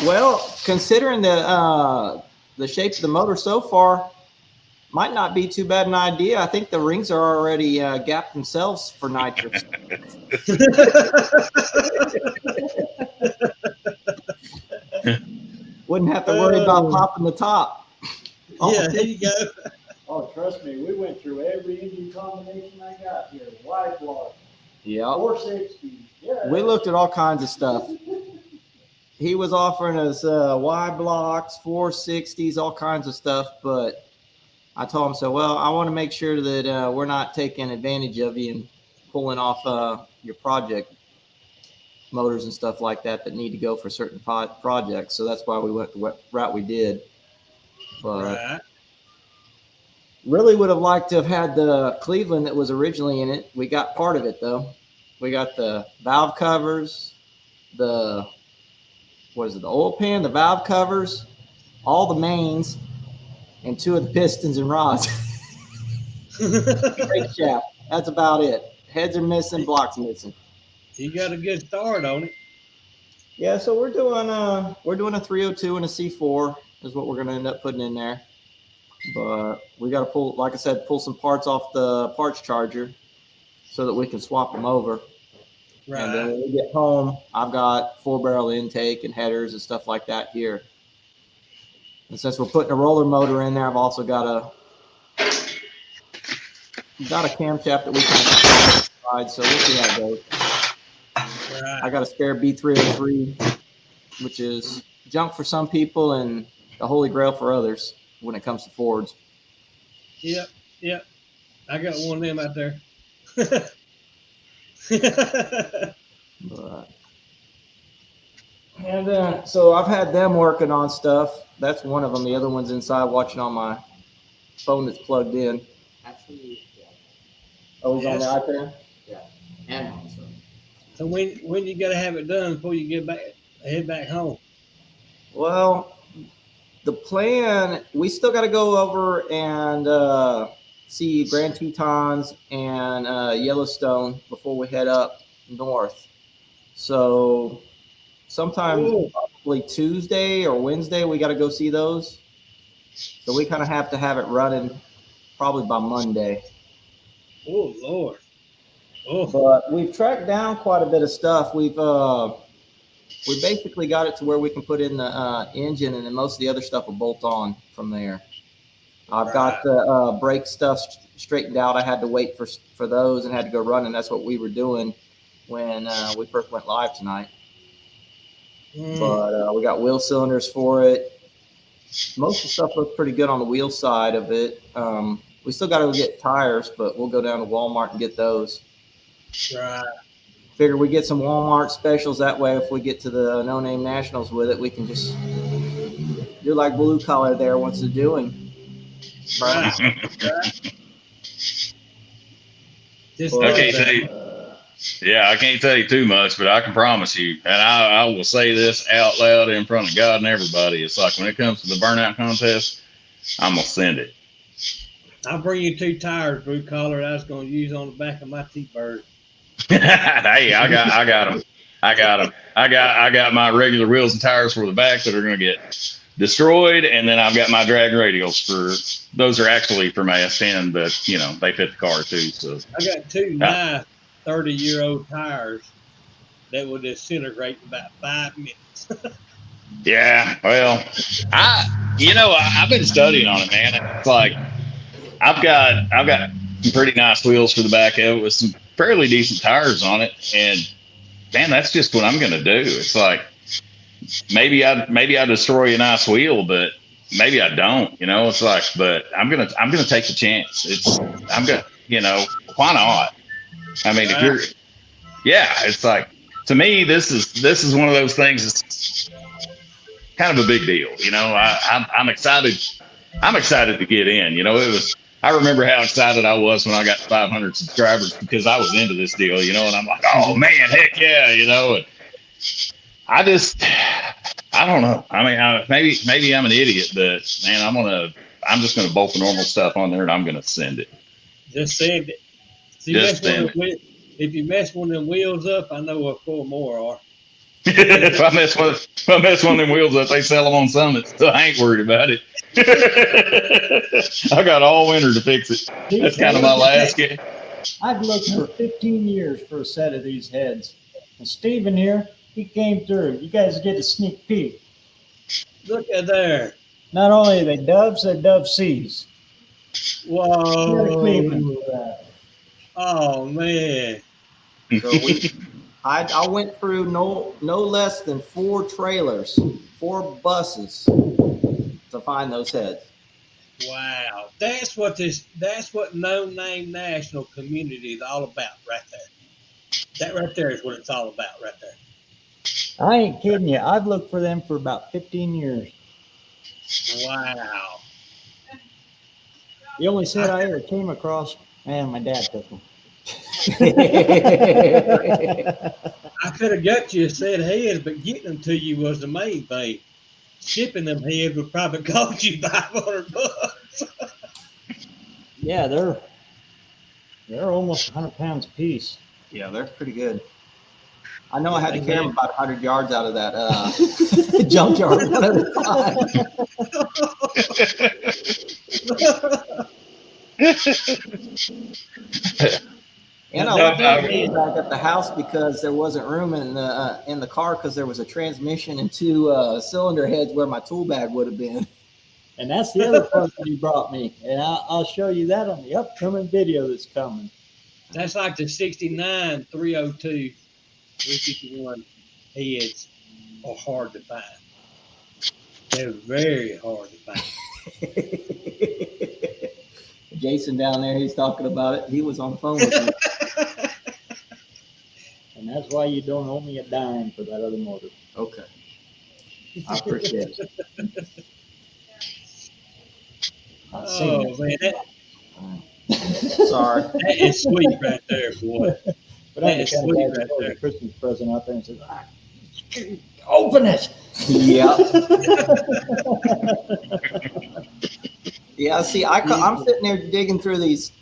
S6: Well, considering the shape of the motor so far, might not be too bad an idea. I think the rings are already gapped themselves for nitrous. Wouldn't have to worry about popping the top.
S4: Yeah, there you go.
S1: Oh, trust me, we went through every engine combination I got here. Wide block,
S6: Yeah.
S1: 460. Yeah.
S6: We looked at all kinds of stuff. He was offering us Y blocks, 460s, all kinds of stuff. But I told him, well, I want to make sure that we're not taking advantage of you and pulling off your project motors and stuff like that need to go for certain projects. So that's why we went the route we did. But
S4: Right.
S6: really would have liked to have had the Cleveland that was originally in it. We got part of it, though. We got the valve covers, the oil pan, the valve covers, all the mains, and 2 of the pistons and rods. Brake shaft. That's about it. Heads are missing, blocks missing.
S4: You got a good start on it.
S6: Yeah, so we're doing a 302 and a C4 is what we're going to end up putting in there. But we got to pull, like I said, pull some parts off the parts charger so that we can swap them over.
S4: Right.
S6: And then when we get home, I've got 4-barrel intake and headers and stuff like that here. And since we're putting a roller motor in there, I've also got a camshaft that we can ride, so we'll see how it goes.
S4: Right.
S6: I got a spare B303, which is junk for some people and the holy grail for others when it comes to Fords.
S4: Yep. I got one of them out there.
S6: But, and so I've had them working on stuff. That's one of them. The other one's inside watching on my phone that's plugged in.
S10: Actually, yeah.
S6: Oh, he's on the iPad?
S10: Yeah. And also.
S4: So when you gotta have it done before you head back home?
S6: Well, the plan, we still got to go over and see Grand Tetons and Yellowstone before we head up north. So sometime probably Tuesday or Wednesday, we got to go see those. So we kind of have to have it running probably by Monday.
S4: Oh, Lord. Oh.
S6: But we've tracked down quite a bit of stuff. We basically got it to where we can put in the engine, and then most of the other stuff will bolt on from there. I've got the brake stuff straightened out. I had to wait for those and had to go run, and that's what we were doing when we first went live tonight. But we got wheel cylinders for it. Most of the stuff looks pretty good on the wheel side of it. We still got to go get tires, but we'll go down to Walmart and get those.
S4: Right.
S6: Figure we get some Walmart specials. That way, if we get to the no-name nationals with it, we can just do like Blue Collar there wants to do. And
S4: Right.
S8: I can't tell you. Yeah, I can't tell you too much, but I can promise you, and I will say this out loud in front of God and everybody. It's like when it comes to the burnout contest, I'm gonna send it.
S4: I'll bring you 2 tires, Blue Collar, that I was going to use on the back of my T-Bird.
S8: Hey, I got them. I got my regular wheels and tires for the back that are going to get destroyed, and then I've got my drag radials for those are actually for my S10, but you know they fit the car too. So
S4: I got 2 nice 30-year-old tires that will disintegrate in about 5 minutes.
S8: yeah, well, I've been studying on it, man. It's like I've got some pretty nice wheels for the back of it with some fairly decent tires on it, and man, that's just what I'm going to do. It's like maybe I destroy a nice wheel, but maybe I don't. You know, it's like, but I'm gonna take the chance. Why not? I mean, if you're, it's like, to me, this is one of those things. It's kind of a big deal. You know, I'm excited. I'm excited to get in. You know, I remember how excited I was when I got 500 subscribers because I was into this deal, you know, and I'm like, oh man, heck yeah, you know. And I don't know. I mean, maybe I'm an idiot, but man, I'm just gonna bolt the normal stuff on there and I'm gonna send it.
S4: Just send it. If you mess one of them wheels up, I know what 4 more are.
S8: If I mess one of them wheels up, they sell them on Summit, so I ain't worried about it. I got all winter to fix it. That's kind of my last game.
S1: I've looked for 15 years for a set of these heads. And Stepen here, he came through. You guys get a sneak peek.
S4: Look at there.
S1: Not only are they Doves, they're Dove C's.
S4: Whoa. Oh, man.
S6: So I went through no less than 4 trailers, 4 buses to find those heads.
S4: Wow. That's what No Name National Community is all about right there. That right there is what it's all about right there.
S1: I ain't kidding you. I've looked for them for about 15 years.
S4: Wow.
S1: The only set I ever came across, man, my dad took them.
S4: I could have got you a set of heads, but getting them to you was the main thing. Shipping them heads would probably cost you $500.
S1: Yeah, they're almost 100 pounds a piece.
S6: Yeah, they're pretty good. I know I had to carry them about 100 yards out of that junkyard one at a time. And I left the back at the house because there wasn't room in the car because there was a transmission and 2 cylinder heads where my tool bag would have been.
S1: And that's the other part that he brought me. And I'll show you that on the upcoming video that's coming.
S4: That's like the 69 302 351 heads are hard to find. They're very hard to find.
S6: Jason down there, he's talking about it. He was on the phone with me.
S1: And that's why you don't owe me a dime for that other motor.
S6: Okay. I appreciate it.
S4: Oh, man.
S6: Sorry.
S4: That is sweet right there, boy.
S1: But that is sweet right there. Christmas present out there and says, open it.
S6: Yeah. Yeah, see, I'm sitting there digging through these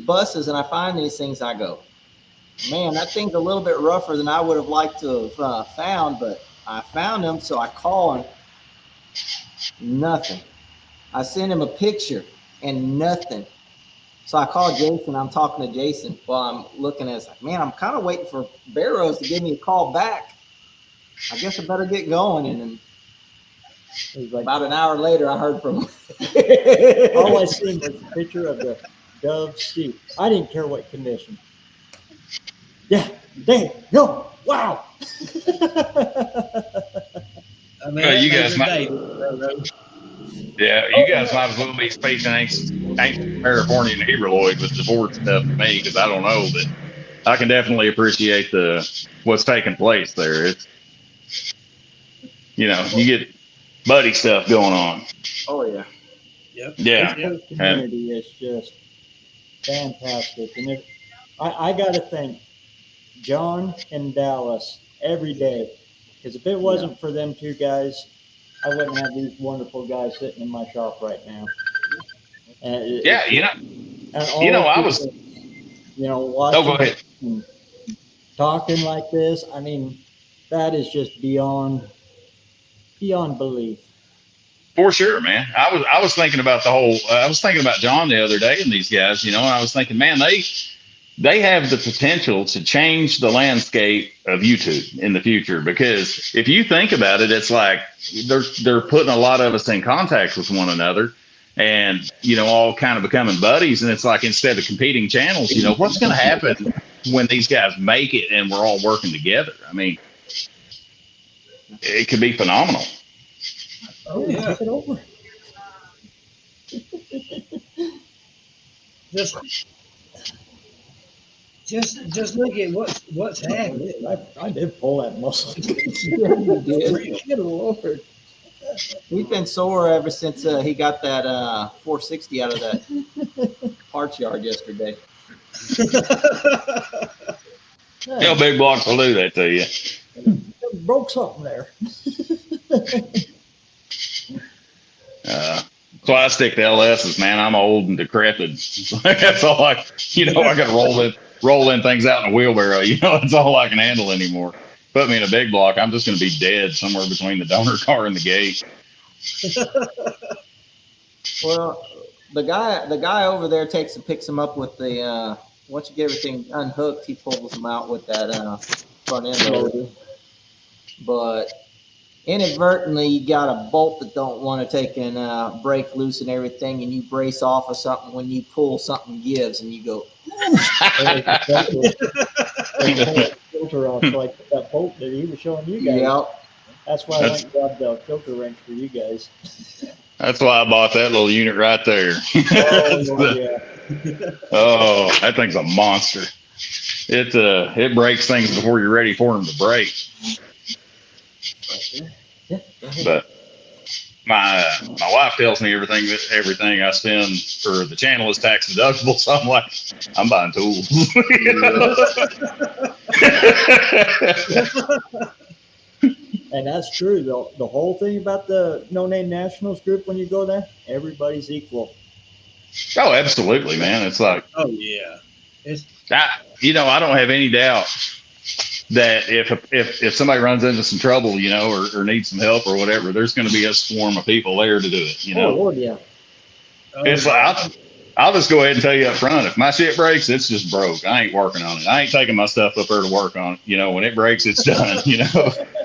S6: buses and I find these things. I go, man, that thing's a little bit rougher than I would have liked to have found, but I found them, so I call him. Nothing. I send him a picture and nothing. So I call Jason. I'm talking to Jason while I'm looking at it. It's like, man, I'm kind of waiting for BareRose to give me a call back. I guess I better get going. And then it was like about an hour later, I heard from him.
S1: All I seen was a picture of the Dove seat. I didn't care what condition. Yeah, dang, no, wow.
S4: I mean,
S8: you guys might. Yeah, you guys might as well be speaking ancient California and Hebrewoid with the Ford stuff to me, because I don't know, but I can definitely appreciate what's taking place there. It's, you get buddy stuff going on.
S6: Oh yeah.
S4: Yep.
S8: Yeah.
S1: This community is just fantastic, and I got to thank John and Dallas every day, because if it wasn't for them 2 guys, I wouldn't have these wonderful guys sitting in my shop right now. And
S8: I was,
S1: watching,
S8: go ahead.
S1: And talking like this. I mean, that is just beyond belief.
S8: For sure, man. I was thinking about I was thinking about John the other day and these guys, and I was thinking, man, they have the potential to change the landscape of YouTube in the future, because if you think about it, it's like they're putting a lot of us in contact with one another and, all kind of becoming buddies. And it's like, instead of competing channels, what's going to happen when these guys make it and we're all working together? I mean, it could be phenomenal.
S4: Oh yeah.
S1: Take it over.
S4: Just look at what's happening.
S1: I did pull that muscle.
S6: Yeah, you did.
S1: Good Lord.
S6: We've been sore ever since he got that 460 out of that parts yard yesterday.
S8: Tell Big Blocks will do that to you.
S1: Broke something there.
S8: So I stick to LSs, man. I'm old and decrepit. That's all I got to roll in things out in a wheelbarrow. That's all I can handle anymore. Put me in a big block, I'm just going to be dead somewhere between the donor car and the gate.
S6: Well, the guy over there picks him up with the once you get everything unhooked, he pulls them out with that front end loader. But inadvertently, you got a bolt that don't want to take and break loose and everything, and you brace off of something. When you pull, something gives, and you go.
S1: Filter off like that bolt that he was showing you guys.
S6: Yep.
S1: That's why I went and grabbed the filter wrench for you guys.
S8: That's why I bought that little unit right there. Oh, that thing's a monster. It breaks things before you're ready for them to break. But my wife tells me everything I spend for the channel is tax deductible, so I'm like, I'm buying tools.
S1: And that's true. The whole thing about the No Name Nationals group, when you go there, everybody's equal.
S8: Oh, absolutely, man. It's like,
S4: oh yeah,
S8: I don't have any doubt that if somebody runs into some trouble, or needs some help or whatever, there's going to be a swarm of people there to do it.
S1: Oh Lord, yeah.
S8: It's like I'll just go ahead and tell you up front, if my shit breaks, it's just broke. I ain't working on it. I ain't taking my stuff up there to work on it. When it breaks, it's done.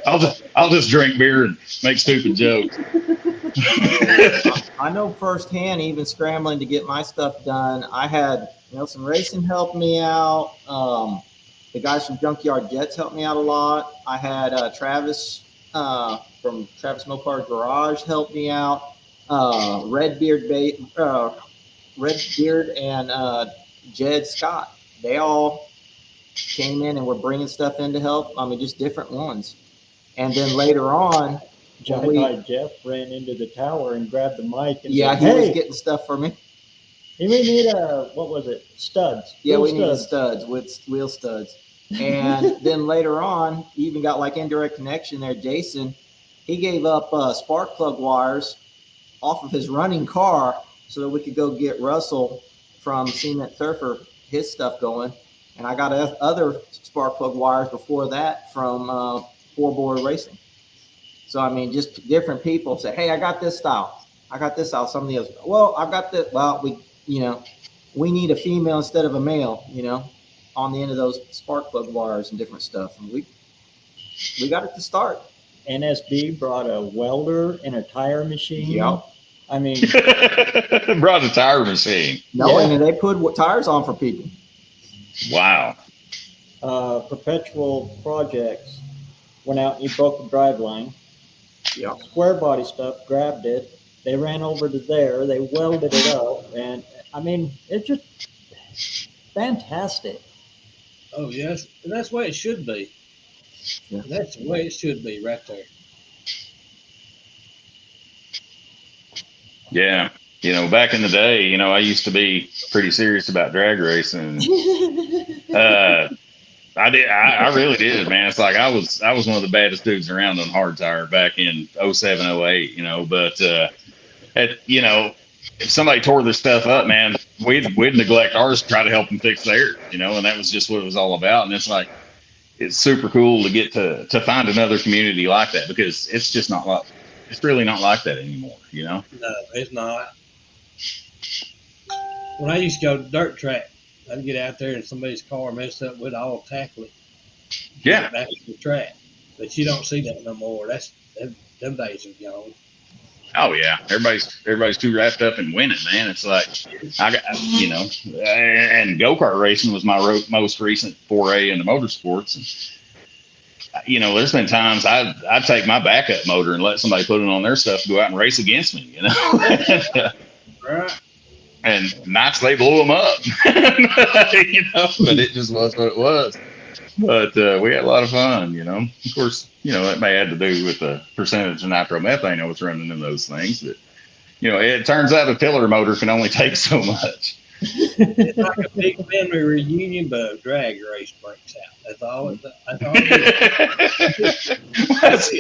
S8: I'll just drink beer and make stupid jokes.
S6: I know firsthand, even scrambling to get my stuff done, I had Nelson Racing help me out. The guys from Junkyard Jets helped me out a lot. I had Travis from Travis Mopar Garage help me out. Redbeard and Jed Scott, they all came in and were bringing stuff in to help. I mean, just different ones. And then later on,
S1: Jeff ran into the tower and grabbed the mic. And
S6: said, he was getting stuff for me.
S1: We need what was it? Studs.
S6: Yeah, we needed studs with wheel studs. And then later on, he even got like indirect connection there. Jason, he gave up spark plug wires off of his running car so that we could go get Russell from Cement Surfer, his stuff going. And I got other spark plug wires before that from Four Board Racing. So, I mean, just different people say, hey, I got this style. Some of the others, well, I've got this. Well, we need a female instead of a male, on the end of those spark plug wires and different stuff. And we got it to start.
S1: NSB brought a welder and a tire machine.
S6: Yep.
S1: I mean,
S8: brought a tire machine.
S6: No, and they put tires on for people.
S8: Wow.
S1: Perpetual Projects went out and he broke the driveline.
S6: Yeah.
S1: Square body stuff, grabbed it. They ran over to there. They welded it up, and I mean, it's just fantastic.
S4: Oh yes, and that's the way it should be. Yeah. That's the way it should be, right there.
S8: Yeah, back in the day, I used to be pretty serious about drag racing. I really did, man. It's like I was one of the baddest dudes around on hard tire back in 07, 08, but if somebody tore this stuff up, man, we'd neglect ours to try to help them fix theirs, and that was just what it was all about. And it's like, it's super cool to get to find another community like that, because it's just it's really not like that anymore, No,
S4: it's not. When I used to go to dirt track, I'd get out there and somebody's car messed up, we'd all tackle it.
S8: Yeah.
S4: Back to the track. But you don't see that no more. Them days are gone.
S8: Oh yeah, everybody's too wrapped up in winning, man. It's like I got, and go-kart racing was my most recent foray into motorsports. And there's been times I'd take my backup motor and let somebody put it on their stuff to go out and race against me,
S4: Right.
S8: And nights they blew them up, but it just was what it was. But we had a lot of fun, Of course, that may have to do with the percentage of nitromethane I was running in those things. But, it turns out a tiller motor can only take so much.
S4: It's like a big family reunion, but a drag race breaks out. That's all it is.
S8: That's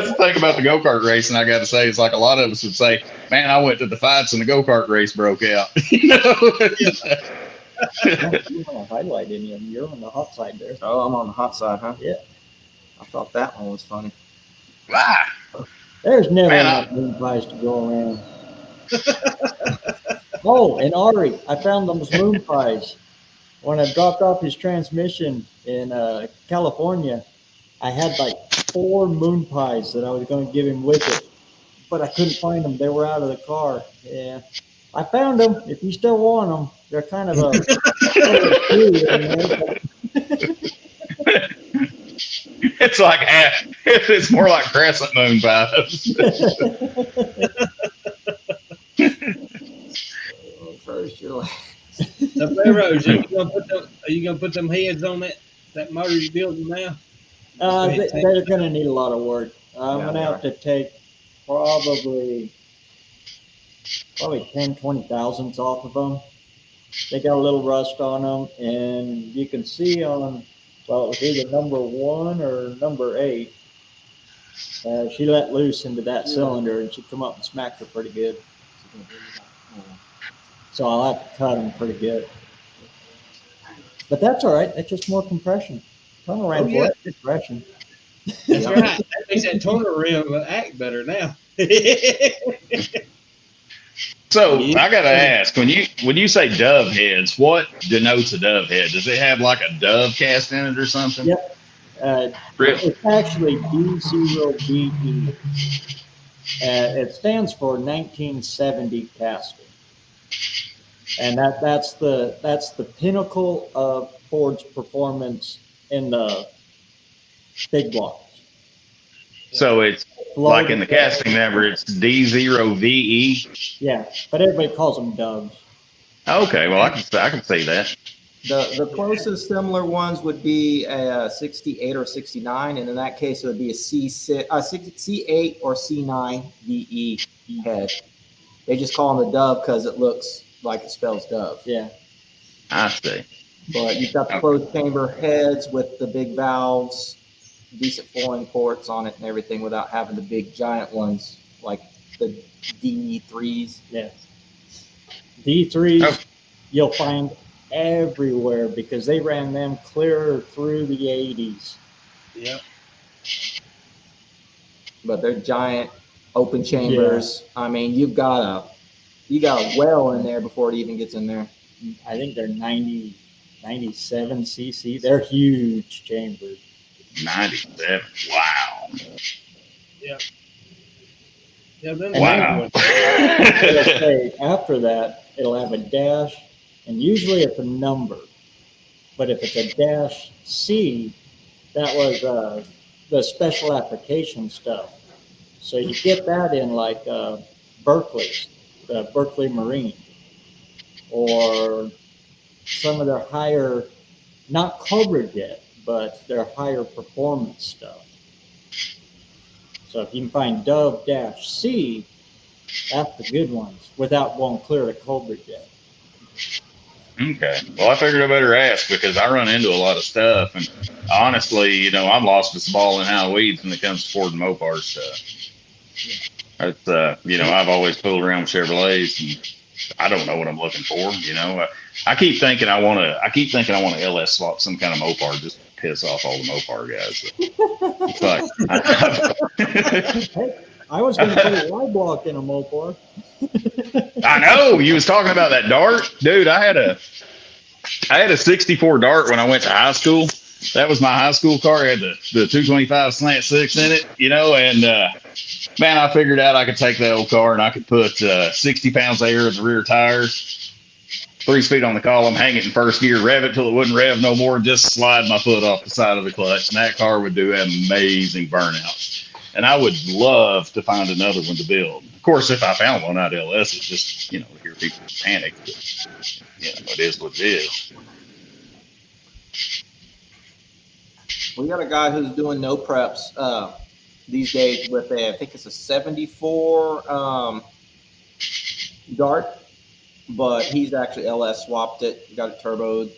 S8: the thing about the go-kart racing, I got to say. It's like a lot of us would say, man, I went to the fights and the go-kart race broke out.
S1: You want to highlight any of them? You're on the hot side there.
S6: Oh, I'm on the hot side, huh?
S1: Yeah.
S6: I thought that one was funny.
S8: Wow.
S1: There's never enough moon pies to go around. Oh, and Ari, I found those moon pies. When I dropped off his transmission in California, I had like 4 moon pies that I was going to give him with it, but I couldn't find them. They were out of the car. Yeah, I found them. If you still want them, they're kind of a.
S8: It's like it's more like crescent moon pies.
S6: First, you're like.
S4: The BareRose, are you gonna put them heads on that motor you're building now?
S1: They're going to need a lot of work. I'm going to have to take probably 10, 20 thousandths off of them. They got a little rust on them, and you can see on, it was either number 1 or number 8. She let loose into that cylinder, and she come up and smacked her pretty good. So I'll have to cut them pretty good. But that's all right. That's just more compression. Turnaround for it, compression.
S4: That's right. That makes that toner rim act better now.
S8: So I gotta ask, when you say dove heads, what denotes a dove head? Does it have like a dove cast in it or something?
S1: Yep.
S8: Really?
S1: It's actually D0BE. It stands for 1970 casting. And that's the pinnacle of Ford's performance in the big blocks.
S8: So it's like in the casting number, it's D0VE.
S1: Yeah, but everybody calls them doves.
S8: Okay, well I can see that.
S6: The closest similar ones would be a 68 or 69, and in that case it would be a C8 or C9 VE head. They just call them the dove because it looks like it spells dove.
S1: Yeah.
S8: I see.
S6: But you've got the closed chamber heads with the big valves, decent flooring ports on it and everything without having the big giant ones like the D3s.
S1: Yeah. D3s you'll find everywhere because they ran them clear through the 80s.
S4: Yep.
S6: But they're giant open chambers. Yeah. I mean, you got a well in there before it even gets in there.
S1: I think they're 97 cc. They're huge chambers.
S8: 97. Wow.
S4: Yeah. Yeah.
S8: Wow.
S1: After that, it'll have a dash, and usually it's a number. But if it's a dash C, that was the special application stuff. So you get that in like Berkeley's, the Berkeley Marine, or some of their higher, not Cobra Jet, but their higher performance stuff. So if you can find Dove-C, that's the good ones without going clear to Cobra Jet.
S8: Okay. Well, I figured I better ask because I run into a lot of stuff, and honestly, I'm lost as a ball in how weeds when it comes to Ford and Mopar stuff. It's I've always pulled around with Chevrolets, and I don't know what I'm looking for. I keep thinking I want to LS swap some kind of Mopar just to piss off all the Mopar guys. It's like,
S1: hey, I was going to put a Y block in a Mopar.
S8: I know you was talking about that Dart, dude. I had a 64 Dart when I went to high school. That was my high school car. It had the 225 slant 6 in it, and man, I figured out I could take that old car and I could put 60 pounds of air in the rear tires 3 speed on the column, hang it in first gear, rev it till it wouldn't rev no more, and just slide my foot off the side of the clutch. And that car would do amazing burnouts. And I would love to find another one to build. Of course, if I found one, I'd LS it. Just, you know, hear people panic. But, you know, it is what it is.
S6: We got a guy who's doing no preps these days with I think it's a 74 Dart, but he's actually LS swapped it, got it turboed,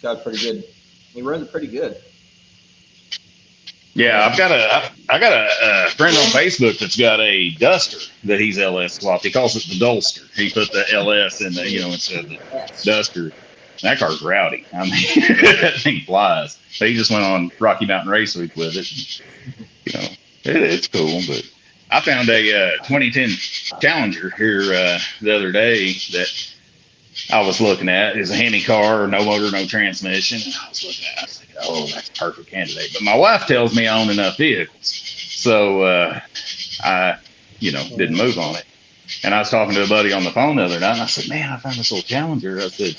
S6: got it pretty good. He runs it pretty good.
S8: Yeah, I got a friend on Facebook that's got a Duster that he's LS swapped. He calls it the Dulster. He put the LS in the, you know, instead of the Duster. That car's rowdy. I mean, that thing flies. So he just went on Rocky Mountain Race Week with it. You know, it's cool. But I found a 2010 Challenger here the other day that I was looking at. It's a Hemi car, no motor, no transmission. And I was looking at it. I was thinking, oh, that's a perfect candidate. But my wife tells me I own enough vehicles. So I, you know, didn't move on it. And I was talking to a buddy on the phone the other night, and I said, man, I found this little Challenger. I said,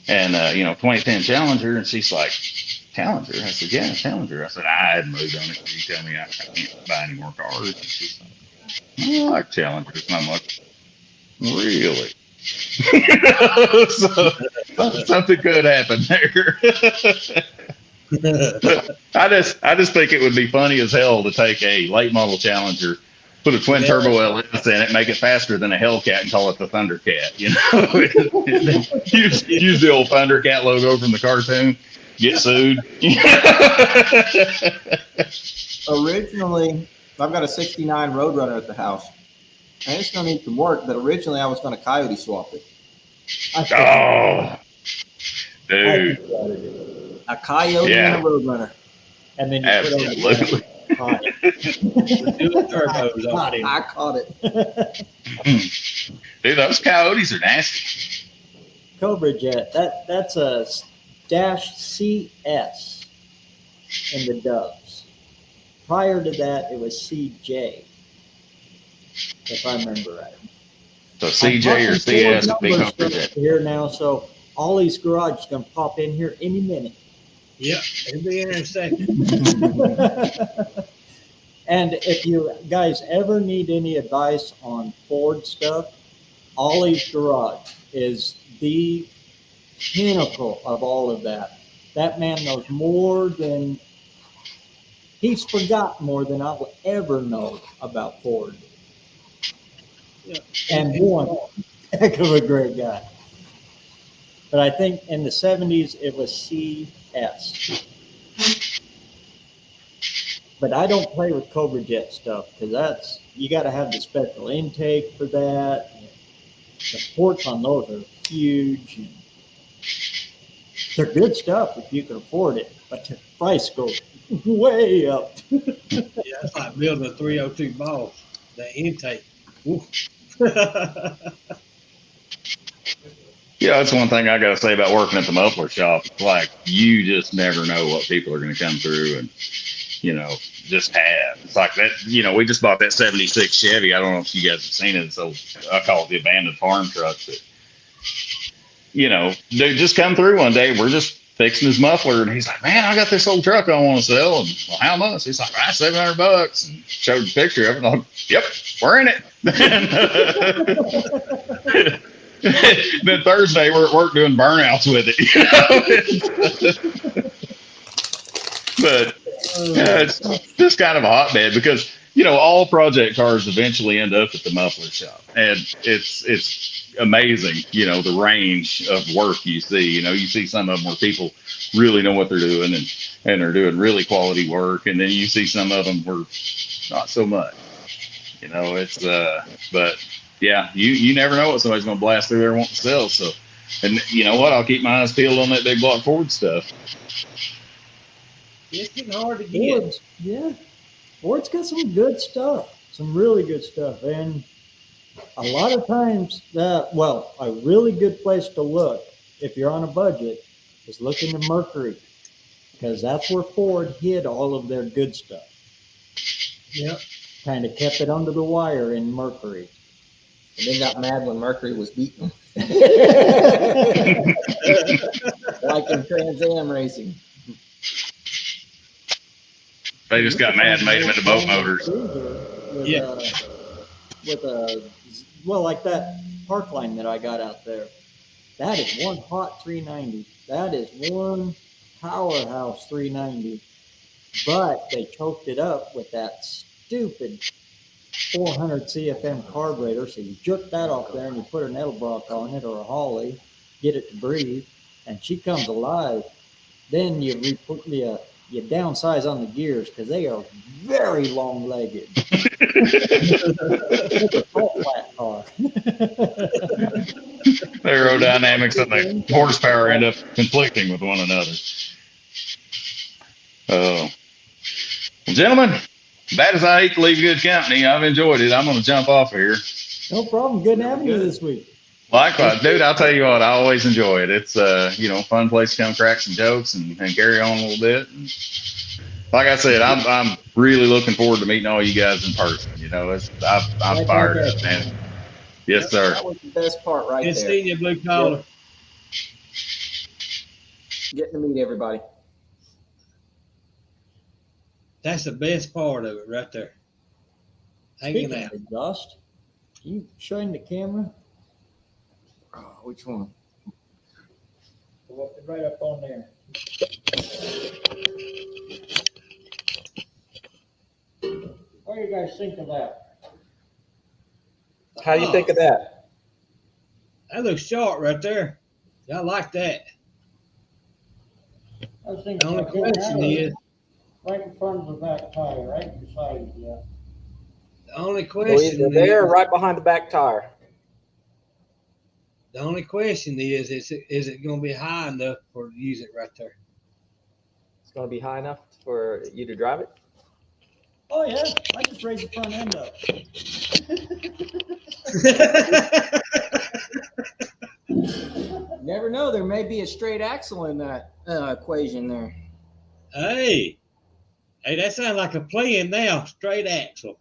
S8: and, you know, 2010 Challenger. And she's like, Challenger? I said, yeah, Challenger. I said, I hadn't moved on it. You tell me I can't buy any more cars. And she's like, I like Challengers. And I'm like, really? So something could happen there. I just think it would be funny as hell to take a late model Challenger, put a twin turbo LS in it, make it faster than a Hellcat, and call it the Thundercat. You know, use the old Thundercat logo from the cartoon. Get sued.
S6: Originally, I've got a 69 Roadrunner at the house. And it's going to need some work, but originally I was going to coyote swap it.
S8: Oh, dude.
S6: A coyote and a Roadrunner.
S1: And then you
S8: absolutely.
S1: Caught it.
S6: I caught it.
S8: Dude, those coyotes are nasty.
S1: Cobra Jet, that's a dash CS in the Dubs. Prior to that, it was CJ, if I remember right.
S8: So CJ or CS would be Cobra Jet.
S1: Here now, so Ollie's Garage is going to pop in here any minute.
S4: Yep, it'll be in a second.
S1: And if you guys ever need any advice on Ford stuff, Ollie's Garage is the pinnacle of all of that. That man knows more than, he's forgot more than I will ever know about Ford.
S4: Yeah.
S1: And one heck of a great guy. But I think in the 70s it was CS. But I don't play with Cobra Jet stuff because that's, you got to have the special intake for that. The ports on those are huge. And they're good stuff if you can afford it, but the price goes way up.
S4: Yeah, it's like building a 302 ball. The intake.
S8: Yeah, that's one thing I got to say about working at the muffler shop. Like, you just never know what people are going to come through and, you know, just have. It's like that, you know, we just bought that 76 Chevy. I don't know if you guys have seen it. So I call it the abandoned farm truck. But, you know, dude just come through one day. We're just fixing his muffler. And he's like, man, I got this old truck I want to sell. And, well, how much? He's like, $700. And showed the picture of it. And I'm like, yep, we're in it. Then Thursday we're at work doing burnouts with it, you know? But it's just kind of a hotbed because, you know, all project cars eventually end up at the muffler shop, and it's amazing, you know, the range of work you see. You know, you see some of them where people really know what they're doing and they're doing really quality work, and then you see some of them where not so much. You know, it's but yeah, you never know what somebody's going to blast through there and want to sell. So, and you know what? I'll keep my eyes peeled on that big block Ford stuff.
S4: It's getting hard to get.
S1: Ford's, yeah. Ford's got some good stuff, some really good stuff. And a lot of times, a really good place to look if you're on a budget is look into Mercury, because that's where Ford hid all of their good stuff.
S4: Yep.
S1: Kind of kept it under the wire in Mercury.
S6: And they got mad when Mercury was beaten. Like in Trans Am racing.
S8: They just got mad and made them into boat motors.
S1: Well, like that Parkline that I got out there. That is one hot 390. That is one powerhouse 390. But they choked it up with that stupid 400 CFM carburetor. So you jerk that off there and you put an Edelbrock on it or a Holly, get it to breathe, and she comes alive. Then you downsize on the gears because they are very long-legged. It's a flat car.
S8: The aerodynamics and the horsepower end up conflicting with one another. Well, gentlemen, bad as I hate to leave good company, I've enjoyed it. I'm going to jump off here.
S1: No problem. Good having you this week.
S8: Likewise, dude. I'll tell you what, I always enjoy it. It's fun place to come crack some jokes and carry on a little bit. And like I said, I'm really looking forward to meeting all you guys in person. I'm fired up, man. Yes, sir.
S6: That was the best part right
S4: Good
S6: there.
S4: seeing you, blue collar.
S6: Getting to meet everybody.
S4: That's the best part of it right there. Hanging
S1: Speaking
S4: out.
S1: of exhaust, you showing the camera?
S6: Oh, which one?
S1: Right up on there. What do you guys think of that?
S6: How do you think of that?
S4: That looks sharp right there. I like that.
S1: I was thinking
S4: The only
S1: about doing
S4: question
S1: that
S4: is,
S1: right in front of the back tire, right beside you.
S4: the only
S6: So
S4: question
S6: either there or
S4: is,
S6: right behind the back tire.
S4: the only question is it going to be high enough for to use it right there?
S6: It's going to be high enough for you to drive it?
S1: Oh yeah, I just raised the front end up.
S6: Never know. There may be a straight axle in that equation there.
S4: Hey, that sounds like a plan now. Straight axle.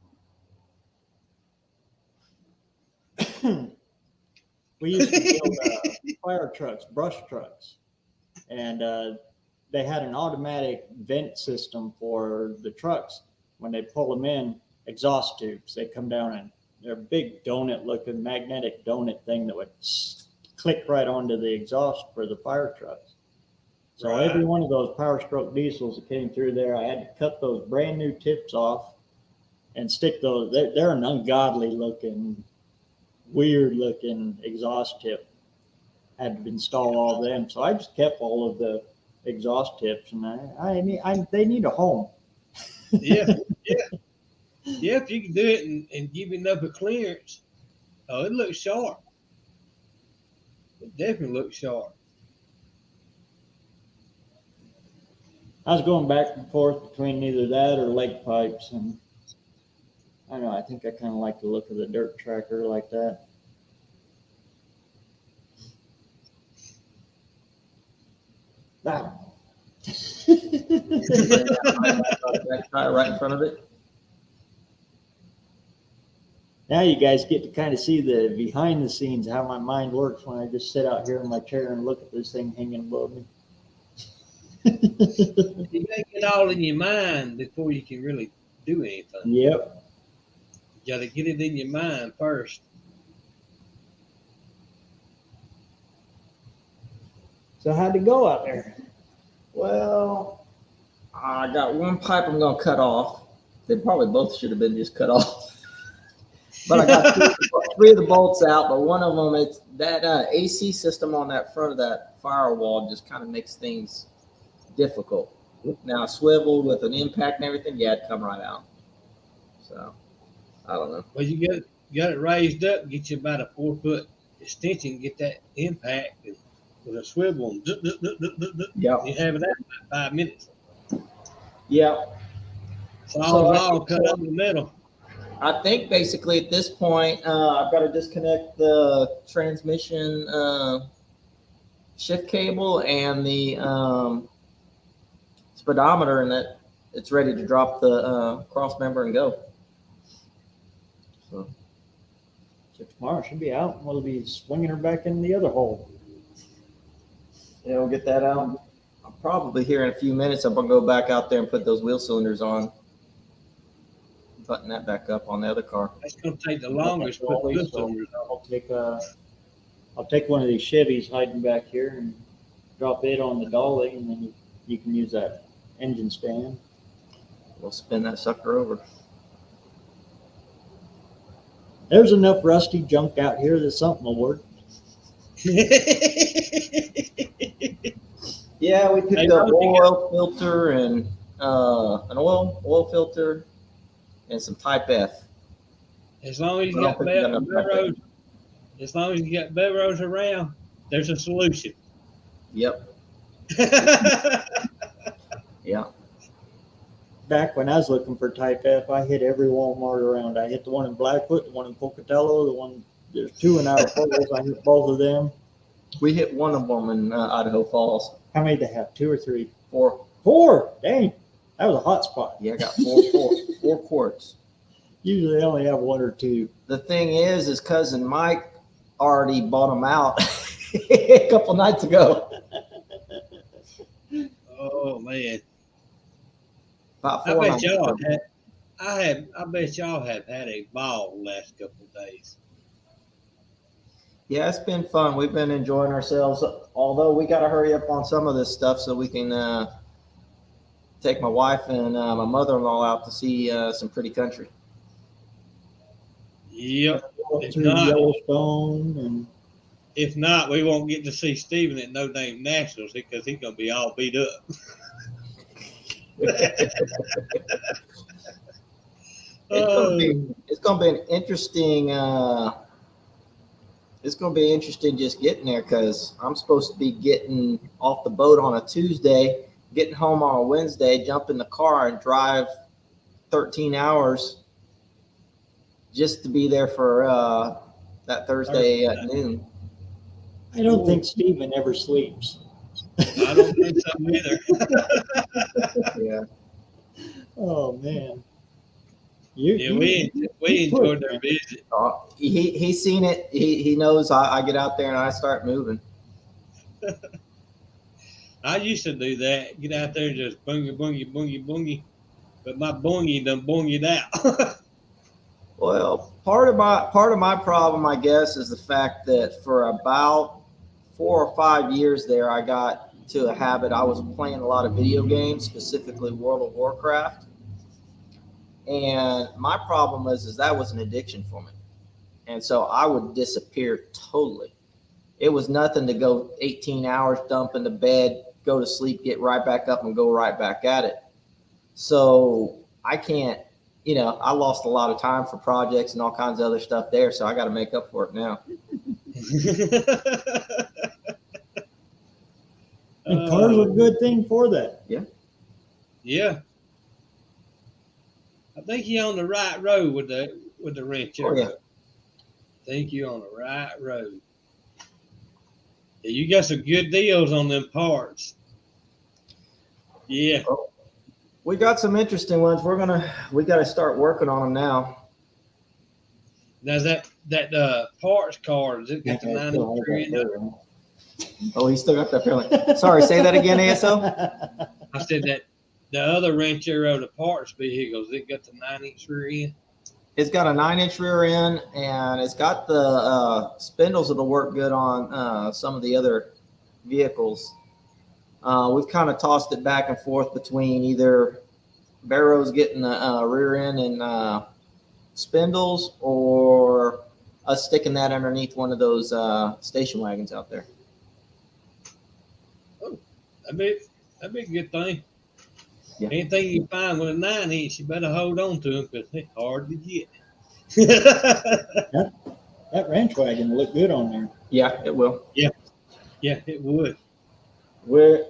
S1: We used to build fire trucks, brush trucks, and they had an automatic vent system for the trucks. When they pull them in, exhaust tubes, they come down and they're a big donut-looking magnetic donut thing that would click right onto the exhaust for the fire trucks. So
S4: Right.
S1: every one of those Power Stroke diesels that came through there, I had to cut those brand new tips off and stick those. They're an ungodly looking, weird looking exhaust tip. Had to install all of them, so I just kept all of the exhaust tips, and they need a home.
S4: Yeah. If you can do it and give enough of clearance, it looks sharp. It definitely looks sharp.
S1: I was going back and forth between either that or lake pipes, and I don't know. I think I kind of like the look of the dirt tracker like that. Ah.
S6: Back tire right in front of it.
S1: Now you guys get to kind of see the behind the scenes, how my mind works when I just sit out here in my chair and look at this thing hanging above me.
S4: You gotta get all in your mind before you can really do anything.
S1: Yep.
S4: You gotta get it in your mind first.
S1: So how'd it go out there?
S6: Well, I got one pipe I'm going to cut off. They probably both should have been just cut off. But I got three of the bolts out, but one of them, it's that AC system on that front of that firewall just kind of makes things difficult. Now, a swivel with an impact and everything, yeah, it'd come right out. So, I don't know.
S4: Well, you got it raised up, get you about a 4-foot extension, get that impact with a swivel.
S6: Yeah.
S4: You have it out in about 5 minutes.
S6: Yeah.
S4: So all cut up in the middle.
S6: I think basically at this point, I've got to disconnect the transmission shift cable and the speedometer, and that it's ready to drop the cross member and go. So
S1: So tomorrow she'll be out, and we'll be swinging her back in the other hole.
S6: Yeah, we'll get that out. I'll probably here in a few minutes. I'm gonna go back out there and put those wheel cylinders on. Button that back up on the other car.
S4: That's gonna take the longest. To put the wheel cylinders on.
S1: I'll take one of these Chevys hiding back here and drop it on the dolly, and then you can use that engine stand.
S6: We'll spin that sucker over.
S1: There's enough rusty junk out here that something will work.
S6: Yeah, we picked up oil filter and an oil filter and some Type F.
S4: As long as you got BareRose, BareRose around, there's a solution.
S6: Yep. Yeah.
S1: Back when I was looking for Type F, I hit every Walmart around. I hit the one in Blackfoot, the one in Pocatello, there's two in Idaho Falls. I hit both of them.
S6: We hit one of them in Idaho Falls.
S1: How many did they have? 2 or 3?
S6: 4.
S1: 4? Dang. That was a hot spot.
S6: Yeah, I got 4 quarts.
S1: Usually they only have 1 or 2.
S6: The thing is cousin Mike already bought them out a couple nights ago.
S4: Oh man.
S6: About
S4: I
S6: 4
S4: bet
S6: nights
S4: y'all
S6: ago.
S4: I bet y'all have had a ball the last couple of days.
S6: Yeah, it's been fun. We've been enjoying ourselves, although we got to hurry up on some of this stuff so we can take my wife and my mother-in-law out to see some pretty country.
S4: Yep.
S1: Through Yellowstone, and
S4: If not, we won't get to see Stepen at No Name Nationals because he's gonna be all beat up.
S6: It's gonna be an interesting. It's gonna be interesting just getting there because I'm supposed to be getting off the boat on a Tuesday, getting home on a Wednesday, jump in the car and drive 13 hours just to be there for that Thursday at noon.
S1: I don't think Stepen ever sleeps.
S4: I don't think so either.
S6: Yeah.
S1: Oh man.
S4: We enjoyed their visit.
S6: He's seen it. He knows I get out there and I start moving.
S4: I used to do that. Get out there and just bungy, bungy, bungy, bungy. But my bungy done bungied out.
S6: Well, part of my problem, I guess, is the fact that for about 4 or 5 years there, I got to a habit. I was playing a lot of video games, specifically World of Warcraft. And my problem is that was an addiction for me. And so I would disappear totally. It was nothing to go 18 hours, dump into bed, go to sleep, get right back up and go right back at it. So I can't, I lost a lot of time for projects and all kinds of other stuff there. So I got to make up for it now.
S1: And cars are a good thing for that.
S6: Yeah.
S4: Yeah. I think you're on the right road with the Ranchero.
S6: Oh, yeah.
S4: I think you're on the right road. Yeah, you got some good deals on them parts. Yeah.
S6: Oh, we got some interesting ones. We got to start working on them now.
S4: Now that parts car, does it get the 93 in there?
S6: Oh, he still got that feeling. Sorry, say that again, ASO.
S4: I said that the other Ranchero, the parts vehicles, it got the 9-inch rear end.
S6: It's got a 9-inch rear end, and it's got the spindles that'll work good on some of the other vehicles. We've kind of tossed it back and forth between either BareRose getting the rear end and spindles, or us sticking that underneath one of those station wagons out there.
S4: Oh, that'd be a good thing.
S6: Yeah.
S4: Anything you find with a 9-inch, you better hold on to them because they're hard to get.
S1: That ranch wagon will look good on there.
S6: Yeah, it will.
S4: Yeah, it would.
S6: We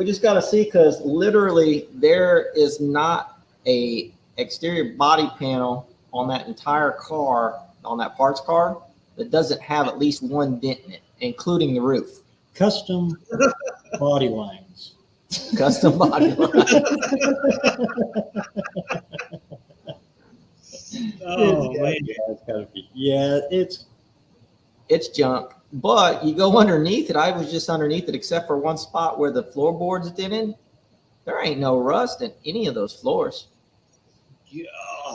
S6: just got to see, because literally there is not a exterior body panel on that entire car, on that parts car, that doesn't have at least one dent in it, including the roof.
S1: Custom body lines.
S6: Custom body line.
S4: Oh man.
S1: It's gotta be. Yeah,
S6: It's junk. But you go underneath it. I was just underneath it, except for one spot where the floorboards didn't. There ain't no rust in any of those floors
S4: Yeah.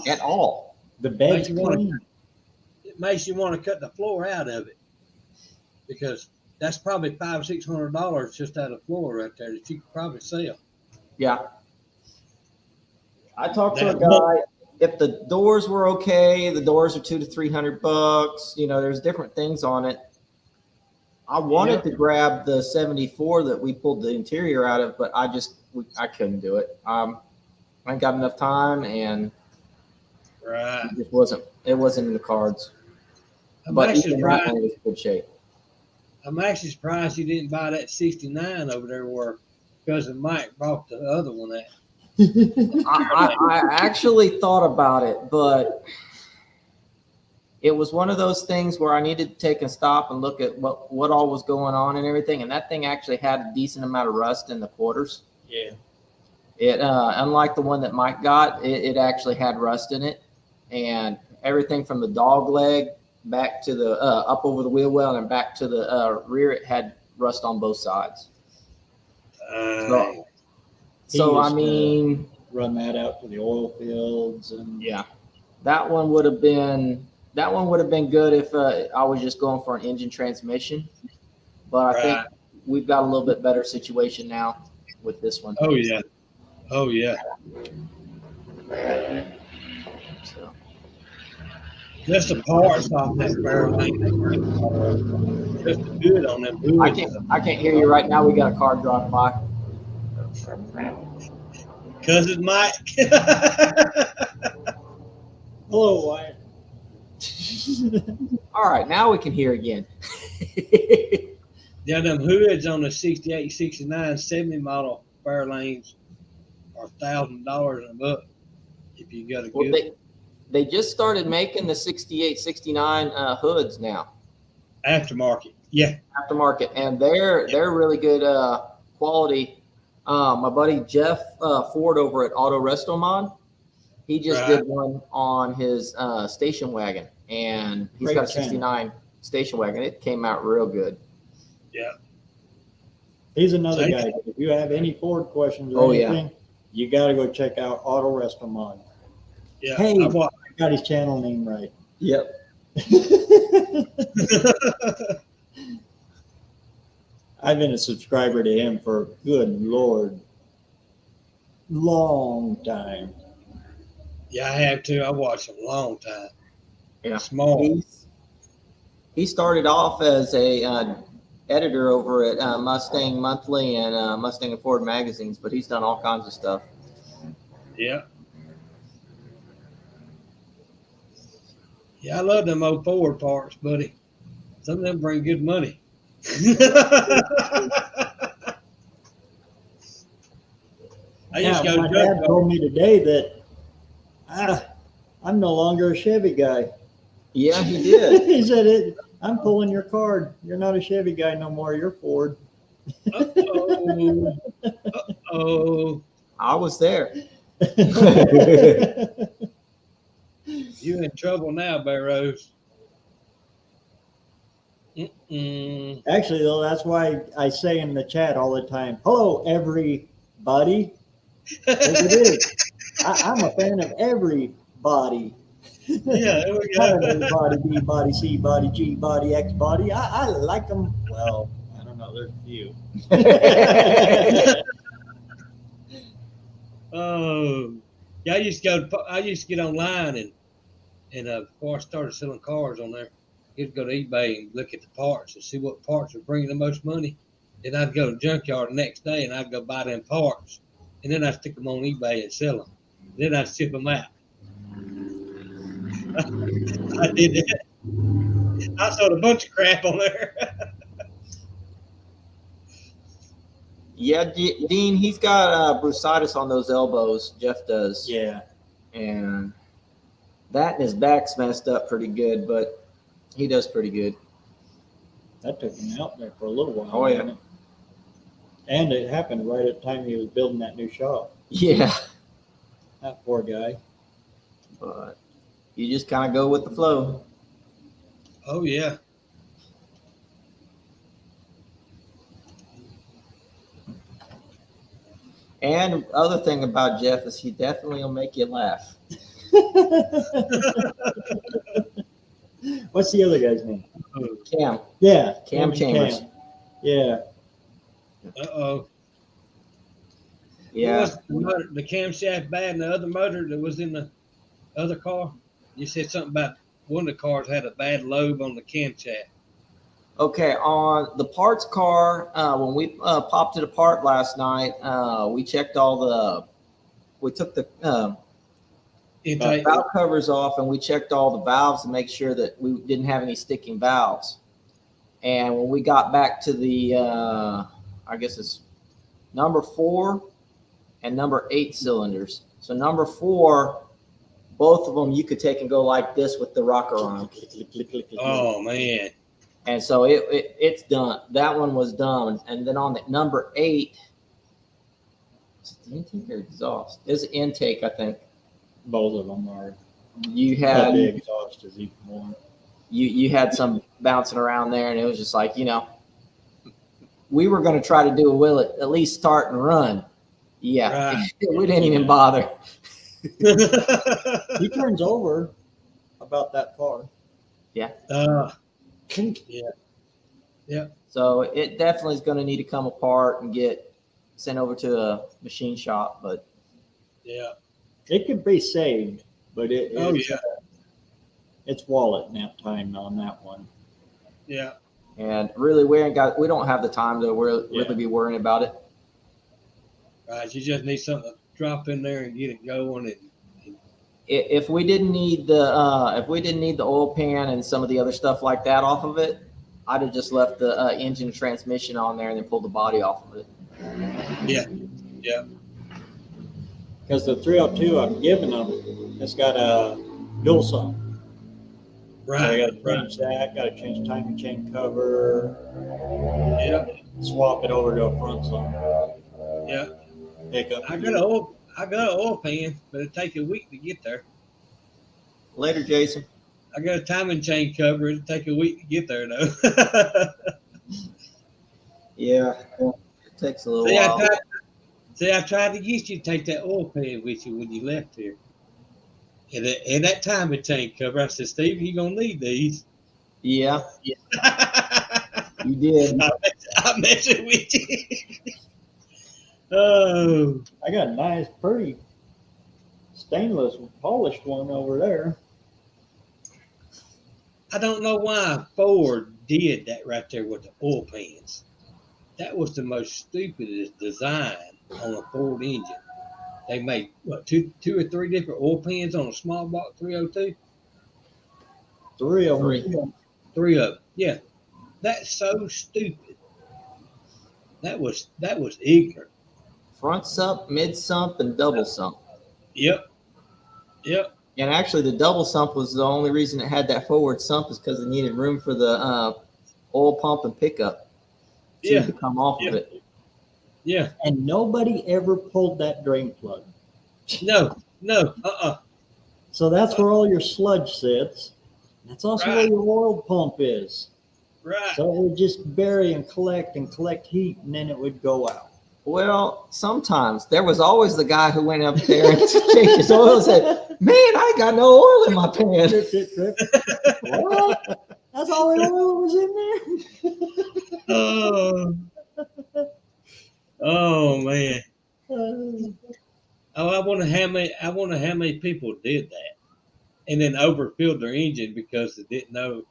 S6: at all.
S1: the bed's
S4: Makes you wanna-
S1: clean.
S4: It makes you want to cut the floor out of it because that's probably $500-600 just out of the floor right there that you could probably sell.
S6: Yeah. I talked to a
S4: That-
S6: guy. If the doors were okay, the doors are $200 to $300. You know, there's different things on it. I wanted to grab the 74 that we pulled the interior out of, but I couldn't do it. I ain't got enough time, and
S4: Right.
S6: it wasn't in the cards.
S4: I'm
S6: But
S4: actually
S6: even that
S4: surprised.
S6: one was in good shape.
S4: I'm actually surprised you didn't buy that 69 over there where cousin Mike brought the other one at.
S6: I actually thought about it, but it was one of those things where I needed to take a stop and look at what all was going on and everything. And that thing actually had a decent amount of rust in the quarters.
S1: Yeah.
S6: It unlike the one that Mike got, it actually had rust in it, and everything from the dog leg back to the up over the wheel well and back to the rear, it had rust on both sides. So I
S1: used to
S6: mean,
S1: run that out to the oil fields and
S6: yeah, that one would have been good if I was just going for an engine transmission. But I think we've got a little bit better situation now with this one.
S4: Oh yeah. Oh yeah.
S6: So.
S4: Just the parts off that barrel lane. Just the good on them.
S6: I can't hear you right now. We got a car driving by.
S4: Cousin Mike.
S1: hello, Wyatt.
S6: All right, now we can hear again.
S4: Yeah, them hoods on the 68, 69, 70 model Fairlanes are $1,000 and above if you got a
S6: Well,
S4: good
S6: they just started making the 68, 69 hoods now.
S4: aftermarket. Yeah.
S6: Aftermarket, and they're really good quality. My buddy Jeff Ford over at Auto Resto Mod, he just did one on his station wagon, and he's got a 69 station wagon. It came out real good.
S4: Yeah.
S1: He's another guy. If you have any Ford questions or anything, you got to go check out Auto Resto Mod.
S4: Yeah.
S1: Hey, I got his channel name right.
S6: Yep.
S1: I've been a subscriber to him for, good Lord, long time.
S4: Yeah, I have too. I watched him a long time.
S6: Yeah.
S4: Small.
S6: He started off as a editor over at Mustang Monthly and Mustang and Ford magazines, but he's done all kinds of stuff.
S4: Yeah. Yeah, I love them old Ford parts, buddy. Some of them bring good money.
S1: My dad told me today that I'm no longer a Chevy guy.
S6: Yeah, he did.
S1: He said, I'm pulling your card. You're not a Chevy guy no more. You're Ford.
S4: Uh-oh. Uh-oh.
S6: I was there.
S4: You in trouble now, BareRose.
S1: Actually, though, that's why I say in the chat all the time, hello, everybody. It is. I'm a fan of everybody.
S4: Yeah, there we
S1: Not
S4: go.
S1: everybody, B body, C body, G body, X body. I like them. Well, I don't know. There's a few.
S4: Oh, yeah. I used to get online and before I started selling cars on there, I'd go to eBay and look at the parts and see what parts were bringing the most money. Then I'd go to the junkyard the next day and I'd go buy them parts, and then I'd stick them on eBay and sell them. Then I'd ship them out. I did that. I sold a bunch of crap on there.
S6: Yeah, Dean, he's got bursitis on those elbows. Jeff does.
S1: Yeah.
S6: And that and his back's messed up pretty good, but he does pretty good.
S1: That took him out there for a little while.
S6: Oh, yeah.
S1: didn't it? And it happened right at the time he was building that new shop.
S6: Yeah.
S1: That poor guy.
S6: But You just kind of go with the flow.
S4: Oh yeah.
S6: And other thing about Jeff is he definitely will make you laugh.
S1: What's the other guy's name?
S6: Cam.
S1: Yeah,
S6: Cam
S1: and
S6: Chambers.
S1: Cam. Yeah.
S4: Uh-oh.
S6: Yeah.
S4: Was the camshaft bad and the other motor that was in the other car? You said something about one of the cars had a bad lobe on the camshaft.
S6: Okay, on the parts car, when we popped it apart last night, we checked we took the
S4: Intake.
S6: valve covers off and we checked all the valves to make sure that we didn't have any sticking valves. And when we got back to the, I guess it's number 4 and number 8 cylinders. So number 4, both of them you could take and go like this with the rocker arm.
S4: Oh man.
S6: And so it's done. That one was done. And then on the number 8, is it the intake or exhaust? It's intake, I think.
S1: Both of them are.
S6: You had
S1: the exhaust is even more.
S6: You had some bouncing around there, and it was just like, we were going to try to do a will at least start and run. Yeah,
S4: Right.
S6: We didn't even bother.
S1: He turns over about that far.
S6: Yeah.
S4: Yeah.
S6: So it definitely is going to need to come apart and get sent over to a machine shop, but
S4: Yeah.
S1: It could be saved, but
S4: Oh yeah.
S1: It's wallet nap time on that one.
S4: Yeah.
S6: and really we don't have the time to really be worrying about it.
S4: Right. You just need something to drop in there and get it going. And
S6: If we didn't need the oil pan and some of the other stuff like that off of it, I'd have just left the engine and transmission on there and then pulled the body off of it.
S4: yeah. Yeah.
S1: Because the 302 I'm giving them, it's got a dual sump. So I got to change that, got to change timing chain cover.
S4: Yeah.
S1: Swap it over to a front sump.
S4: Yeah.
S1: Pickup.
S4: I got an oil pan, but it'll take a week to get there.
S6: Later, Jason.
S4: I got a timing chain cover. It'll take a week to get there, though.
S6: Yeah, it takes a little while.
S4: I tried to get you to take that oil pan with you when you left here. And that timing chain cover, I said, Steve, you're going to need these.
S6: Yeah. You did.
S4: I'm messing with you. Oh.
S1: I got a nice, pretty stainless polished one over there.
S4: I don't know why Ford did that right there with the oil pans. That was the most stupidest design on a Ford engine. They made two or three different oil pans on a small block 302.
S1: Three of them.
S4: Three of them. Yeah, that's so stupid. That was ignorant.
S6: Front sump, mid sump, and double sump.
S4: Yep.
S6: And actually, the double sump was the only reason it had that forward sump is because it needed room for the oil pump and pickup to come off of it.
S4: Yeah.
S1: And nobody ever pulled that drain plug.
S4: No.
S1: So that's where all your sludge sits. That's also where your oil pump is.
S4: Right.
S1: So it would just bury and collect heat, and then it would go out.
S6: Well, sometimes there was always the guy who went up there and changed his oil and said, "Man, I got no oil in my pan."
S1: What? That's all the oil was in there.
S4: Oh man. I wonder how many people did that, and then overfilled their engine because they didn't know.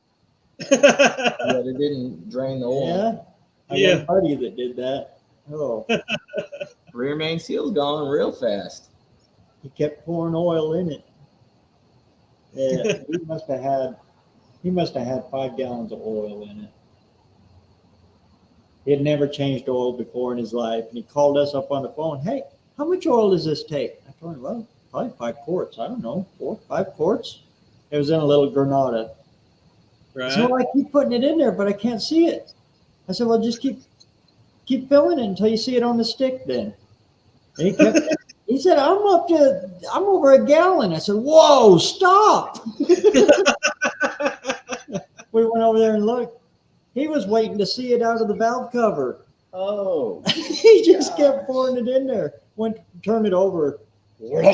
S6: Yeah, they didn't drain the oil.
S1: Yeah, I got a buddy that did that. Oh,
S6: rear main seal's gone real fast.
S1: He kept pouring oil in it. Yeah, he must have had 5 gallons of oil in it. He had never changed oil before in his life, and he called us up on the phone. Hey, how much oil does this take? I told him, well, probably 5 quarts. I don't know, 4, 5 quarts. It was in a little Granada.
S4: Right.
S1: So I keep putting it in there, but I can't see it. I said, well, just keep filling it until you see it on the stick then. And he said, I'm over a gallon. I said, whoa, stop. We went over there and looked. He was waiting to see it out of the valve cover.
S6: Oh.
S1: He just kept pouring it in there. Went to turn it over. Yeah,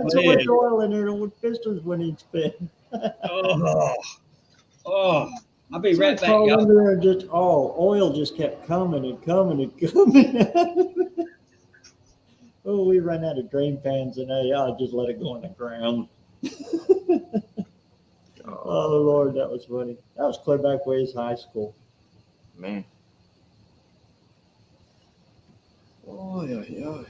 S1: so much oil in there with pistons when he'd spin.
S4: I'll be right back,
S1: All
S4: y'all.
S1: under there and just oil just kept coming and coming and coming. Oh, we ran out of drain pans and I just let it go on the ground. Oh Lord, that was funny. That was clear back ways high school.
S6: Man. Oh yeah.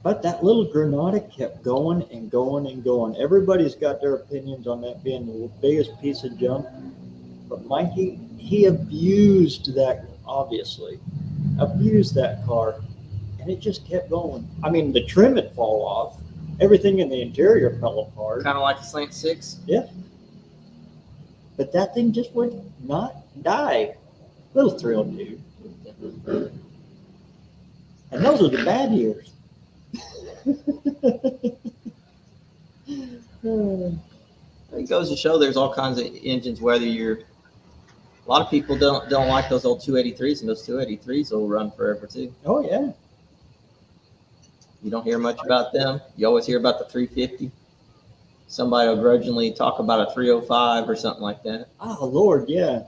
S1: But that little Granada kept going and going and going. Everybody's got their opinions on that being the biggest piece of junk. But Mikey, he abused that, obviously. Abused that car. And it just kept going. I mean, the trim would fall off. Everything in the interior fell apart.
S6: Kind of like a Slant 6.
S1: Yeah. But that thing just would not die. Little thrill, dude. And those are the bad years.
S6: It goes to show there's all kinds of engines, whether you're a lot of people don't like those old 283s, and those 283s will run forever too.
S1: Oh yeah.
S6: You don't hear much about them. You always hear about the 350. Somebody will grudgingly talk about a 305 or something like that.
S1: Oh Lord, yeah.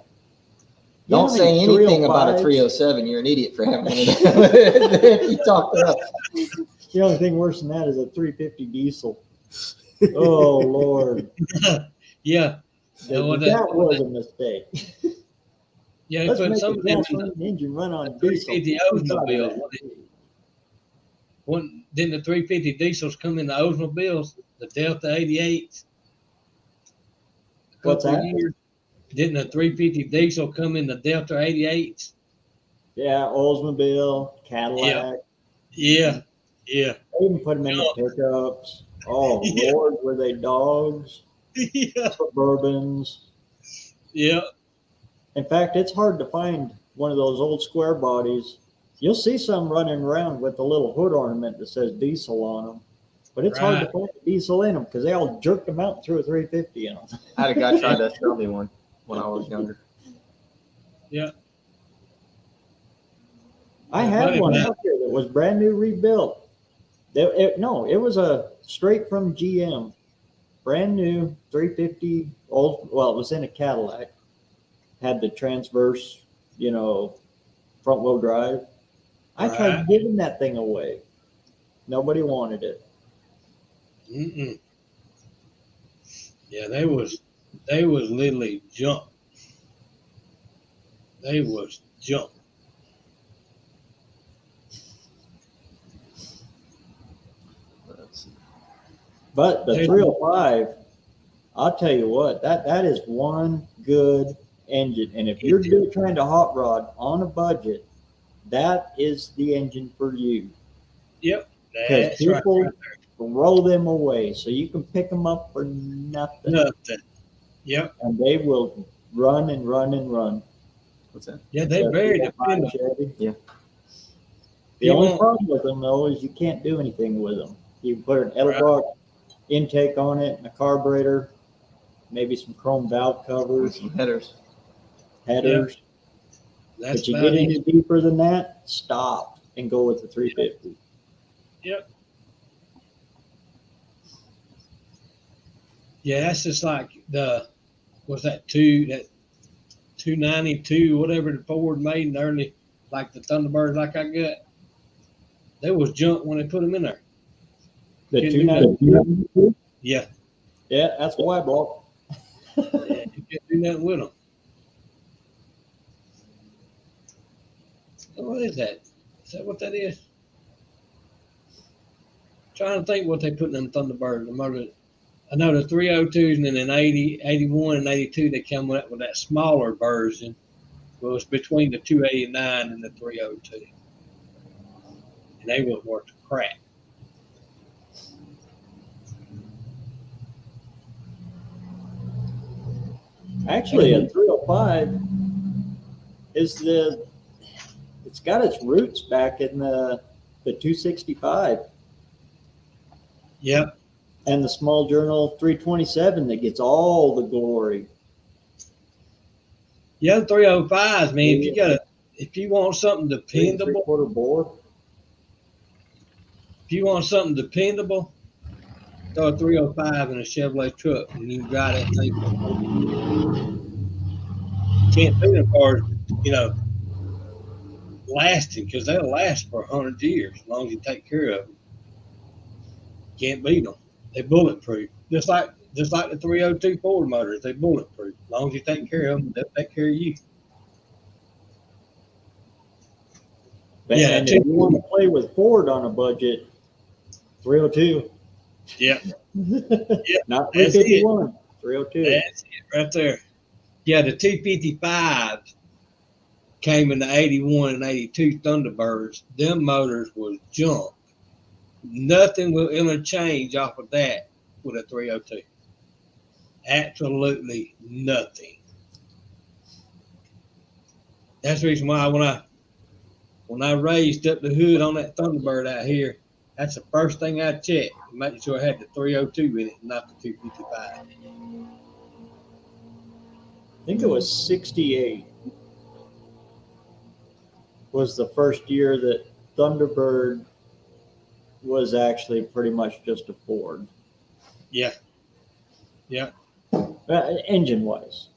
S6: Don't say anything about a 307. You're an idiot for having one of them. If you talk to us.
S1: The only thing worse than that is a 350 diesel. Oh Lord.
S4: Yeah.
S1: That was a mistake.
S4: Yeah,
S1: Let's
S4: put
S1: make
S4: some
S1: the
S4: of them in
S1: gasoline engine run on
S4: the
S1: diesel.
S4: 350 Oldsmobile. Didn't the 350 diesels come in the Oldsmobiles, the Delta 88s?
S1: What's that?
S4: Years? Didn't the 350 diesel come in the Delta 88s?
S1: Yeah, Oldsmobile, Cadillac.
S4: Yeah.
S1: They even put them in the pickups. Oh Lord, were they dogs?
S4: Yeah.
S1: Suburbans.
S4: Yeah.
S1: In fact, it's hard to find one of those old square bodies. You'll see some running around with a little hood ornament that says diesel on them, but it's hard to find a diesel in them because they all jerked them out and threw a 350 in them.
S6: I had a guy try to sell me one when I was younger.
S4: Yeah.
S1: I had one out there that was brand new rebuilt. It was a straight from GM, brand new 350 old. Well, it was in a Cadillac, had the transverse, front wheel drive. I tried giving that thing away. Nobody wanted it.
S4: Mm-mm. Yeah, they was literally junk. They was junk.
S1: But the 305, I'll tell you what, that is one good engine. And if you're trying to hot rod on a budget, that is the engine for you.
S4: Yep.
S1: Because people throw them away, so you can pick them up for nothing.
S4: Yep.
S1: And they will run and run and run.
S6: What's that?
S4: Yeah, they're very dependable.
S6: Yeah.
S1: The only problem with them, though, is you can't do anything with them. You can put an Edelbrock intake on it and a carburetor, maybe some chrome valve covers,
S6: some headers.
S1: But you get any deeper than that, stop and go with the 350.
S4: Yep. Yeah, that's just like that 292, whatever the Ford made in the early, like the Thunderbirds like I got. They was junk when they put them in there.
S1: The 292?
S4: Yeah.
S1: Yeah, that's why I bought.
S4: You can't do nothing with them. What is that? Is that what that is? Trying to think what they put in Thunderbirds. I know the 302s, and then in 80, 81, and 82, they come up with that smaller version. Well, it's between the 289 and the 302. And they wouldn't work to crap. Actually,
S1: a 305 is it's got its roots back in the 265
S4: Yep.
S1: and the small journal 327 that gets all the glory.
S4: Yeah, 305s, man. If you want something dependable,
S1: 3/4 bore.
S4: if you want something dependable, throw a 305 in a Chevrolet truck and you can drive that thing. Can't beat them cars, lasting, because they'll last for 100 years as long as you take care of them. Can't beat them. They're bulletproof. Just like the 302 Ford motors, they're bulletproof. As long as you take care of them, they'll take care of you.
S1: And if you want to play with Ford on a budget, 302.
S4: Yep.
S1: Not 351. 302.
S4: That's it right there. Yeah, the 255 came in the 81 and 82 Thunderbirds. Them motors was junk. Nothing will interchange off of that with a 302. Absolutely nothing. That's the reason why when I raised up the hood on that Thunderbird out here, that's the first thing I checked, making sure I had the 302 in it, not the 255.
S1: I think it was 68 was the first year that Thunderbird was actually pretty much just a Ford.
S4: Yeah. Yeah.
S1: Engine wise.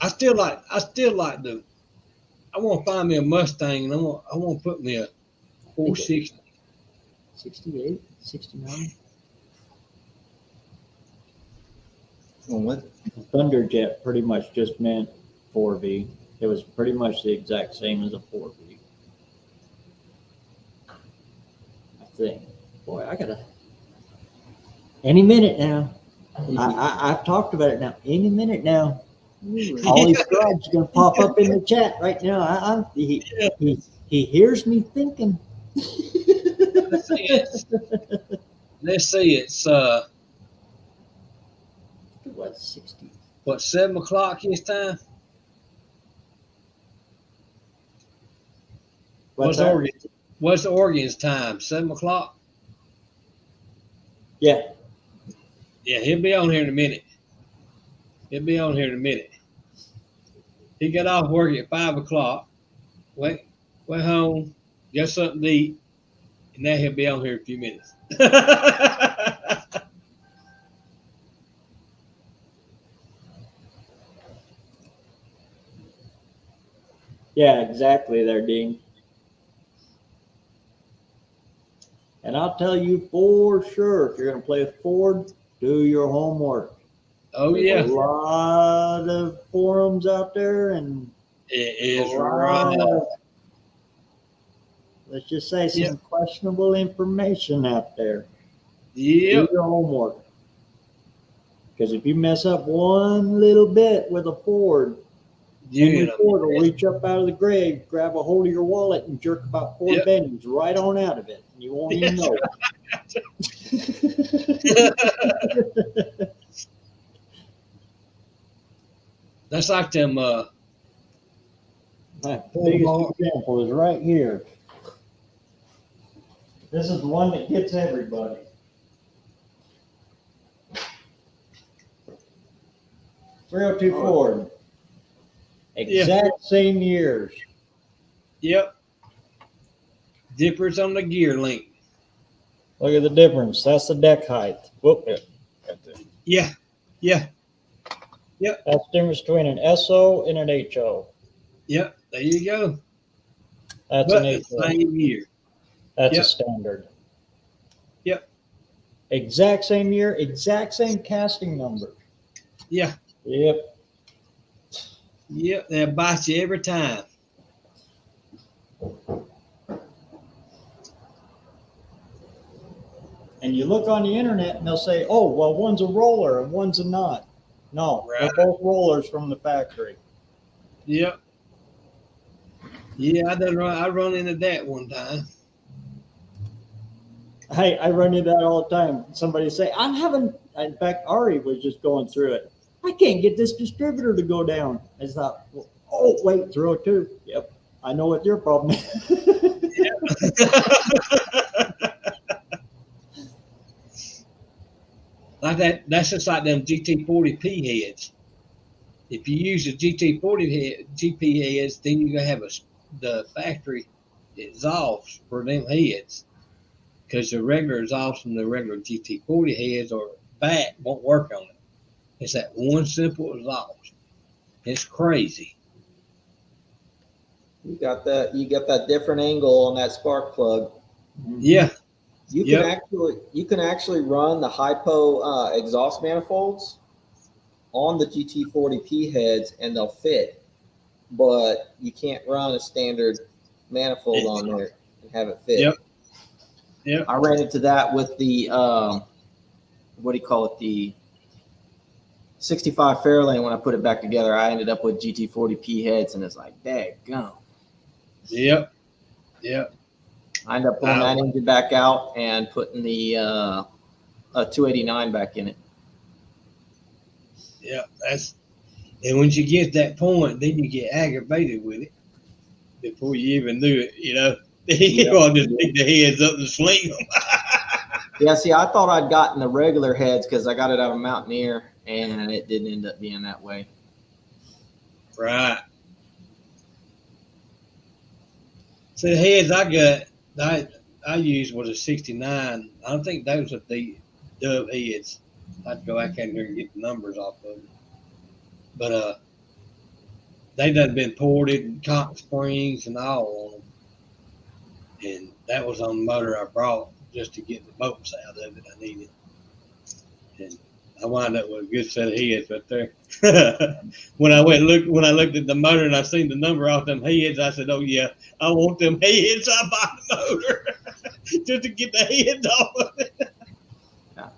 S4: I still like the. I want to find me a Mustang, and I want to put me a 460.
S1: 68, 69.
S6: Well, what?
S1: Thunderjet pretty much just meant 4V. It was pretty much the exact same as a 4V. I think. Boy, I gotta. Any minute now. I've talked about it now. Any minute now. All these scribes are gonna pop up in the chat right now. He hears me thinking.
S4: Let's see. It's
S1: What 60?
S4: what, 7 o'clock his time? What's the Oregon's time? 7 o'clock?
S1: Yeah.
S4: Yeah, he'll be on here in a minute. He got off work at 5 o'clock, went home, got something to eat, and now he'll be on here in a few minutes.
S1: Yeah, exactly there, Dean. And I'll tell you for sure, if you're going to play with Ford, do your homework.
S4: Oh,
S1: There's
S4: yeah.
S1: a lot of forums out there, and
S4: It is
S1: a lot
S4: right.
S1: of, let's just say, some questionable information out there.
S4: Yep.
S1: Do your homework. Because if you mess up one little bit with a Ford, Henry Ford will reach up out of the grave, grab a hold of your wallet, and jerk about 4 pennies right on out of it. You won't even know.
S4: That's like them.
S1: My biggest example is right here. This is the one that gets everybody. .302 Ford. Exact same years.
S4: Yep. Dippers on the gear link.
S1: Look at the difference. That's the deck height. Whoop.
S4: Yeah. Yeah. Yep.
S1: That's the difference between an SO and an HO.
S4: Yep. There you go.
S1: That's
S4: But
S1: an HO.
S4: same year.
S1: That's a standard.
S4: Yep.
S1: Exact same year, exact same casting number.
S4: Yeah.
S1: Yep.
S4: Yep. They'll bite you every time.
S1: And you look on the internet and they'll say, oh, well, one's a roller and one's a not. No,
S4: Right.
S1: they're both rollers from the factory.
S4: Yep. Yeah, I run into that one time.
S1: Hey, I run into that all the time. Somebody say, I'm having, in fact, Ari was just going through it. I can't get this distributor to go down. I thought, well, Oh, wait, 302. Yep. I know what your problem is.
S4: Like that's just like them GT40P heads. If you use the GP heads, then you have the factory exhaust for them heads, because the regular exhaust from the regular GT40 heads or back won't work on it. It's that one simple exhaust. It's crazy.
S6: You got that different angle on that spark plug.
S4: Yeah.
S6: You can actually run the hypo exhaust manifolds on the GT40P heads and they'll fit, but you can't run a standard manifold on there and have it fit.
S4: Yep.
S6: I ran into that with the what do you call it, the 65 Fairlane. When I put it back together, I ended up with GT40P heads, and it's like, daggone.
S4: Yep.
S6: I ended up pulling that engine back out and putting the 289 back in it.
S4: Yeah, and once you get that point, then you get aggravated with it before you even knew it, you know. You want to just pick the heads up and sling them.
S6: Yeah, see, I thought I'd gotten the regular heads because I got it out of Mountaineer, and it didn't end up being that way.
S4: Right. So the heads I used was a 69. I don't think those are the Dove heads. I'd go back in there and get the numbers off of them. But they done been ported and cotton springs and all on them. And that was on the motor I brought just to get the bolts out of it I needed. And I wound up with a good set of heads right there. When I looked at the motor and I seen the number off them heads, I said, "Oh yeah, I want them heads." I bought the motor just to get the heads off of it.
S6: Yeah.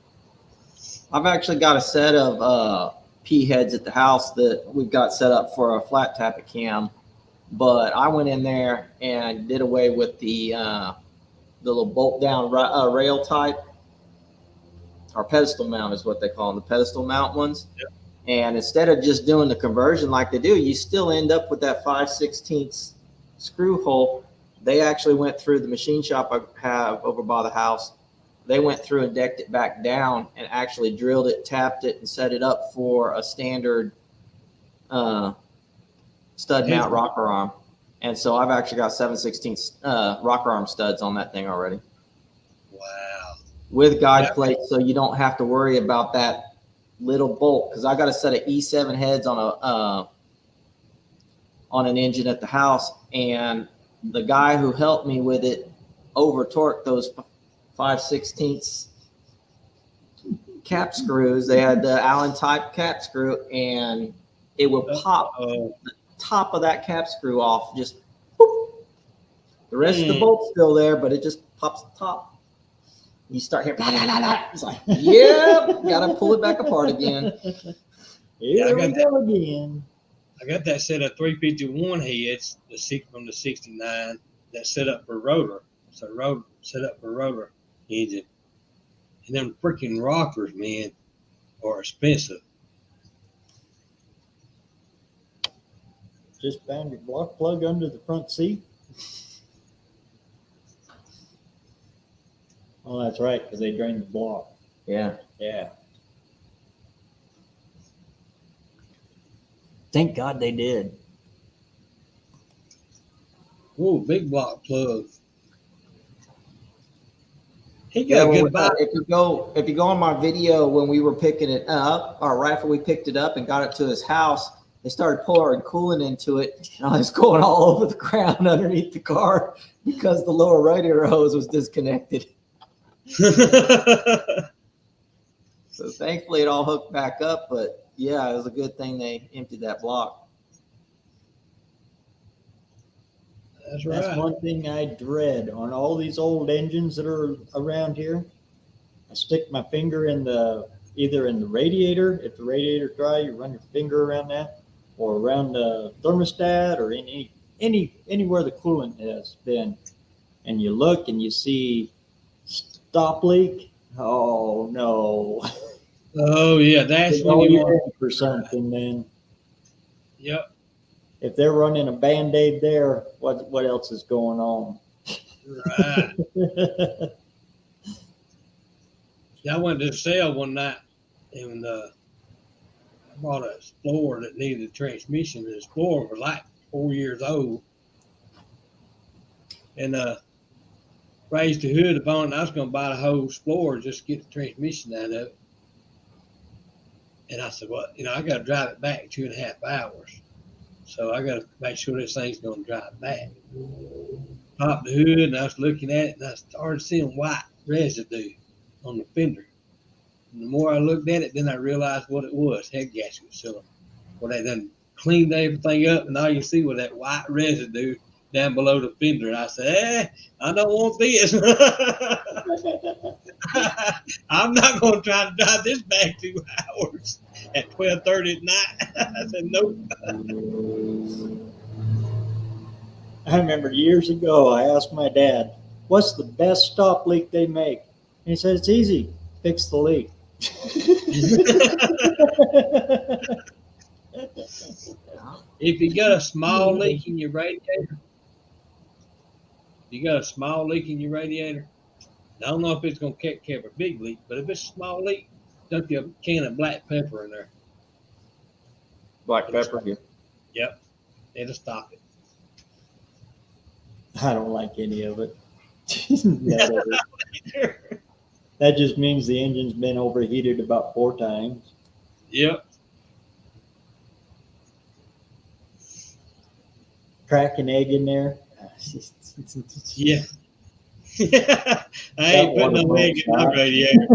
S6: I've actually got a set of P heads at the house that we've got set up for a flat tappet cam, but I went in there and did away with the little bolt down rail type, or pedestal mount is what they call them, the pedestal mount ones.
S4: Yep.
S6: And instead of just doing the conversion like they do, you still end up with that 5/16 screw hole. They actually went through the machine shop I have over by the house. They went through and decked it back down and actually drilled it, tapped it, and set it up for a standard stud mount rocker arm. And so I've actually got 7/16 rocker arm studs on that thing already.
S4: Wow.
S6: With guide plates, so you don't have to worry about that little bolt, because I got a set of E7 heads on an engine at the house, and the guy who helped me with it over torqued those 5/16 cap screws. They had the Allen type cap screw, and it would pop the top of that cap screw off. Just boop. The rest of the bolt's still there, but it just pops the top. You start hearing, blah, blah, blah, blah. It's like, yep, gotta pull it back apart again.
S1: Here we go again.
S4: I got that set of 351 heads, from the 69, that set up for rotor. So set up for rotor engine. And them freaking rockers, man, are expensive.
S1: Just found your block plug under the front seat. Oh, that's right, because they drained the block.
S6: Yeah.
S1: Yeah. Thank God they did.
S4: Whoa, big block plug. He got a good bite.
S6: If you go on my video when we were picking it up, or right after we picked it up and got it to his house, they started pouring coolant into it, and I was going all over the ground underneath the car because the lower radiator hose was disconnected. So thankfully it all hooked back up, but yeah, it was a good thing they emptied that block.
S4: That's right.
S1: That's one thing I dread on all these old engines that are around here. I stick my finger either in the radiator. If the radiator's dry, you run your finger around that, or around the thermostat, or anywhere the coolant has been, and you look and you see stop leak. Oh no.
S4: Oh yeah, that's when you want
S1: for something, man.
S4: Yep.
S1: if they're running a Band-Aid there, what else is going on?
S4: Right. Yeah, I went to the sale one night and I bought a Explorer that needed a transmission. The Explorer was like 4 years old. And raised the hood upon it. I was going to buy the whole Explorer just to get the transmission out of it. And I said, well, I got to drive it back 2.5 hours. So I got to make sure this thing's going to drive back. Popped the hood and I was looking at it and I started seeing white residue on the fender. And the more I looked at it, then I realized what it was, head gasket cylinder. Well, they done cleaned everything up and all you see was that white residue down below the fender. And I said, I don't want this. I'm not going to try to drive this back 2 hours at 12:30 at night. I said, nope.
S1: I remember years ago, I asked my dad, what's the best stop leak they make? And he said, it's easy, fix the leak.
S4: If you got a small leak in your radiator, I don't know if it's going to catch care of a big leak, but if it's a small leak, dump you a can of black pepper in there.
S6: Black pepper.
S4: Yep. It'll stop it.
S1: I don't like any of it. That just means the engine's been overheated about 4 times.
S4: Yep.
S1: Crack an egg in there.
S4: Yeah. I ain't putting no egg in my radiator.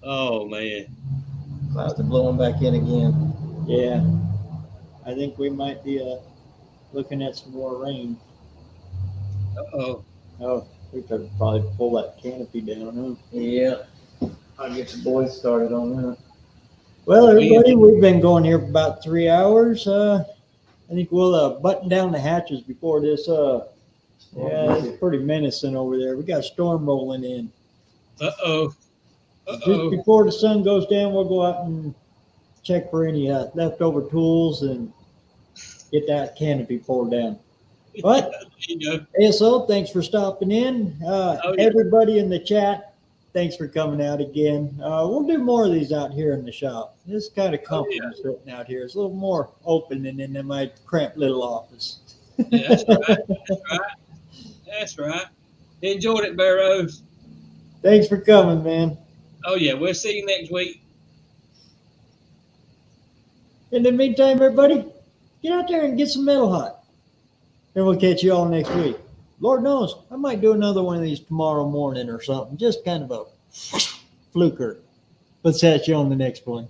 S4: Oh man.
S6: Clouds are blowing back in again.
S1: Yeah. I think we might be looking at some more rain.
S4: Uh-oh.
S1: Oh, we could probably pull that canopy down, huh?
S6: Yeah. I'll get the boys started on that.
S1: Well, everybody, we've been going here for about 3 hours. I think we'll button down the hatches before this. It's pretty menacing over there. We got a storm rolling in.
S4: Uh-oh.
S1: Just before the sun goes down, we'll go out and check for any leftover tools and get that canopy pulled down. But ASO, thanks for stopping in. Everybody in the chat, thanks for coming out again. We'll do more of these out here in the shop. This kind of comfortable sitting out here. It's a little more open than in my cramped little office.
S4: Yeah, that's right. That's right. Enjoyed it, BareRose.
S1: Thanks for coming, man.
S4: Oh yeah, we'll see you next week.
S1: In the meantime, everybody, get out there and get some metal hot. And we'll catch you all next week. Lord knows, I might do another one of these tomorrow morning or something. Just kind of a fluker. Let's catch you on the next one.